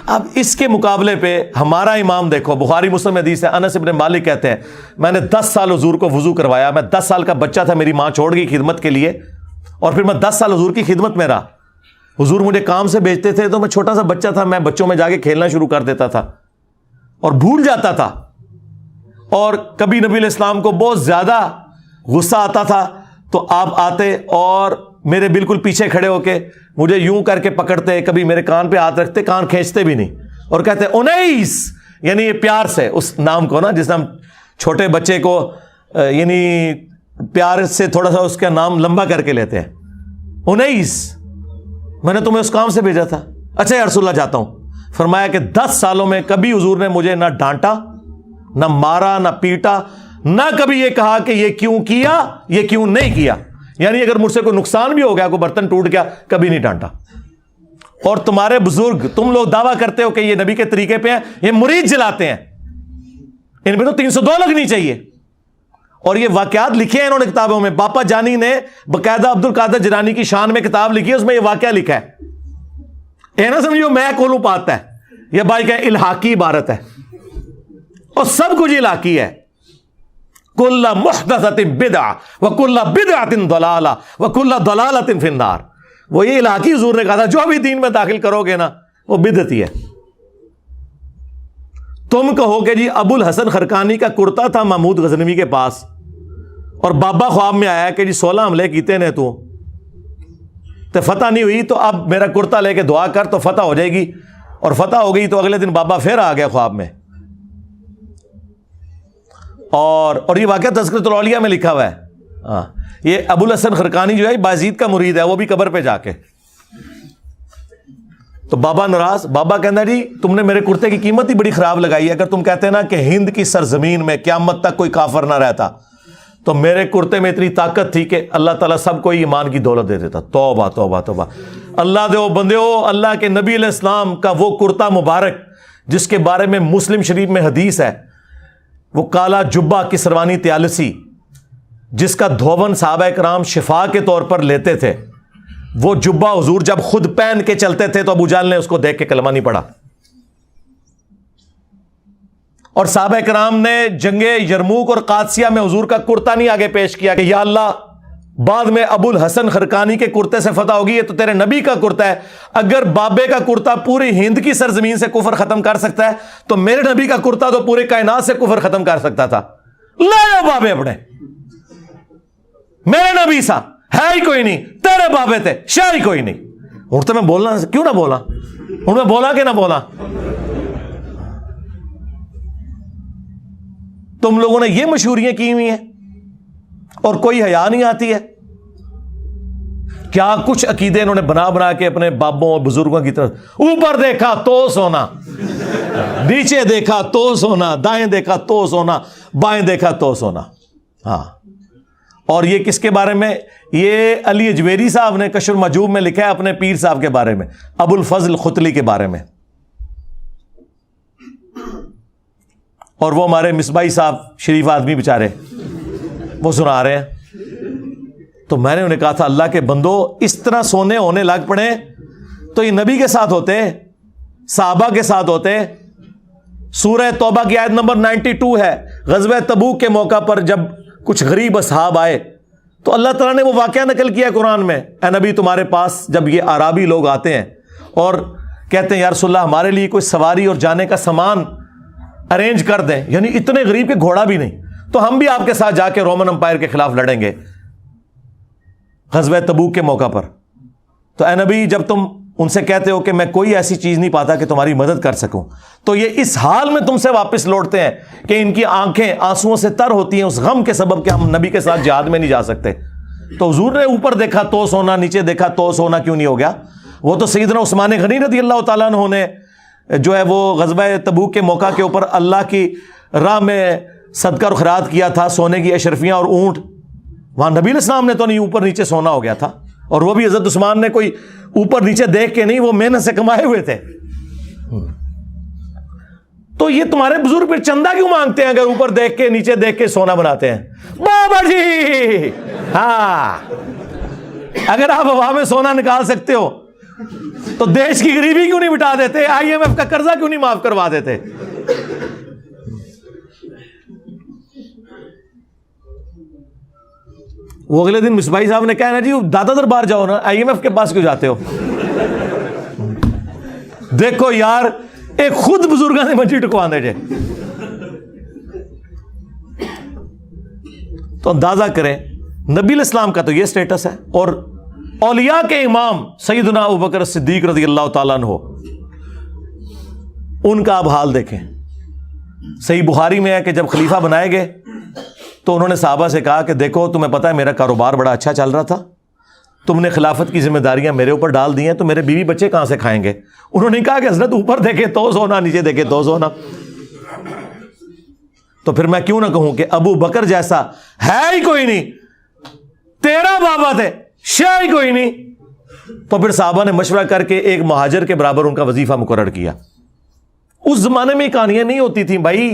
اب اس کے مقابلے پہ ہمارا امام دیکھو، بخاری مسلم حدیث ہے، انس ابن مالک کہتے ہیں میں نے 10 سال حضور کو وضو کروایا، میں 10 سال کا بچہ تھا، میری ماں چھوڑ گئی خدمت کے لیے، اور پھر میں 10 سال حضور کی خدمت میں رہا۔ حضور مجھے کام سے بھیجتے تھے تو میں چھوٹا سا بچہ تھا، میں بچوں میں جا کے کھیلنا شروع کر دیتا تھا اور بھول جاتا تھا، اور کبھی نبی علیہ السلام کو بہت زیادہ غصہ آتا تھا تو آپ آتے اور میرے بالکل پیچھے کھڑے ہو کے مجھے یوں کر کے پکڑتے، کبھی میرے کان پہ ہاتھ رکھتے، کان کھینچتے بھی نہیں، اور کہتے انیس، یعنی یہ پیار سے اس نام کو نا، جس نام چھوٹے بچے کو یعنی پیار سے تھوڑا سا اس کا نام لمبا کر کے لیتے ہیں، انیس، میں نے تمہیں اس کام سے بھیجا تھا، اچھا یا رسول اللہ جاتا ہوں۔ فرمایا کہ 10 سالوں میں کبھی حضور نے مجھے نہ ڈانٹا، نہ مارا، نہ پیٹا، نہ کبھی یہ کہا کہ یہ کیوں کیا، یہ کیوں نہیں کیا، یعنی اگر مجھ سے کوئی نقصان بھی ہو گیا، کوئی برتن ٹوٹ گیا، کبھی نہیں ڈانٹا۔ اور تمہارے بزرگ، تم لوگ دعویٰ کرتے ہو کہ یہ نبی کے طریقے پہ ہیں، یہ مرید جلاتے ہیں، ان پہ تو 302 لگنی چاہیے۔ اور یہ واقعات لکھے ہیں انہوں نے کتابوں میں، باپا جانی نے باقاعدہ عبد القادر جیلانی کی شان میں کتاب لکھی ہے، اس میں یہ واقعہ لکھا ہے۔ یہ نہ سمجھو میں کولوں پاتا ہے، یہ بھائی کہ الحاقی عبارت ہے، اور سب کچھ الحاقی ہے۔ کل محدثۃ بدعہ وکل بدعۃ ضلالہ وکل ضلالۃ فی النار، وہ یہ الحاقی حضور نے کہا تھا، جو بھی دین میں داخل کرو گے نا وہ بدعتی ہے۔ تم کہو کہ جی ابو الحسن خرقانی کا کرتا تھا محمود غزنوی کے پاس، اور بابا خواب میں آیا کہ جی 16 حملے کیتے نے تو فتح نہیں ہوئی، تو اب میرا کرتا لے کے دعا کر تو فتح ہو جائے گی، اور فتح ہو گئی تو اگلے دن بابا پھر آ گیا خواب میں۔ اور یہ واقعہ تذکرۃ الاولیاء میں لکھا ہوا ہے۔ ہاں، یہ ابو الحسن خرقانی جو ہے بازید کا مرید ہے، وہ بھی قبر پہ جا کے، تو بابا ناراض، بابا کہنا جی تم نے میرے کرتے کی قیمت ہی بڑی خراب لگائی ہے، اگر تم کہتے نا کہ ہند کی سرزمین میں قیامت تک کوئی کافر نہ رہتا تو میرے کرتے میں اتنی طاقت تھی کہ اللہ تعالیٰ سب کو ایمان کی دولت دے دیتا۔ توبہ توبہ توبہ، اللہ دے بندے ہو، اللہ کے نبی علیہ السلام کا وہ کرتا مبارک جس کے بارے میں مسلم شریف میں حدیث ہے، وہ کالا جبہ کسروانی تیالسی جس کا دھون صحابہ کرام شفا کے طور پر لیتے تھے، وہ جبہ حضور جب خود پہن کے چلتے تھے تو ابو جہل نے اس کو دیکھ کے کلمہ نہیں پڑھا، اور صحابہ کرام نے جنگ یرموک اور قادسیہ میں حضور کا کرتا نہیں آگے پیش کیا کہ یا اللہ بعد میں ابو الحسن خرقانی کے کرتے سے فتح ہوگی، یہ تو تیرے نبی کا کرتا ہے، اگر بابے کا کرتا پوری ہند کی سرزمین سے کفر ختم کر سکتا ہے تو میرے نبی کا کرتا تو پورے کائنات سے کفر ختم کر سکتا تھا۔ لے جاؤ بابے اپنے، میرے نبی سا ہے ہی کوئی نہیں، تیرے بابے تھے شاہ ہی کوئی نہیں۔ ہوں تو میں بولنا کیوں نہ بولا، ہوں میں بولا کہ نہ بولا؟ تم لوگوں نے یہ مشہوریاں کی ہوئی ہیں اور کوئی حیا نہیں آتی ہے؟ کیا کچھ عقیدے انہوں نے بنا بنا کے اپنے بابوں اور بزرگوں کی طرف، اوپر دیکھا تو سونا، نیچے دیکھا تو سونا، دائیں دیکھا تو سونا، بائیں دیکھا تو سونا۔ ہاں، اور یہ کس کے بارے میں؟ یہ علی اجویری صاحب نے کشف المحجوب میں لکھا ہے اپنے پیر صاحب کے بارے میں، ابو الفضل ختلی کے بارے میں، اور وہ ہمارے مصباحی صاحب شریف آدمی بیچارے وہ سنا رہے ہیں۔ تو میں نے انہیں کہا تھا اللہ کے بندو اس طرح سونے ہونے لگ پڑے تو یہ نبی کے ساتھ ہوتے، صحابہ کے ساتھ ہوتے۔ سورہ توبہ کی آیت نمبر 92 ہے، غزوہ تبوک کے موقع پر جب کچھ غریب اصحاب آئے تو اللہ تعالیٰ نے وہ واقعہ نقل کیا قرآن میں، اے نبی تمہارے پاس جب یہ اعرابی لوگ آتے ہیں اور کہتے ہیں یا رسول اللہ ہمارے لیے کوئی سواری اور جانے کا سامان ارینج کر دیں، یعنی اتنے غریب کے گھوڑا بھی نہیں، تو ہم بھی آپ کے ساتھ جا کے رومن امپائر کے خلاف لڑیں گے غزوہ تبوک کے موقع پر۔ تو اے نبی جب تم ان سے کہتے ہو کہ میں کوئی ایسی چیز نہیں پاتا کہ تمہاری مدد کر سکوں، تو یہ اس حال میں تم سے واپس لوٹتے ہیں کہ ان کی آنکھیں آنسوؤں سے تر ہوتی ہیں اس غم کے سبب کہ ہم نبی کے ساتھ جہاد میں نہیں جا سکتے۔ تو حضور نے اوپر دیکھا تو سونا, نیچے دیکھا تو سونا کیوں نہیں ہو گیا؟ وہ تو سیدنا عثمان غنی رضی اللہ تعالیٰ عنہ نے جو ہے وہ غزوہ تبوک کے موقع کے اوپر اللہ کی راہ میں صدقہ اور خیرات کیا تھا, سونے کی اشرفیاں اور اونٹ. وہاں نبی علیہ السلام نے تو نہیں, اوپر نیچے سونا ہو گیا تھا. اور وہ بھی حضرت عثمان نے کوئی اوپر نیچے دیکھ کے نہیں, وہ محنت سے کمائے ہوئے تھے. تو یہ تمہارے بزرگ پھر چندہ کیوں مانگتے ہیں اگر اوپر دیکھ کے نیچے دیکھ کے سونا بناتے ہیں؟ بابا جی ہاں, اگر آپ ہوا میں سونا نکال سکتے ہو تو دیش کی غریبی کیوں نہیں مٹا دیتے؟ IMF کا قرضہ کیوں نہیں معاف کروا دیتے؟ وہ اگلے دن مصباحی صاحب نے کہا نا جی دادا دربار جاؤ نا, IMF کے پاس کیوں جاتے ہو؟ دیکھو یار, ایک خود بزرگاں نے منجی ٹکوانے جے. تو اندازہ کریں نبی علیہ السلام کا تو یہ سٹیٹس ہے, اور اولیاء کے امام سیدنا ابوبکر صدیق رضی اللہ تعالیٰ عنہ, ان کا اب حال دیکھیں. صحیح بخاری میں ہے کہ جب خلیفہ بنائے گئے تو انہوں نے صحابہ سے کہا کہ دیکھو تمہیں پتہ ہے میرا کاروبار بڑا اچھا چل رہا تھا, تم نے خلافت کی ذمہ داریاں میرے اوپر ڈال دی ہیں, تو میرے بیوی بچے کہاں سے کھائیں گے؟ انہوں نے کہا کہ حضرت اوپر دیکھے تو سونا, نیچے دیکھے تو سونا. تو پھر میں کیوں نہ کہوں کہ ابو بکر جیسا ہے ہی کوئی نہیں, تیرا بابا تھے شاہ ہی کوئی نہیں. تو پھر صحابہ نے مشورہ کر کے ایک مہاجر کے برابر ان کا وظیفہ مقرر کیا. اس زمانے میں کہانیاں نہیں ہوتی تھیں بھائی,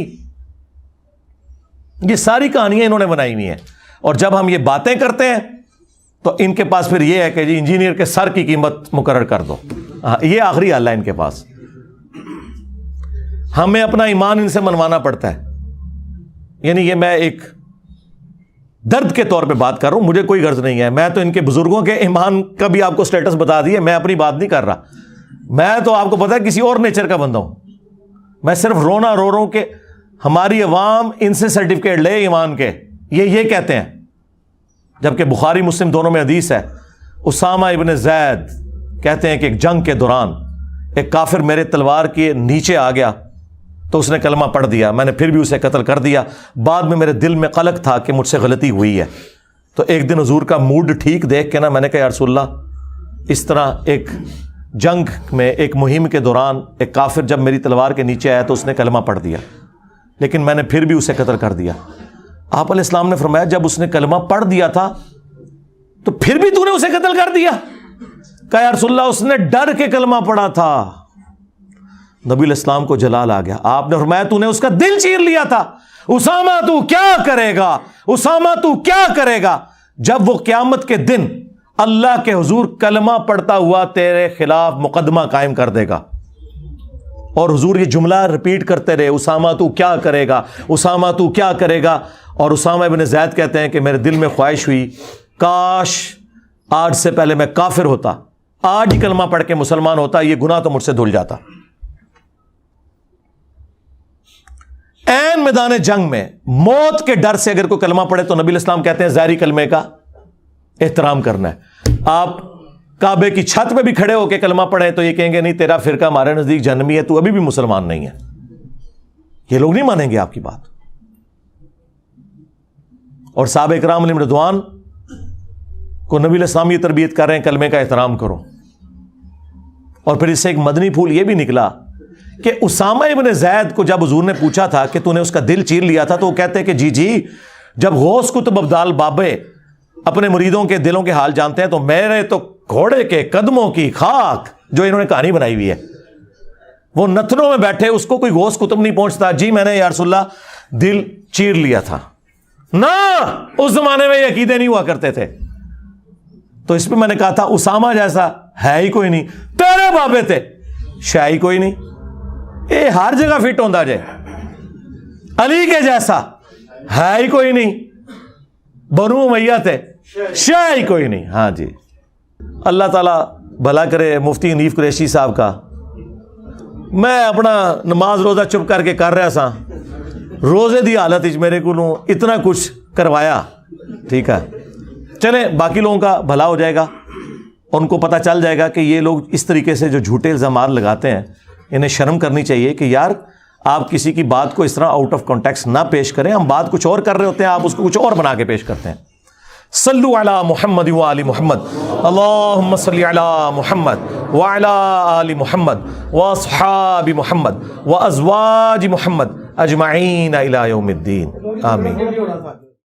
یہ ساری کہانیاں انہوں نے بنائی ہوئی ہیں. اور جب ہم یہ باتیں کرتے ہیں تو ان کے پاس پھر یہ ہے کہ جی انجینئر کے سر کی قیمت مقرر کر دو. یہ آخری حل ہے ان کے پاس. ہمیں اپنا ایمان ان سے منوانا پڑتا ہے. یعنی یہ میں ایک درد کے طور پہ بات کر رہا ہوں, مجھے کوئی غرض نہیں ہے, میں تو ان کے بزرگوں کے ایمان کا بھی آپ کو سٹیٹس بتا دیا, میں اپنی بات نہیں کر رہا. میں تو آپ کو پتا ہے کسی اور نیچر کا بندہ ہوں. میں صرف رونا رو رہا ہوں کہ ہماری عوام ان سے سرٹیفکیٹ لے ایمان کے. یہ کہتے ہیں, جبکہ بخاری مسلم دونوں میں حدیث ہے, اسامہ ابن زید کہتے ہیں کہ ایک جنگ کے دوران ایک کافر میرے تلوار کے نیچے آ گیا تو اس نے کلمہ پڑھ دیا, میں نے پھر بھی اسے قتل کر دیا. بعد میں میرے دل میں قلق تھا کہ مجھ سے غلطی ہوئی ہے, تو ایک دن حضور کا موڈ ٹھیک دیکھ کے نا میں نے کہا یا رسول اللہ, اس طرح ایک جنگ میں ایک مہم کے دوران ایک کافر جب میری تلوار کے نیچے آیا تو اس نے کلمہ پڑھ دیا, لیکن میں نے پھر بھی اسے قتل کر دیا. آپ علیہ السلام نے فرمایا جب اس نے کلمہ پڑھ دیا تھا تو پھر بھی تو نے اسے قتل کر دیا؟ کہا یا رسول اللہ اس نے ڈر کے کلمہ پڑھا تھا. نبی علیہ السلام کو جلال آ گیا. آپ نے فرمایا تو نے اس کا دل چیر لیا تھا. اسامہ تو کیا کرے گا, اسامہ تو کیا کرے گا جب وہ قیامت کے دن اللہ کے حضور کلمہ پڑھتا ہوا تیرے خلاف مقدمہ قائم کر دے گا. اور حضور یہ جملہ ریپیٹ کرتے رہے, اسامہ تو کیا کرے گا, اسامہ تو کیا کرے گا. اور اسامہ ابن زید کہتے ہیں کہ میرے دل میں خواہش ہوئی کاش آج سے پہلے میں کافر ہوتا, آج ہی کلمہ پڑھ کے مسلمان ہوتا, یہ گناہ تو مجھ سے دھل جاتا. عین میدان جنگ میں موت کے ڈر سے اگر کوئی کلمہ پڑھے تو نبی علیہ السلام کہتے ہیں ظاہری کلمے کا احترام کرنا ہے. آپ کعبے کی چھت پہ بھی کھڑے ہو کے کلمہ پڑھے تو یہ کہیں گے نہیں تیرا فرقہ ہمارے نزدیک جہنمی ہے, تو ابھی بھی مسلمان نہیں ہے. یہ لوگ نہیں مانیں گے آپ کی بات. اور صحابہ اکرام علیہم رضوان کو نبی علیہ السلام یہ تربیت کر رہے ہیں کلمے کا احترام کرو. اور پھر اس سے ایک مدنی پھول یہ بھی نکلا کہ اسامہ ابن زید کو جب حضور نے پوچھا تھا کہ تو نے اس کا دل چیر لیا تھا, تو وہ کہتے کہ جی جب غوث قطب ابدال بابے اپنے مریدوں کے دلوں کے حال جانتے ہیں تو میرے تو گھوڑے کے قدموں کی خاک, جو انہوں نے کہانی بنائی ہوئی ہے, وہ نتنوں میں بیٹھے, اس کو کوئی غوث قطب نہیں پہنچتا. جی میں نے یا رسول اللہ دل چیر لیا تھا. نہ اس زمانے میں یہ عقیدے نہیں ہوا کرتے تھے. تو اس پہ میں نے کہا تھا اسامہ جیسا ہے ہی کوئی نہیں, تیرے بابے تھے شاہ ہی کوئی نہیں, یہ ہر جگہ فٹ ہوتا جائے. علی کے جیسا ہے ہی کوئی نہیں, بنو امیہ تھے شاہ ہی کوئی نہیں. ہاں جی, اللہ تعالیٰ بھلا کرے مفتی حنیف قریشی صاحب کا. میں اپنا نماز روزہ چپ کر کے کر رہا سا, روزے دی حالت میرے کو اتنا کچھ کروایا. ٹھیک ہے چلیں, باقی لوگوں کا بھلا ہو جائے گا, ان کو پتہ چل جائے گا کہ یہ لوگ اس طریقے سے جو جھوٹے الزامات لگاتے ہیں انہیں شرم کرنی چاہیے کہ یار آپ کسی کی بات کو اس طرح آؤٹ آف کانٹیکسٹ نہ پیش کریں. ہم بات کچھ اور کر رہے ہوتے ہیں, آپ اس کو کچھ اور بنا کے پیش کرتے ہیں. صلو علی محمد وآل محمد اللہم صلی علی محمد وعلی آل محمد واصحاب محمد وازواج محمد اجمعین الی یوم الدین آمین.